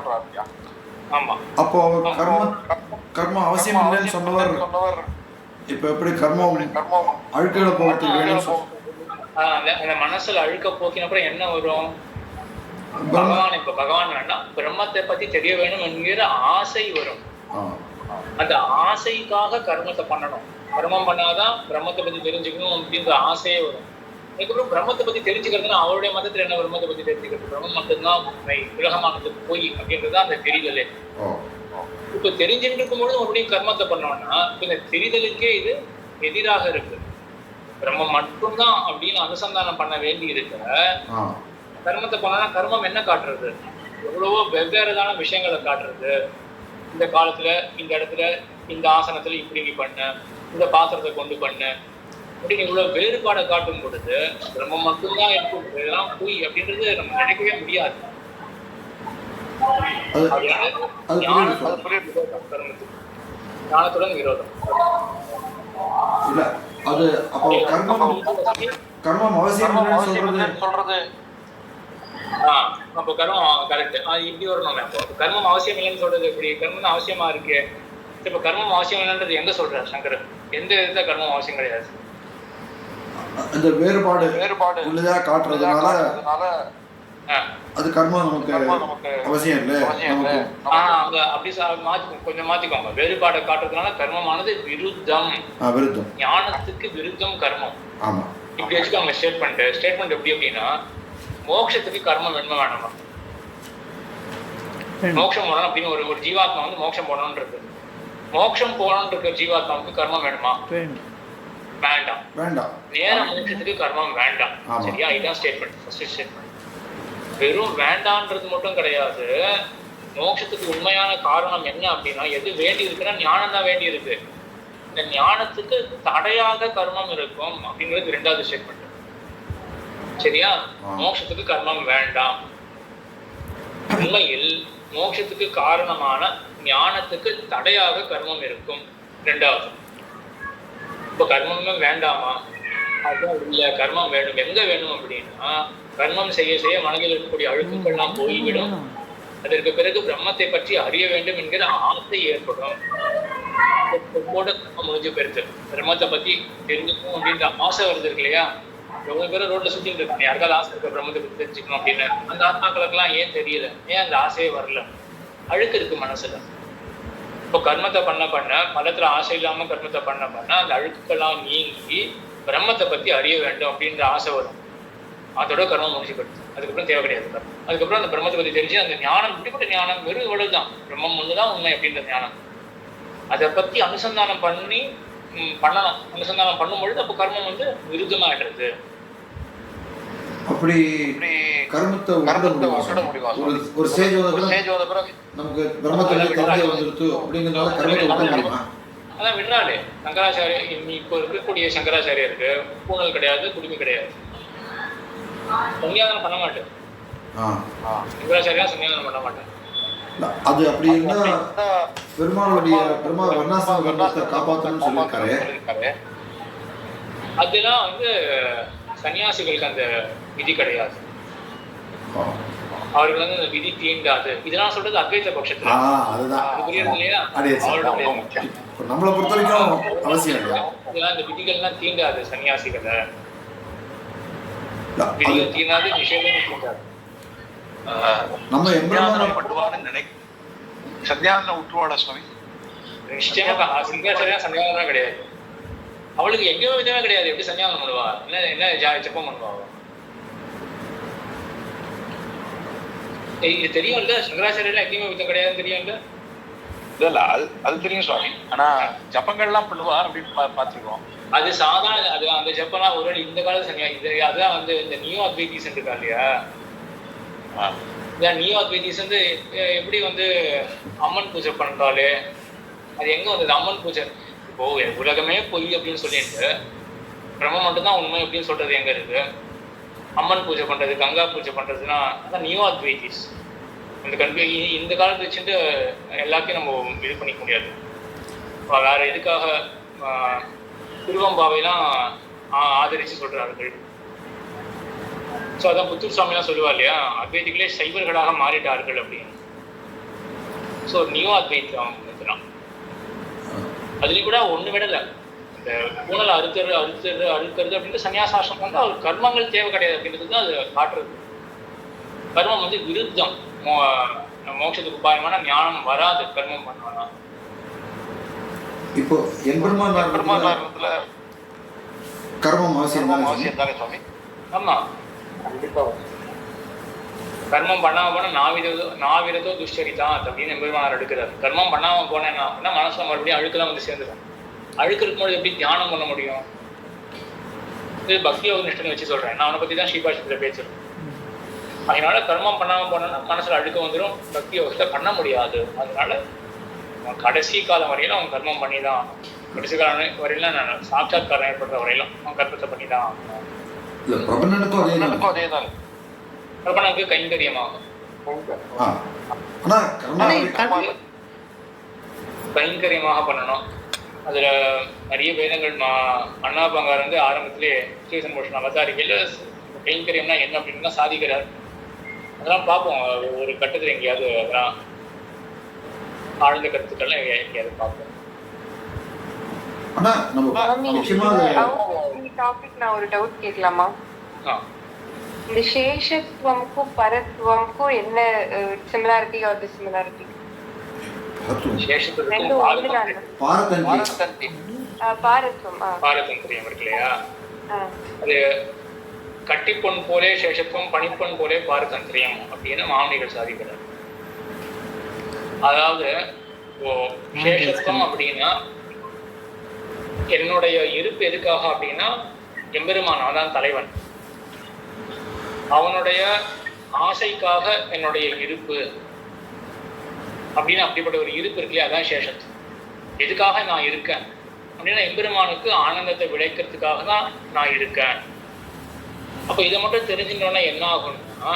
ஆமா. அப்போ கர்மம் அவசியம் இல்லைன்னு சொன்னவர் இப்ப எப்படி கர்மம் அழுக்களை போகிறதுக்கு வேணும்? அந்த மனசுல அழுக்க போக்கினப்புறம் என்ன வரும்? பகவான் இப்ப பகவான் வேண்டாம், பிரம்மத்தை பத்தி தெரிய வேணும் என்கிற ஆசை வரும். அந்த ஆசைக்காக கர்மத்தை பண்ணணும். கர்மம் பண்ணாதான் பிரம்மத்தை பத்தி தெரிஞ்சுக்கணும் அப்படின்ற ஆசையே வரும். அதுக்கப்புறம் பிரம்மத்தை பத்தி தெரிஞ்சுக்கிறதுனா அவருடைய மதத்துல என்ன பிரம்மத்தை பத்தி தெரிஞ்சுக்கிறது? பிரம்மம் மட்டும்தான் உண்மை, உலகமானதுக்கு போய் அப்படின்றதுதான் அந்த தெரிதலே. இப்ப தெரிஞ்சுட்டு இருக்கும்போது மறுபடியும் கர்மத்தை பண்ணோம்னா இந்த தெரிதலுக்கே இது எதிராக இருக்கு. பிரம்மம் மட்டும்தான் அப்படின்னு அனுசந்தானம் பண்ண வேண்டி இருக்க கர்மத்தை பண்ணோம்னா கர்மம் என்ன காட்டுறது? எவ்வளவோ வெவ்வேறுதான விஷயங்களை காட்டுறது. இந்த காலத்துல இந்த இடத்துல இந்த ஆசனத்துல இப்படி நீ பண்ண, இந்த பாத்திரத்தை கொண்டு பண்ண அப்படின்னு இவ்வளவு வேறுபாடை காட்டும் பொழுது பிரம்மம் மட்டும்தான் இருக்கும், இதெல்லாம் போய் அப்படின்றது நம்ம நினைக்கவே முடியாது. ஞானத்துடன் விரோதம் இல்ல. அது அப்போ கர்மம் அவசியம் சொல்றது. அப்போ கர்மம் கரெக்ட். இப்படி வரணும். அப்போ கர்மம் அவசியம் இல்லைன்னு சொல்றது எப்படி? கர்மம் அவசியமா இருக்கு. இப்ப கர்மம் அவசியம் இல்லைன்றது எங்க சொல்றாரு சங்கரன்? எந்த விதத்துல கர்மம் அவசியம் கிடையாது. அந்த வேறுபாடு உள்ளதா காட்டுறதுனால அது கர்மம் நமக்கு அவசியம் இல்லை. அப்படி கொஞ்சம் மாத்திக்கோங்க. வேறுபாடை காட்டுறதுனால கர்மமானது விருத்தம், ஞானத்துக்கு விருத்தம் கர்மம். இப்படி வச்சுக்கோங்க ஸ்டேட்மெண்ட் எப்படி அப்படின்னா, மோட்சத்துக்கு கர்மம் வேணுமா வேணாமா? மோட்சம் போடணும் அப்படின்னு ஒரு ஜீவாத்மா வந்து மோட்சம் போடணும்னு இருக்கு. மோட்சம் போடணும்னு இருக்க ஜீவாத்மாவுக்கு கர்மம் வேணுமா? வேண்டாம். நேர மோட்சத்துக்கு கர்மம் வேண்டாம். சரியா? இதுதான் ஸ்டேட்மெண்ட், ஃபர்ஸ்ட் ஸ்டேட்மெண்ட். வெறும் வேண்டான்றது மட்டும் கிடையாது. மோட்சத்துக்கு உண்மையான காரணம் என்ன அப்படின்னா, எது வேண்டி இருக்குன்னா ஞானம் தான் வேண்டி இருக்கு. இந்த ஞானத்துக்கு தடையாக கர்மம் இருக்கும் அப்படிங்கிறது ரெண்டாவது ஸ்டேட்மெண்ட். சரியா? மோட்சத்துக்கு கர்மம் வேண்டாம். உண்மையில் மோட்சத்துக்கு காரணமான ஞானத்துக்கு தடையாக கர்மம் இருக்கும் ரெண்டாவது. இப்ப கர்மமே வேண்டாமா? அதுதான் இல்ல, கர்மம் வேணும். எங்க வேணும் அப்படின்னா, கர்மம் செய்ய செய்ய மனதில் இருக்கக்கூடிய அழுக்குகள்லாம் போய்விடும். அதற்கு பிறகு பிரம்மத்தை பற்றி அறிய வேண்டும் என்கிற ஆசை ஏற்படும். முடிஞ்சு பெருத்து பிரம்மத்தை பத்தி தெரிஞ்சுக்கணும் அப்படின்ற ஆசை வருது இருக்கு இல்லையா? எவ்வளவு பேரும் ரோட்ல சுத்திட்டு இருக்காங்க, யாருக்காவது ஆசை இருக்க பிரம்மத்தை பத்தி தெரிஞ்சுக்கணும் அப்படின்னு. அந்த ஆத்மாக்களுக்கெல்லாம் ஏன் தெரியல? ஏன் அந்த ஆசையே வரல? அழுக்கு இருக்கு மனசுல. இப்போ கர்மத்தை பண்ண மதத்துல ஆசை இல்லாம கர்மத்தை பண்ண அந்த அழுக்குக்கெல்லாம் நீங்கி பிரம்மத்தை பத்தி அறிய வேண்டும் அப்படின்ற ஆசை வரும். அதோட கர்மம் முடிச்சுப்படுது. அதுக்கப்புறம் தேவை கிடையாது. அதுக்கப்புறம் அந்த பிரம்மத்தை பத்தி தெரிஞ்சு அந்த ஞானம், இப்படிப்பட்ட ஞானம் வெறும் இவ்வளவுதான், பிரம்மம் ஒண்ணுதான் உண்மை அப்படின்ற ஞானம். அதை பத்தி அனுசந்தானம் பண்ணணும். அனுசந்தானம் பண்ணும்பொழுது அப்போ கர்மம் வந்து விருத்தமாயிடுறது. அப்படி கர்மத்தை ஒரு ஸ்டேஜ் வந்த பிறகு நமக்கு பிரம்மத்தை தெரிஞ்சு வந்துருது அப்படிங்கிறதால கர்மத்தை விட முடியுமா? அதான் விடுறாளே சங்கராச்சாரிய. இப்போ இருக்கக்கூடிய சங்கராச்சாரியருக்கு பூனல் கிடையாது, குடுமி கிடையாது, சன்னியாசனம் பண்ண மாட்டேன். சங்கராச்சாரியா சன்னியாசனம் பண்ண மாட்டேன். அது அப்படி இருந்தா பெருமாள் வர்ணாசிரம தர்மத்தை காப்பாற்றணும்னு சொல்லியிருக்காரு. அதெல்லாம் வந்து சன்னியாசிகளுக்கு அந்த விதி கிடையாது. அவர்கள் வந்து அந்த விதி தீண்டாது. இதெல்லாம் சொல்றது அத்வைத பட்சத்துல. புரியுது இல்லையா? நம்மளை பொறுத்த வரைக்கும் அவசியம் இல்லை. இதெல்லாம் இந்த விதிகள்லாம் தீண்டாது சன்னியாசிகளை. விதிகள் தீண்டாது, நிஷேதம் தீண்டாது. நம்ம சன்னியாசனம் விட்டுருவாடா சுவாமி? நிச்சயமா சங்கராச்சாரியா சன்னியாசனம் கிடையாது. அவளுக்கு எங்கேயுமே விதமே கிடையாது. எப்படி சன்னியாசனம் பண்ணுவா? என்ன ஜப்பம் பண்ணுவா? இது தெரியும்ல, சங்கராச்சாரியா எங்கேயுமே விதம் கிடையாதுன்னு தெரியும்ல. இல்ல அது தெரியும் சுவாமி. ஆனா ஜப்பங்கள்லாம் பண்ணுவா அப்படின்னு பாத்துருக்கோம். அது சாதாரண, அது அந்த ஜப்பம்லாம் ஒரு இந்த காலத்து சன்னியா. இது அதுதான் வந்து இந்த நியூ அத்வைதீஸ் இருக்கா இல்லையா, நியோ அத்வைதிஸ் வந்து எப்படி வந்து அம்மன் பூஜை பண்றாளே, அது எங்க வந்தது? அம்மன் பூஜை இப்போ உலகமே பொய் அப்படின்னு சொல்லிட்டு பிரம்மம் மட்டும்தான் உண்மை அப்படின்னு சொல்றது எங்க இருக்கு? அம்மன் பூஜை பண்றது, கங்கா பூஜை பண்றதுன்னா அதான் நியோ அத்வைதிஸ். இந்த காலத்தை வச்சுட்டு எல்லாத்தையும் நம்ம இது பண்ணிக்க முடியாது. வேற எதுக்காக திருவம்பாவைலாம் ஆதரிச்சு சொல்றார்கள். ஸோ அதான் புத்தூர் சுவாமிலாம் சொல்லுவா இல்லையா, அத்வைதிகளே சைவர்களாக மாறிட்டார்கள் அப்படின்னு. ஸோ நியோ அத்வைத்தம் தான். அதுலேயும் கூட ஒன்று விடலை, இந்த பூனலை அறுக்கிறது அப்படின்ட்டு சன்னியாசாசிரமம் வந்து அவர் கர்மங்கள் தேவை கிடையாது அப்படின்றது தான் அது காட்டுறது. கர்மம் வந்து விருத்தம், மோட்சத்துக்கு உபாயமான ஞானம் வராது கர்மம் பண்ணோம்னா. இப்போ எம்பெருமான் கர்மம் அவசியம் தானே சுவாமி? ஆமா, கண்டிப்பா கர்மம் பண்ணாம போனா நாவிரதோ துஷ்சரிதா அப்படின்னு எம்பெருமானார் எடுக்கிறார். கர்மம் பண்ணாம போனேன்னா அப்படின்னா மனசுல மறுபடியும் அழுக்குதான் வந்து சேர்ந்துடும். அழுக்கு இருக்கும்போது எப்படி தியானம் பண்ண முடியும்? இது பக்தி யோக நிஷ்டனை வச்சு சொல்றேன், நான் அவனை பத்தி தான் ஸ்ரீபாஷத்துல பேசுறேன். அதனால கர்மம் பண்ணாம போனோம்னா மனசுல அழுக்க வந்துடும், பக்தி யோகத்தை பண்ண முடியாது. அதனால கடைசி காலம் வரையிலும் அவன் கர்மம் பண்ணிதான், கடைசி காலம் வரையிலும் நான் சாட்சாத்காரம் ஏற்படுற வரையிலும் அவன் கர்மத்தை பண்ணிதான். பிரபனுக்கு கைங்கரியமாகும். கைங்கரியமாக பண்ணணும். அதுல நிறைய வேதங்கள் அண்ணா பங்கார் வந்து ஆரம்பத்திலே ஸ்ரீசன் போஷன் அவதாரிகையில் கைங்கரியம்னா என்ன அப்படின்னு சாதிக்கிறார். அதெல்லாம் பார்ப்போம் ஒரு கட்டத்தில் எங்கேயாவது அதெல்லாம் ஆழ்ந்த கருத்துக்கள்லாம் எங்கேயாவது பார்ப்போம். நான் ஒரு டவுட் கேட்கலாமா? இந்த சேஷத்துவம்க்கும் பரத்துவம்க்கும் என்ன சிமிலாரிட்டி ஆர் டிசிமிலாரிட்டி? பாரதந்திரியம் இருக்கு இல்லையா, அது கட்டிப்பொன் போலே சேஷத்துவம், பணிப்பொன் போலே பாரதந்திரியம் அப்படின்னு மாமனிகள் சாதிக்கிறார். அதாவது சேஷத்துவம் அப்படின்னா என்னுடைய இருப்பு எதுக்காக அப்படின்னா எம்பெருமான் அதான் தலைவன், அவனுடைய ஆசைக்காக என்னுடைய இருப்பு அப்படின்னு அப்படிப்பட்ட ஒரு இருப்பு இருக்கு இல்லையா, அதான் சேஷத்துவம். எதுக்காக நான் இருக்கேன் அப்படின்னா எம்பெருமானுக்கு ஆனந்தத்தை விளைக்கிறதுக்காக தான் நான் இருக்கேன். அப்போ இதை மட்டும் தெரிஞ்சுக்கணும்னா என்ன ஆகணும்னா,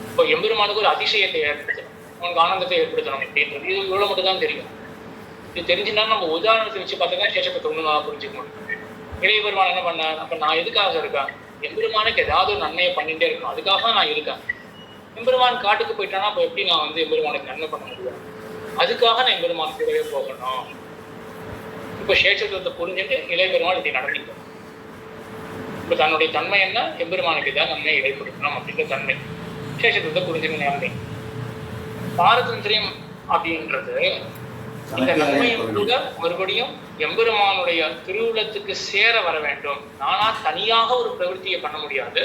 இப்போ எம்பெருமானுக்கு ஒரு அதிசயத்தை ஏற்படுத்தணும், அவனுக்கு ஆனந்தத்தை ஏற்படுத்தணும் அப்படின்றது இது இவ்வளோ மட்டும் தான் தெரியும். இது தெரிஞ்சுன்னா நம்ம உதாரணத்தை வச்சு பார்த்தா தான் சேஷத்தை தொண்ணூறு புரிஞ்சுக்க முடியும். இளைய பெருமான் என்ன பண்ண, அப்போ நான் எதுக்காக இருக்கேன்? எம்பெருமானுக்கு ஏதாவது ஒரு நன்மையை பண்ணிட்டே இருக்கணும், அதுக்காக தான் நான் இருக்கேன். எம்பெருமான் காட்டுக்கு போயிட்டானா அப்போ எப்படி நான் வந்து எம்பெருமானுக்கு நன்மை பண்ண முடியும்? அதுக்காக நான் எம்பெருமான் கூடவே போகணும். இப்போ சேஷத்துவத்தை புரிஞ்சுட்டு இளைய பெருமாள் இதை நடத்திக்கணும். இப்போ தன்னுடைய தன்மை என்ன, எம்பெருமானுக்கு தான் நன்மை ஏற்படுத்தணும் அப்படின்ற தன்மை சேஷத்துவத்தை புரிஞ்சுக்க நன்மை. பாரதந்திரியம் அப்படின்றது இந்த நன்மையை கூட மறுபடியும் எம்பெருமானுடைய திருவுளத்துக்கு சேர வர வேண்டும். நானா தனியாக ஒரு பிரவൃத்தியை பண்ண முடியாது,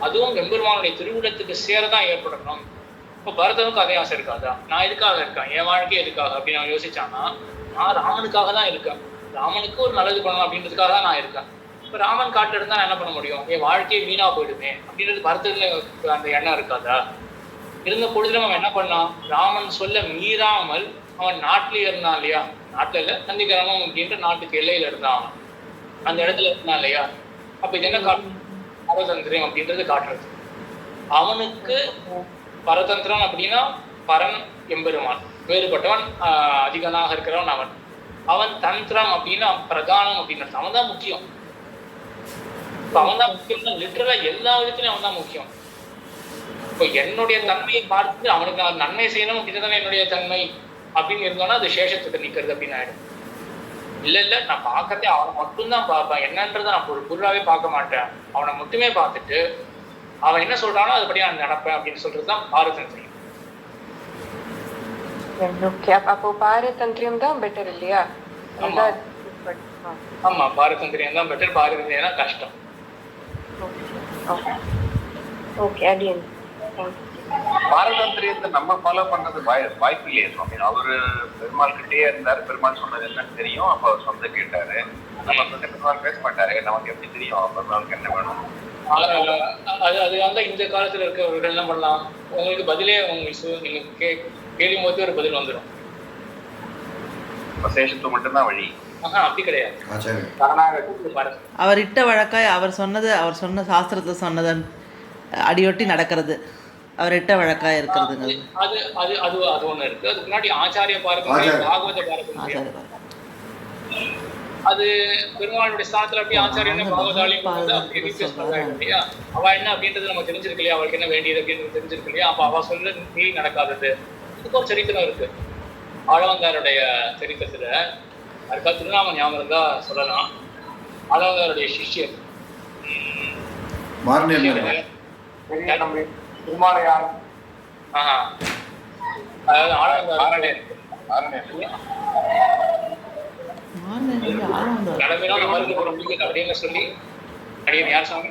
அதுவும் எம்பெருமானுடைய திருவுளத்துக்கு சேரதான் ஏற்படணும். இப்போ பரதனுக்கு அதே ஆசை இருக்காதா? நான் எதுக்காக இருக்கேன், என் வாழ்க்கை எதுக்காக அப்படின்னு நான் யோசிச்சான்னா, நான் ராமனுக்காக தான் இருக்கேன், ராமனுக்கு ஒரு நல்லது பண்ணணும் அப்படின்றதுக்காக தான் நான் இருக்கேன். இப்போ ராமன் காட்டில் இருந்தால் நான் என்ன பண்ண முடியும்? என் வாழ்க்கையை வீணா போயிடுமே அப்படின்றது பரதத்துல அந்த எண்ணம் இருக்காதா? இருந்த பொழுதுல அவன் என்ன பண்ணான், ராமன் சொல்ல மீறாமல் அவன் நாட்டிலேயே இருந்தான் இல்லையா, நாட்டில் இல்லை நந்திகிராமம் அப்படின்ற நாட்டுக்கு எல்லையில இருந்தான், அவன் அந்த இடத்துல இருந்தான் இல்லையா. அப்ப இது என்ன காட்டு, பரதந்திரம் அப்படின்றது காட்டுறது. அவனுக்கு பரதந்திரம் அப்படின்னா பரன் எம்பெருமான், வேறுபட்டவன் அதிகனாக இருக்கிறவன் அவன். அவன் தந்திரம் அப்படின்னா பிரதானம் அப்படின்றது, அவன் தான் முக்கியம். இப்போ அவன் தான் முக்கியம், லிட்டரலா எல்லா விதத்திலையும் அவன் தான் முக்கியம். இப்போ என்னுடைய தன்மையை பார்த்து அவனுக்கு நான் நன்மை செய்யணும் அப்படின்றதான என்னுடைய தன்மை அப்படின்னு இருந்தோன்னா அது சேஷத்துக்கு நிற்கிறது அப்படின்னு ஆயிடும். இல்லை நான் பார்க்கறதே அவனை மட்டும்தான் பார்ப்பேன், என்னன்றதை நான் ஒரு பொருளாவே பார்க்க மாட்டேன், அவனை மட்டுமே பார்த்துட்டு அவன் என்ன சொல்றானோ அதுபடி நான் நடப்பேன் அப்படின்னு சொல்றதுதான் பாரதந்திரியம். அப்போ பாரதந்திரியம் தான் பெட்டர் இல்லையா? ஆமா, பாரதந்திரியம் தான் பெட்டர், பாரதந்திரியம் தான் கஷ்டம். பாரதந்திரியத்தை நம்ம ஃபாலோ பண்றது வாய்ப்பு இல்லையே சுவாமி. அவரு பெருமாள் கிட்டே இருந்தாரு, பெருமாள் சொன்னது என்னன்னு தெரியும், அப்ப அவர் சொந்த கேட்டாரு. நம்ம பெருமாள் பேச மாட்டாரு, நமக்கு எப்படி தெரியும் அவர் பெருமாளுக்கு என்ன வேணும்? அது அது வந்து இந்த காலத்துல இருக்கவர்கள் என்ன பண்ணலாம், உங்களுக்கு பதிலே உங்களுக்கு நீங்க கேள்வி போது ஒரு பதில் வந்துடும். சேஷத்துவம் மட்டும்தான் வழி. அப்படி கிடையாது. அவர் இட்ட வழக்காய் அவர் சொன்ன சாஸ்திரத்தை சொன்னதை அடியொட்டி நடக்கிறது அவர் இட்ட வழக்காய் இருக்கிறதுங்க. அது அது அது அது ஒண்ணு இருக்கு. அதுக்கு முன்னாடி ஆச்சாரிய பாரம்பரியம், பாகவத பாரம்பரியம். அது பெருமாளுடைய ஸ்தானத்துல அப்படியே ஆச்சாரியனை பாகவதாலையும் இல்லையா, அவ என்ன அப்படின்றது நம்ம தெரிஞ்சிருக்கு இல்லையா, அவளுக்கு என்ன வேண்டியது அப்படின்றது தெரிஞ்சிருக்கு இல்லையா. அப்ப அவ சொல்ல மீறி நடக்காதது. இதுக்கு ஒரு சரித்திரம் இருக்கு. ஆளவந்தாருடைய சரித்திரத்துல அதுக்காக திருநாம ஞாபகம் இருந்தா சொல்லலாம். ஆளவந்தாருடைய சிஷ்யர் திருமாலையார், அதாவது ஆளவந்தார் அப்படின்னு சொல்லி அடியன் யார் சாமி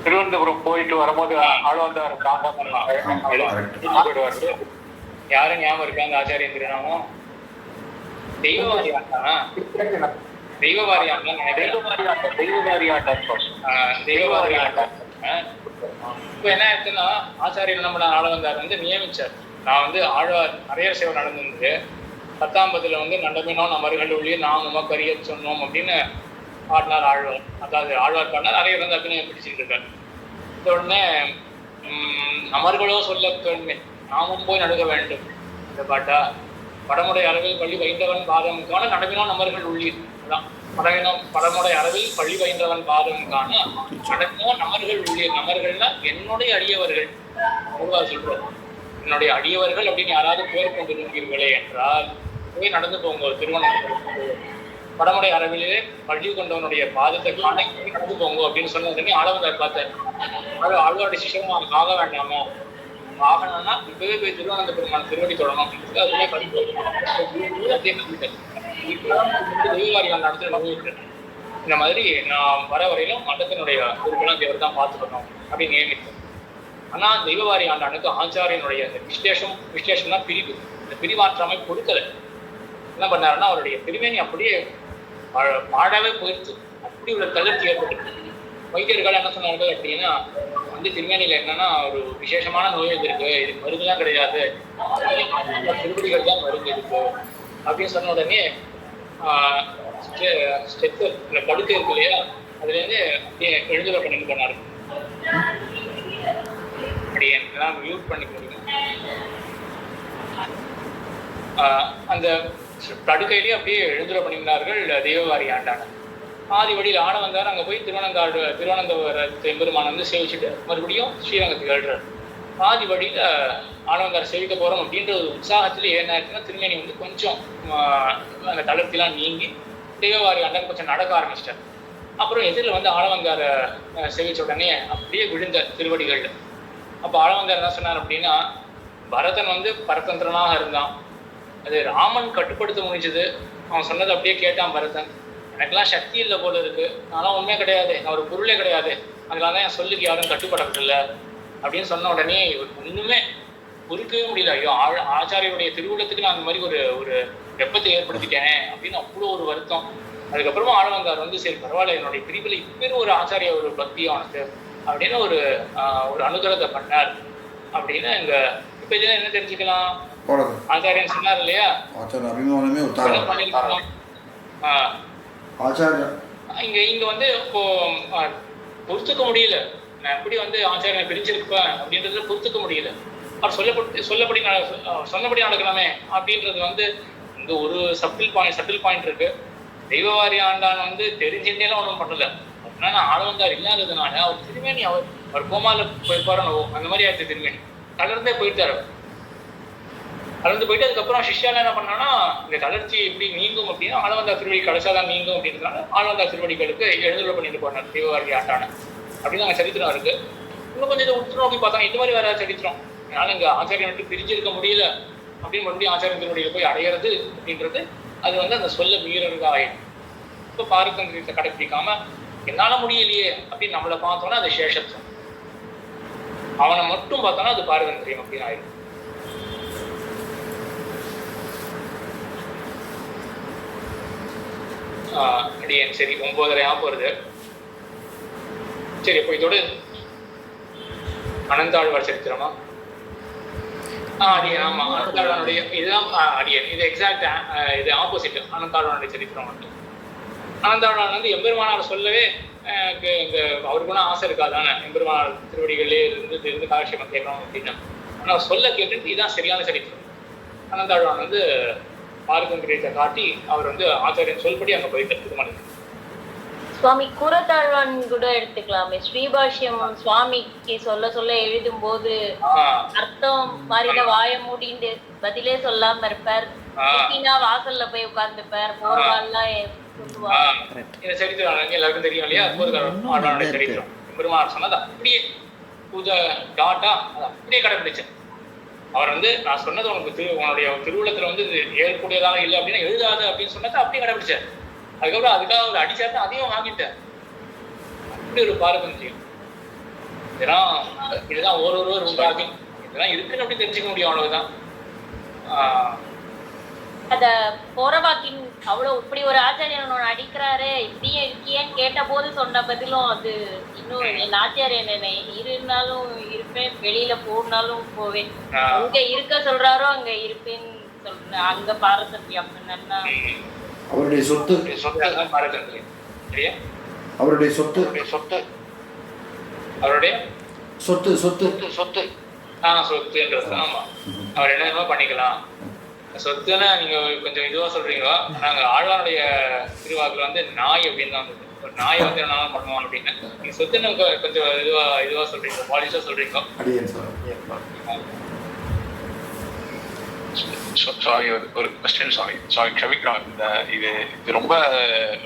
திருவனந்தபுரம் போயிட்டு வரும்போது ஆளவந்தார் யாரும் ஞாபகம் இருக்கா அந்த ஆச்சாரியன் திருநாமம்? தெய்வவாரியாண்டா இப்ப என்ன ஆயிடுச்சுன்னா, ஆச்சாரியர் நம்ம ஆளவந்தார் வந்து நியமிச்சார். நான் வந்து ஆழ்வார் நிறைய சேவை நடந்திருந்து 10ஆம் பதில வந்து நண்டமினோம் நமர்கள் ஒழிய நாம் உமக்கு அறிய சொன்னோம் அப்படின்னு பாடினார் ஆழ்வார். அதாவது ஆழ்வார் பாடினார், நிறைய வந்து அபிநயம் பிடிச்சிட்டு இருக்காரு. இந்த உடனே அமர்களோ சொல்ல கேள்வி நாமும் போய் நடுக வேண்டும் இந்த பாட்டா. படமுடைய அளவில் பள்ளி வைந்தவன் பாதம் காண நடவினோம் நமர்கள் உள்ளீர். அதான் படமுடைய அளவில் பள்ளி வைந்தவன் பாதம் காண நடவினோம் நமர்கள் உள்ளீர். நமர்கள்னா என்னுடைய அடியவர்கள் சொல்றோம். என்னுடைய அடியவர்கள் அப்படின்னு யாராவது பேர் கொண்டிருக்கிறீர்களே என்றால் போய் நடந்து போங்க. திருவனந்தபுரம் படமுடைய அளவிலே பள்ளி கொண்டவனுடைய பாதத்தை காண நடந்து போங்க அப்படின்னு சொன்னதுன்னு ஆளவந்தார் பார்த்தார். ஆழ்வாருடைய சிஷ்யமா ஆக வேண்டாமா, ஆகணும்னா இப்பவே போய் திருவனந்தபுரம் திருவடி தொடணும் அப்படின்னு அதுவே தெய்வவாரியால் நடத்துல நம்பிட்டு இந்த மாதிரி நான் வர வரையிலும் மண்டத்தினுடைய குருக்கெல்லாம் தேவர் தான் பார்த்துக்கணும் அப்படின்னு நியமித்தேன். ஆனா தெய்வவாரி ஆண்டானுக்கு ஆச்சாரியனுடைய அந்த விசேஷம்னா பிரிவு, இந்த பிரிவாற்றாமை கொடுக்கல. என்ன பண்ணாருன்னா அவருடைய திருமேனி அப்படியே பாடவே போயிடுச்சு. அப்படி ஒரு தளர்ச்சி ஏற்பட்டு வைத்தியர்கள் என்ன சொன்னார்கள் அப்படின்னா, வந்து திருமேனியில என்னன்னா ஒரு விசேஷமான நோய் இருக்கு, இதுக்கு மருந்துலாம் கிடையாது, திருப்பதிகள் தான் மருந்து இருக்கு அப்படின்னு சொன்ன உடனே படுக்கை இருக்கு இல்லையா, அதுல இருந்து அப்படியே எழுதுல பண்ணிட்டு போனாரு. அப்படியே மியூட் பண்ணிக்க முடியும். அந்த படுக்கையிலேயே அப்படியே எழுந்துரை பண்ணினார்கள் தெய்வவாரி ஆண்டான. ஆதி வழியில் ஆட வந்தார். அங்கே போய் திருவனந்தபுர பெருமான் வந்து சேவிச்சுட்டு மறுபடியும் ஸ்ரீரங்கத்துக்கு எழுறாரு. ஆதி வழியில் ஆனவந்தார் சேவிக்க போகிறோம் அப்படின்ற ஒரு உற்சாகத்தில் என்ன ஆச்சுன்னா, திருமேனி வந்து கொஞ்சம் அந்த தளர்த்திலாம் நீங்கி தெய்வவாரி ஆண்டான் கொஞ்சம் நடக்க ஆரம்பிச்சிட்டார். அப்புறம் எதிரில் வந்து ஆளவந்தாரை சேவிச்ச உடனே அப்படியே விழுந்த திருவடிகள். அப்போ ஆளவந்தார் என்ன சொன்னார் அப்படின்னா, பரதன் வந்து பரதந்திரனாக இருந்தான், அது ராமன் கட்டுப்படுத்த முடிஞ்சது. அவன் சொன்னது அப்படியே கேட்டான் பரதன். எனக்கெல்லாம் சக்தி இல்லை போல இருக்கு, நான்லாம் உண்மையே கிடையாது, நான் ஒரு பொருளே கிடையாது, அதனால தான் என் சொல்லுக்கு யாரும் கட்டுப்படவில்லை அப்படின்னு சொன்ன உடனே ஒன்றுமே பொறுக்கவே முடியல. ஐயோ, ஆச்சாரியருடைய திருவுள்ளத்துக்கு நான் அந்த மாதிரி ஒரு வெப்பத்தை ஏற்படுத்திட்டேனே அப்படின்னு அவ்வளோ ஒரு வருத்தம். அதுக்கப்புறமா ஆளவந்தார் வந்து சரி பரவாயில்ல, என்னுடைய பிரிவில் இப்பேரும் ஒரு ஆச்சாரிய ஒரு பக்தி அவனுக்கு அப்படின்னு ஒரு அனுகிரகத்தை பண்ணார் அப்படின்னு இங்க இப்ப என்ன தெரிஞ்சுக்கலாம். ஆச்சாரியன் சொன்னார் இல்லையா, இங்க வந்து இப்போ பொறுத்துக்க முடியல, நான் எப்படி வந்து ஆச்சாரியனை பிரிச்சிருப்பேன் அப்படின்றத பொறுத்துக்க முடியல. அவர் சொன்னபடி நடக்கலாமே அப்படின்றது வந்து இங்க ஒரு சட்டில் பாயிண்ட் இருக்கு. தெய்வவாரி ஆண்டான் வந்து தெரிஞ்சுட்டேலாம் ஒன்றும் பண்ணல. அப்படின்னா ஆளவந்தார் இல்லாததுனால அவர் திருமேனி அவர் கோமால போயிருப்பாரோ அந்த மாதிரி ஆயிடுச்சு. திருமேனி தளர்ந்தே போயிட்டார். கலந்து போயிட்டு அதுக்கப்புறம் சிஷ்யால என்ன பண்ணான்னா, இந்த தளர்ச்சி எப்படி நீங்கும் அப்படின்னா ஆளவந்தார் திருவடி கடைசாதான் நீங்கும் அப்படின்றதுனால ஆளவந்தார் திருவடிகளுக்கு எழுந்துள்ள பண்ணிட்டு போனார் தெய்வவாரி ஆண்டான அப்படின்னு அங்கே சரித்திரம் இருக்கு. இன்னும் கொஞ்சம் இதை உற்று நோக்கி பார்த்தா இந்த மாதிரி வேற சரித்திரம். அதனால இங்க ஆச்சாரியன் விட்டு பிரிஞ்சிருக்க முடியல அப்படின்னு மறுபடியும் ஆச்சாரியன் திருவடியில போய் அடையிறது அப்படின்றது அது வந்து அந்த சொல்ல மீறதாக ஆயிடும். இப்போ பாரதந்திரத்தை கடைப்பிடிக்காம என்னால முடியலையே அப்படின்னு நம்மளை பார்த்தோன்னா அது சேஷத்துவம், அவனை மட்டும் பார்த்தோன்னா அது பாரதந்திரியம் அப்படின்னு ஆயிடும். சரி 9:30 போறது. சரி, இப்போ இதோட அனந்தாழ்வார் சரித்திரமா? அடியன், ஆமா, அனந்தாழ்வானுடைய இதுதான் அடியன். இது எக்ஸாக்ட், இது ஆப்போசிட். அனந்தாழ்வானுடைய சரித்திரம் வந்து அனந்தாழ்வான் வந்து எம்பெருமானார் சொல்லவே இந்த அவருக்கு ஒன்றும் ஆசை இருக்காதானே எம்பெருமானார் திருவடிகளே இருந்து காலட்சேபம் கேட்கணும் அப்படின்னா. ஆனால் சொல்ல கேட்டுட்டு இதுதான் சரியான சரித்திரம். அனந்தாழ்வான் வந்து மார்க்கம் கிரீடத்தை காட்டி அவர் வந்து ஆச்சாரியன் சொல்படி அங்கே போயிட்டு திருமணம். சுவாமி கூரத்தாழ்வான் கூட எடுத்துக்கலாமே. ஸ்ரீபாஷ்யம் சுவாமிக்கு சொல்ல சொல்ல எழுதும் போது அர்த்தம் மாதிரில வாய மூடிட்டு பதிலே சொல்லாம இருப்பார். வாசல்ல போய் உட்கார்ந்துப்பார். போர்வாள்லாம் சொல்லுவா. இந்த சரித்திரம் எல்லாருக்கும் தெரியும் இல்லையா? கூரத்தாழ்வானுடைய சரித்திரம் பெருமாள் சொன்னது அப்படியே பூஜை டாட்டா அதை அப்படியே கடைபிடிச்சேன். அவர் வந்து நான் சொன்னது உனக்கு உன்னுடைய திருவுளத்துல வந்து ஏற்கக்கூடியதாக இல்லை அப்படின்னா எழுதாது அப்படின்னு சொன்னதை அப்படியே கடைபிடிச்சேன். அதுக்கப்புறம் அதுக்காக ஒரு அடிச்சாரு, அதையும் வாங்கிட்டேன். அப்படி ஒரு பாரபரியம். இதுதான் ஒருவர் உண்டாகி இதெல்லாம் இருக்குன்னு அப்படி தெரிஞ்சுக்க முடியும், அவ்வளவுதான். அத போறவாக்கின் அவ்வளவு இப்படி ஒரு ஆச்சாரியன் அடிக்கிறாரு இப்படியே இருக்கியன்னு கேட்ட போது சொன்ன பதிலும் அது இன்னும் என் ஆச்சாரியன் என்னை இருந்தாலும் இருப்பேன், வெளியில போனாலும் போவேன், அங்க இருக்க சொல்றாரோ அங்க இருப்பேன்னு சொல்றேன். அங்க பாரசத்தியம் என்னன்னா அவருடைய சொத்து, அவருடைய சொத்து, அவருடைய சொத்து சொத்து சொத்து சொத்துன்றது. ஆமா, அவர் என்ன பண்ணிக்கலாம். சொத்துன்னா நீங்க கொஞ்சம் இதுவா சொல்றீங்களா? நாங்க ஆழ்வாருடைய திருவாக்குல வந்து நாய் அப்படின்னு தான் வந்தது. ஒரு நாயை வந்து என்ன பண்ணுவோம் அப்படின்னு நீங்க சொத்துன்னு கொஞ்சம் இதுவா சொல்றீங்க, பாலிஷா சொல்றீங்க. சாரி, ஒரு கொஸ்டின். சாரி க்ஷமிக்கிறோம். இது ரொம்ப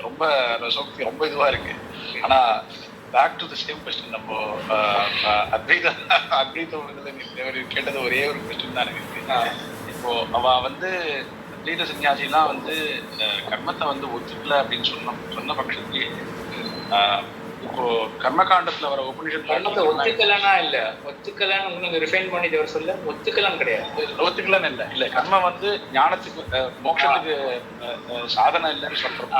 ரொம்ப ரசோக்தி ரொம்ப இதுவா இருக்கு. ஆனா back to the same question. நம்ம அத்வைதம் கேட்டது ஒரே ஒரு கொஸ்டின் தான் இருக்கு. இப்போ அவ வந்து அத்வைத சன்னியாசிலாம் வந்து கர்மத்தை வந்து ஒத்துக்கல அப்படின்னு சொன்ன பட்சத்துக்கு இப்போ கர்மகாண்டத்துல வர உபநிஷத் கர்மத்தை ஒத்துக்கலன்னா இல்ல, ஒத்துக்கலன்னு ரிஃபைன் பண்ணி அவர் சொல்ல ஒத்துக்கலன்னு கிடையாது. ஒத்துக்கலன்னு இல்ல கர்மம் வந்து ஞானத்துக்கு மோட்சத்துக்கு சாதனை இல்லைன்னு சொல்றோம்.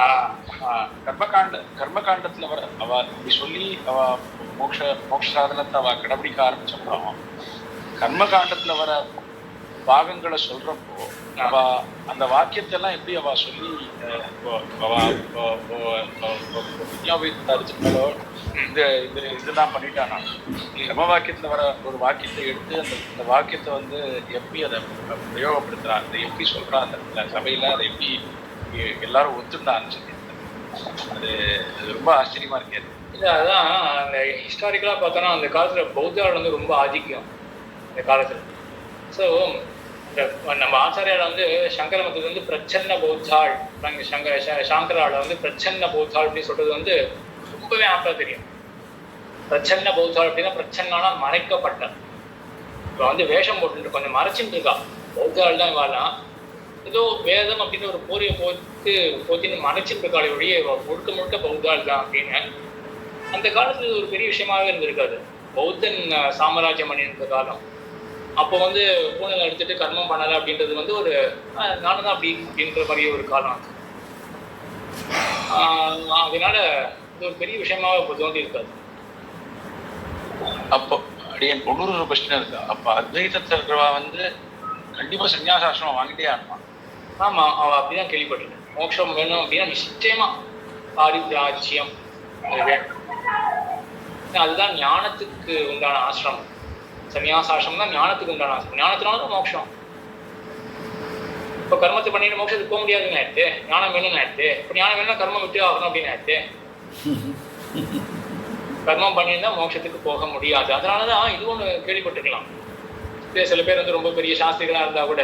கர்மகாண்டத்துல வர அவ இப்படி சொல்லி அவ மோட்ச சாதனத்தை அவ கடைபிடிக்க ஆரம்பிச்சப்பறம் கர்மகாண்டத்துல வர பாகங்களை சொல்றப்போ அவ அந்த வாக்கியத்தை எல்லாம் எப்படி அவ சொல்லி வித்யாபித்தாலோ இதுதான் பண்ணிட்டானா? கர்ம வாக்கியத்துல வர ஒரு வாக்கியத்தை எடுத்து அந்த வாக்கியத்தை வந்து எப்படி அதை பிரயோகப்படுத்துறா, அதை எப்படி சொல்றா, அந்த சபையில அதை எப்படி எல்லாரும் ஒத்துட்டான்னு சொல்லி அது ரொம்ப ஆச்சரியமா இருக்கு. இல்லை, அதான் அந்த ஹிஸ்டாரிக்கலாக பார்த்தோன்னா அந்த காலத்தில் பௌத்தாள் வந்து ரொம்ப ஆதிக்கம் அந்த காலத்தில். ஸோ நம்ம ஆச்சாரியால் வந்து சங்கர மதத்துக்கு வந்து பிரச்சன்ன பௌத்தாள், சாங்கரால வந்து பிரச்சன்ன பௌத்தாள் அப்படின்னு சொல்றது வந்து ரொம்பவே ஆப்பா தெரியும். பிரச்சன்ன பௌத்தாள் அப்படின்னா பிரச்சனைனா மறைக்கப்பட்ட, இப்போ வந்து வேஷம் போட்டு கொஞ்சம் மறைச்சிட்டு இருக்கா பௌத்தாள் தான் இவாலாம். ஏதோ வேதம் அப்படின்னு ஒரு போரியை போத்தின்னு மறைச்சிட்டு இருக்காளே ஒழிய முழுக்க முழுக்க பௌத்தாள் தான் அப்படின்னு அந்த காலத்துல ஒரு பெரிய விஷயமாவே இருந்திருக்காது. பௌத்தன் சாம்ராஜ்யம் பண்ணியிருந்த காலம். அப்போ வந்து பூனலை எடுத்துட்டு கர்மம் பண்ணலை அப்படின்றது வந்து ஒரு நானும் தான் அப்படின்ற மாதிரி ஒரு காலம். அதனால இது ஒரு பெரிய விஷயமாவே இப்போ தோண்டி இருக்காது. அப்போ அப்படியே ஒரு கொஸ்டின் இருக்கு. அப்போ அத்வைதத்தில் இருக்கிறவா வந்து கண்டிப்பா சன்னியாசாசிரமம் வாங்கிட்டே ஆடுவான். ஆமா, அவள் அப்படிதான் கேள்விப்பட்டிருக்கேன். மோட்சம் வேணும் அப்படின்னா நிச்சயமா பாரித்ராஜ்யம் வேணும். அதுதான் ஞானத்துக்கு உண்டான ஆசிரமம். சன்னியாசாசிரமம் தான் ஞானத்துக்கு உண்டான ஆசிரமம். ஞானத்தினால தான் மோட்சம். இப்போ கர்மத்தை பண்ணிட்டு மோட்சத்துக்கு போக முடியாதுன்னு ஆயிடுத்து. ஞானம் வேணும்னு ஆயிடுத்து. இப்போ ஞானம் வேணும்னா கர்மம் விட்டு ஆகணும் அப்படின்னு ஆயிடுத்து. கர்மம் பண்ணியிருந்தா மோட்சத்துக்கு போக முடியாது. அதனாலதான் இது ஒன்று கேள்விப்பட்டிருக்கலாம். சில பேர் வந்து ரொம்ப பெரிய சாஸ்திரிகளா இருந்தா கூட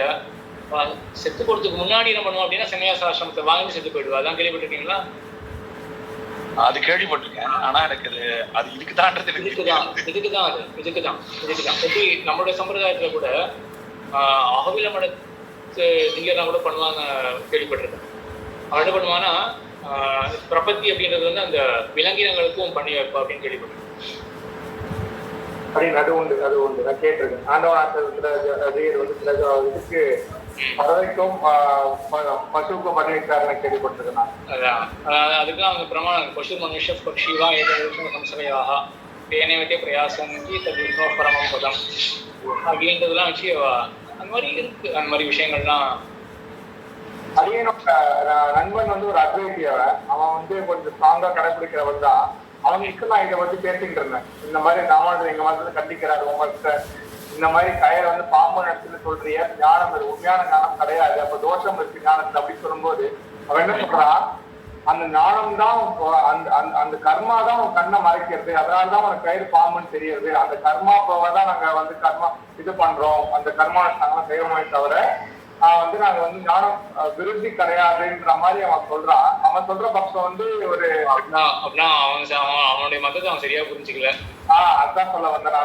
செத்து போறதுக்கு முன்னாடி என்ன பண்ணுவோம் அப்படின்னா சன்னியாசாசிரமத்தை வாங்கி செத்து போயிடுவா. அதான் கேள்விப்பட்டிருக்கீங்களா? அது கேள்விப்பட்டிருக்கேன். ஆனா எனக்கு அது இதுக்குதான் எப்படி நம்மளுடைய சம்பிரதாயத்துல கூட அகவில மடத்து நீங்கெல்லாம் கூட பண்ணுவாங்க கேள்விப்பட்டிருக்கேன். அவன் என்ன பண்ணுவான்னா பிரபத்தி அப்படின்றது வந்து அந்த விலங்கினங்களுக்கும் பண்ணி வைப்பா அப்படின்னு கேள்விப்பட்டிருக்கேன். அப்படின்னு அது உண்டு நான் கேட்டிருக்கேன். ஆண்டவன் வந்து சில இதுக்கு பறவைக்கும் பசுவுக்கும் பண்ணி வைக்காருன்னு கேள்விப்பட்டிருக்கேன். அதான் அதுக்கெல்லாம் அவங்க பிரமாணம். பசு மனுஷ பக்ஷிவா ஏதோ சம்சகையாக தேனே பிரயாசம் தது பரமம் பதம் அப்படின்றதெல்லாம் வச்சு அந்த மாதிரி இருக்கு. அந்த மாதிரி விஷயங்கள்லாம் அரியனோட நண்பன் வந்து ஒரு அத்வைத்தியவன். அவன் வந்து கொஞ்சம் ஸ்ட்ராங்கா கடைபிடிக்கிறவன் தான். அவனுக்கு நான் இதை பத்தி பேசிக்கிட்டு இருந்தேன். இந்த மாதிரி ராமானுஜர் எங்க வந்து கண்டிக்கிறாரு, உங்கள்கிட்ட இந்த மாதிரி கயரை வந்து பாம்பு நடத்துல சொல்றிய ஞானம் உண்மையான ஞானம் கிடையாது, அப்ப தோஷம் இருக்கு ஞானத்துல அப்படின்னு சொல்லும்போது அவன் என்ன சொல்றான், அந்த ஞானம் தான் அந்த கர்மா தான் உன் கண்ணை மறைக்கிறது, அதனாலதான் உனக்கு கயிறு பாம்புன்னு தெரியுது. அந்த கர்மா போவதான் நாங்க வந்து கர்மா இது பண்றோம், அந்த கர்மா நாங்க செய்வோமே தவிர வந்து நாங்க வந்து ஞானம் விருத்தி கிடையாதுன்ற மாதிரி அவன் சொல்றான். அவன் சொல்ற பட்சம் வந்து ஒரு அவனுடைய மதத்தை அவன் சரியா புரிஞ்சுக்கல. அதான் சொல்ல வந்தேன்.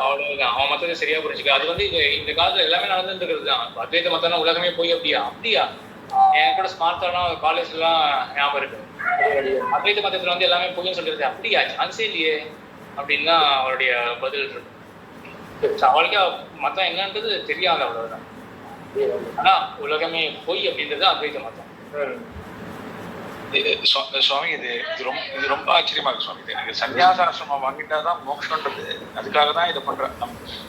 அவன் மதத்தை சரியா புரிஞ்சுக்கல. அது வந்து இந்த காலத்துல எல்லாமே நடந்துட்டு இருக்கிறது தான். அத்வைத மத்தம்னா உலகமே போய் அப்படியா என் கூட ஸ்மார்ட்டானா காலேஜ் எல்லாம் ஞாபகம் இருக்கு. அத்வைத மதத்துல வந்து எல்லாமே போயின்னு சொல்றது அப்படியா, சான்ஸே இல்லையே அப்படின்னு தான் அவருடைய பதில் இருக்கு. அவளுக்கே மத்தம் என்னன்றது தெரியாது, அவ்வளவுதான். ஆனா உலகமே பொய் அப்படின்றது அத்வைத மதம். சுவாமி இது ரொம்ப ஆச்சரியமா இருக்கு சுவாமி. எனக்கு சன்னியாசாசிரமம் வாங்கிட்டாதான் மோட்சம்ன்றது, அதுக்காக தான் இதை பண்றேன்.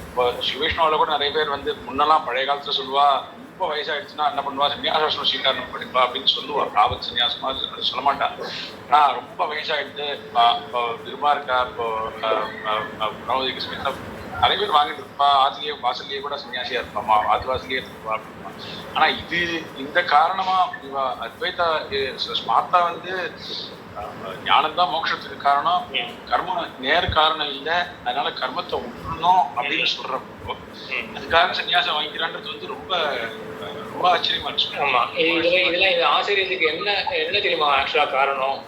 இப்போ ஸ்ரீவைஷ்ணவால கூட நிறைய பேர் வந்து முன்னெல்லாம் பழைய காலத்துல சொல்லுவா, ரொம்ப வயசாயிடுச்சுன்னா என்ன பண்ணுவா, சன்னியாசாசிரமம் ஸ்வீகாரம் பண்ணிப்பா அப்படின்னு சொல்லுவா. ஆபத் சன்னியாசமா சொல்ல மாட்டான். ஆனா ரொம்ப வயசாயிடுது, இப்போ திரும்ப இருக்கா, இப்போ பிரமோதிக்கு சமயத்துல நிறைய பேர் வாங்கிட்டு இருப்பா. ஆசிலேயே வாசல்லையே கூட சன்னியாசியா இருப்பாமா, ஆதிவாசிலேயே இருப்பா அப்படின்பா. ஆனா இந்த காரணமா இவ அத்வைதா ஸ்மார்த்தா வந்து ஞானம்தான் மோட்சத்துக்கு காரணம், கர்ம நேர் காரணம் இல்லை, அதனால கர்மத்தை விட்டுணும் அப்படின்னு சொல்றப்போ அதுக்காக சன்னியாசம் வாங்கிக்கிறான்றது வந்து ரொம்ப ரொம்ப ஆச்சரியமா இருக்கு. ஆமா, இதெல்லாம் இது ஆச்சரியத்துக்கு என்ன தெரியுமா ஆக்சுவலா காரணம்?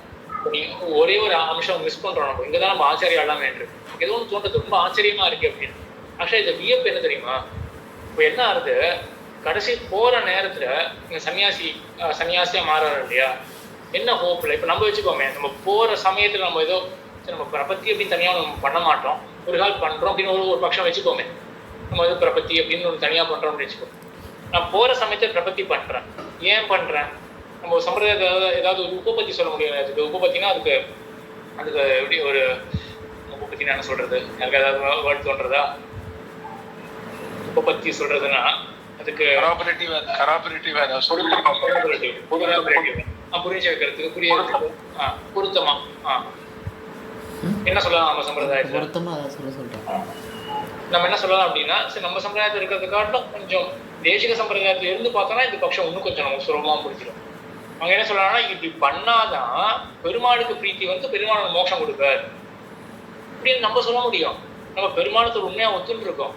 ஒரே ஒரு அம்சம் மிஸ் பண்றோம். நம்ம இங்கதான் நம்ம ஆச்சரியம் எல்லாம் வேண்டும். ஏதோ ஒன்று தோன்றது ரொம்ப ஆச்சரியமா இருக்கு அப்படின்னு. ஆக்சுவலா இந்த வியப்பு என்ன தெரியுமா, இப்போ என்ன ஆகுது, கடைசி போற நேரத்துல இங்க சன்னியாசியா மாறாரு இல்லையா, என்ன ஹோப்ல இப்ப நம்ம வச்சுக்கோமே, நம்ம போற சமயத்துல நம்ம ஏதோ நம்ம பிரபத்தி அப்படின்னு தனியா நம்ம பண்ண மாட்டோம், ஒரு கால் பண்றோம் அப்படின்னு ஒரு பட்சம் வச்சுக்கோமே, நம்ம ஏதோ பிரபத்தி அப்படின்னு ஒரு தனியா பண்றோம் அப்படின்னு வச்சுக்கோ. நான் போற சமயத்துல பிரபத்தி பண்றேன். ஏன் பண்றேன்? நம்ம சம்பிரதாயத்தை ஏதாவது ஒரு உபபத்தி சொல்ல முடியாது. உபபத்தினா அதுக்கு எப்படி ஒரு உபபத்தினா என்ன சொல்றது, எனக்கு ஏதாவது வேர்ட் தோன்றதா? உபபத்தி சொல்றதுன்னா அதுக்கு புரிஞ்சு வைக்கிறதுக்கு பொருத்தமா என்ன சொல்லலாம் நம்ம சம்பிரதாயத்துல நம்ம என்ன சொல்லலாம் அப்படின்னா, சரி நம்ம சம்பிரதாயத்தில் இருக்கிறது காட்டும் கொஞ்சம் தேசிக சம்பிரதாயத்துல இருந்து பார்த்தோம்னா இந்த பட்சம் இன்னும் கொஞ்சம் நமக்கு சுலபமா புரிஞ்சிடும். அவங்க என்ன சொல்றாங்கன்னா, இப்படி பண்ணாதான் பெருமாளுக்கு பிரீத்தி வந்து பெருமாளுக்கு மோட்சம் கொடுப்பார் அப்படின்னு நம்ம சொல்ல முடியும். நம்ம பெருமாளுக்கு உண்மையா ஒத்துன்னு இருக்கோம்,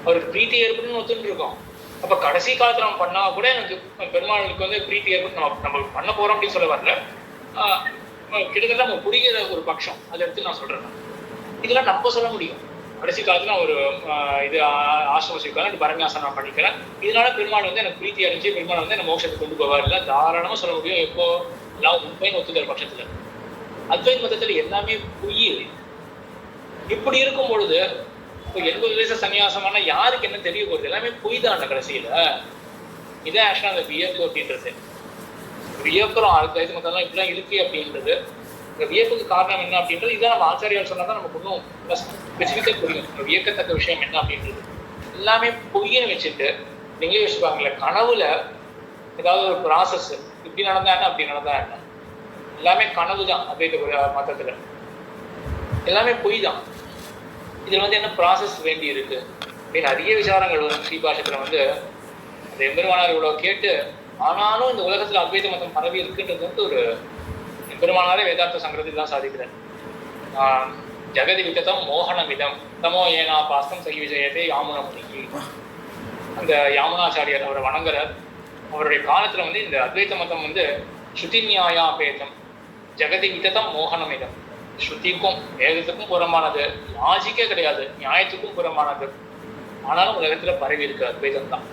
அவருக்கு பிரீத்தி ஏற்படுன்னு ஒத்துன்னு இருக்கோம். அப்ப கடைசி காலத்துல நம்ம பண்ணா கூட எனக்கு பெருமாளுக்கு வந்து பிரீத்தி ஏற்பட்டு நம்ம பண்ண போறோம் அப்படின்னு சொல்ல வரல. கிட்டத்தட்ட நம்ம புரிகிற ஒரு பட்சம் அதை எடுத்து நான் சொல்றேன். இதெல்லாம் நம்ம சொல்ல முடியும். கடைசி காலத்துல நான் ஒரு இது ஆசிரமம் செய்வேன், பரநியாசனம் பண்ணிக்கிறேன், இதனால பெருமாள் வந்து எனக்கு பிரீத்தி அடைஞ்சு பெருமாள் வந்து எனக்கு மோட்சத்துக்கு கொண்டு போவார் இல்லை தாராளமா சொல்ல முடியும். எப்போ எல்லாம் உண்மைன்னு ஒத்துக்கிற பட்சத்துல. அத்வைத மதத்துல எல்லாமே பொய். இப்படி இருக்கும் பொழுது இப்போ 80 வயசு சன்னியாசமான யாருக்கு என்ன தெரிய போகுது? எல்லாமே பொய் தான் கடைசியில. இதான் ஆக்சுவலா அந்த வியப்பு அப்படின்றது. வியப்புறம் அத்வைத மதம்லாம் இப்படிலாம் இருக்கு அப்படின்றது. இந்த வியப்புக்கு காரணம் என்ன அப்படின்றது இதான் நம்ம ஆச்சாரியால் சொன்னா தான் நமக்கு இன்னும் ஸ்பெசிஃபிக்கா புரியும். வியக்கத்தக்க விஷயம் என்ன அப்படின்றது எல்லாமே பொய்ன்னு வச்சுட்டு நீங்களே யோசிப்பாங்களே, கனவுல ஏதாவது ஒரு ப்ராசஸ் இப்படி நடந்தா என்ன அப்படி நடந்தா என்ன, எல்லாமே கனவு தான். அத்வைத மதத்துல எல்லாமே பொய் தான். இதுல வந்து என்ன ப்ராசஸ் வேண்டி இருக்கு அப்படின்னு நிறைய விசாரங்கள் வரும். ஸ்ரீபாஷத்துல வந்து அந்த எம்பெருமானார் இவ்வளவு கேட்டு ஆனாலும் இந்த உலகத்துல அத்வைத மதம் பரவி இருக்குன்றது வந்து ஒரு எம்பெருமானாரே வேதாந்த சங்கரத்தில் தான் சாதிக்கிறேன். ஜெகதி விகதம் மோகனமிதம் தமோ ஏனா பாஸ்தம் சகி விஜயத்தை யாமுன முனிகி. அந்த யாமுனாச்சாரியர் அவரை வணங்குறார். அவருடைய காலத்துல வந்து இந்த அத்வைத மதம் வந்து ஸ்ருதி நியாயாபேதம் ஜெகதி விகதம் மோகனமிதம், ஸ்ருதிக்கும் வேதத்துக்கும் புறமானது, லாஜிக்கே கிடையாது, நியாயத்துக்கும் புறமானது, ஆனாலும் உலகத்துல பரவி இருக்கு அத்வைதம் தான்,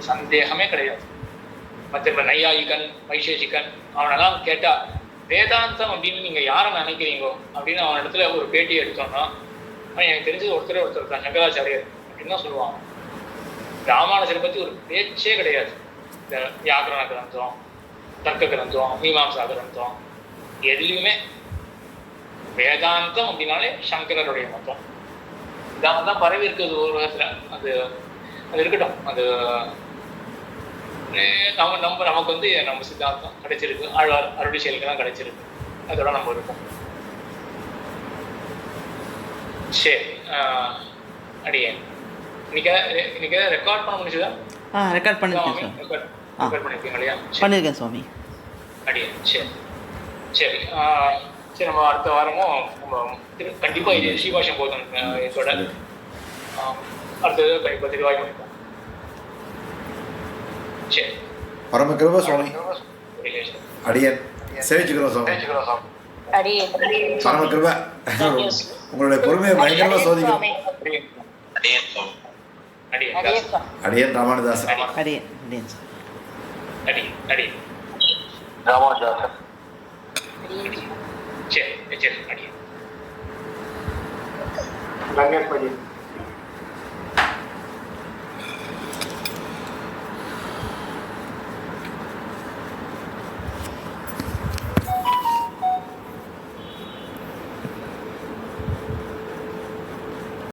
சந்தேகமே கிடையாது. மற்ற நையாயிகன் வைசேஷிகன் அவனெல்லாம் கேட்டா வேதாந்தம் அப்படின்னு நீங்க யாரை நினைக்கிறீங்கோ அப்படின்னு அவன் இடத்துல ஒரு பேட்டியை எடுத்தோம்னா அவன் எனக்கு தெரிஞ்சது ஒருத்தர் தான், சங்கராச்சாரியர் அப்படின்னு தான் சொல்லுவான். ராமானுஜரை பத்தி ஒரு பேச்சே கிடையாது. இந்த வியாக்கரண கிரந்தம், தர்க்க கிரந்தம், மீமாம்சா கிரந்தம் எதுலையுமே வேதாந்தம் அப்படின்னாலே சங்கரருடைய மதம் இதான் தான் பரவி இருக்குது ஒரு விதத்துல. அது அது இருக்கட்டும். அது நமக்கு வந்து நம்ம சித்தாந்தம் கிடைச்சிருக்கு, ஆழ்வார் அருளி செயலுக்கெல்லாம் கிடைச்சிருக்கு, அதோட நம்ம இருக்கோம். சரி, அடியே இன்னைக்கு ரெக்கார்ட் பண்ண முடிச்சுதா? ரெக்கார்ட் பண்ணிருக்கேன் சுவாமி. ரெக்கார்ட் பண்ணிருக்கீங்க இல்லையா? பண்ணியிருக்கேன் சுவாமி. அடியே சரி சரி சரி. நம்ம அடுத்த வாரமும் நம்ம கண்டிப்பா இது ஸ்ரீபாஷம் போதும் இதோட அடுத்தது கண்டிப்பா தெளிவாக பண்ணிப்போம். சரி, பரமகிருப சுவாமி. அடியன் சேவிச்சுக்கிறோம் சுவாமி. பரமகிருப உங்களுடைய பொறுமையை பயங்கரமா சோதிக்கிறோம். அடியன் ராமானுதாசன். அடியன் அடியன் ராமானுதாசன். சரி சரி அடியன் லங்கேஷ் படி.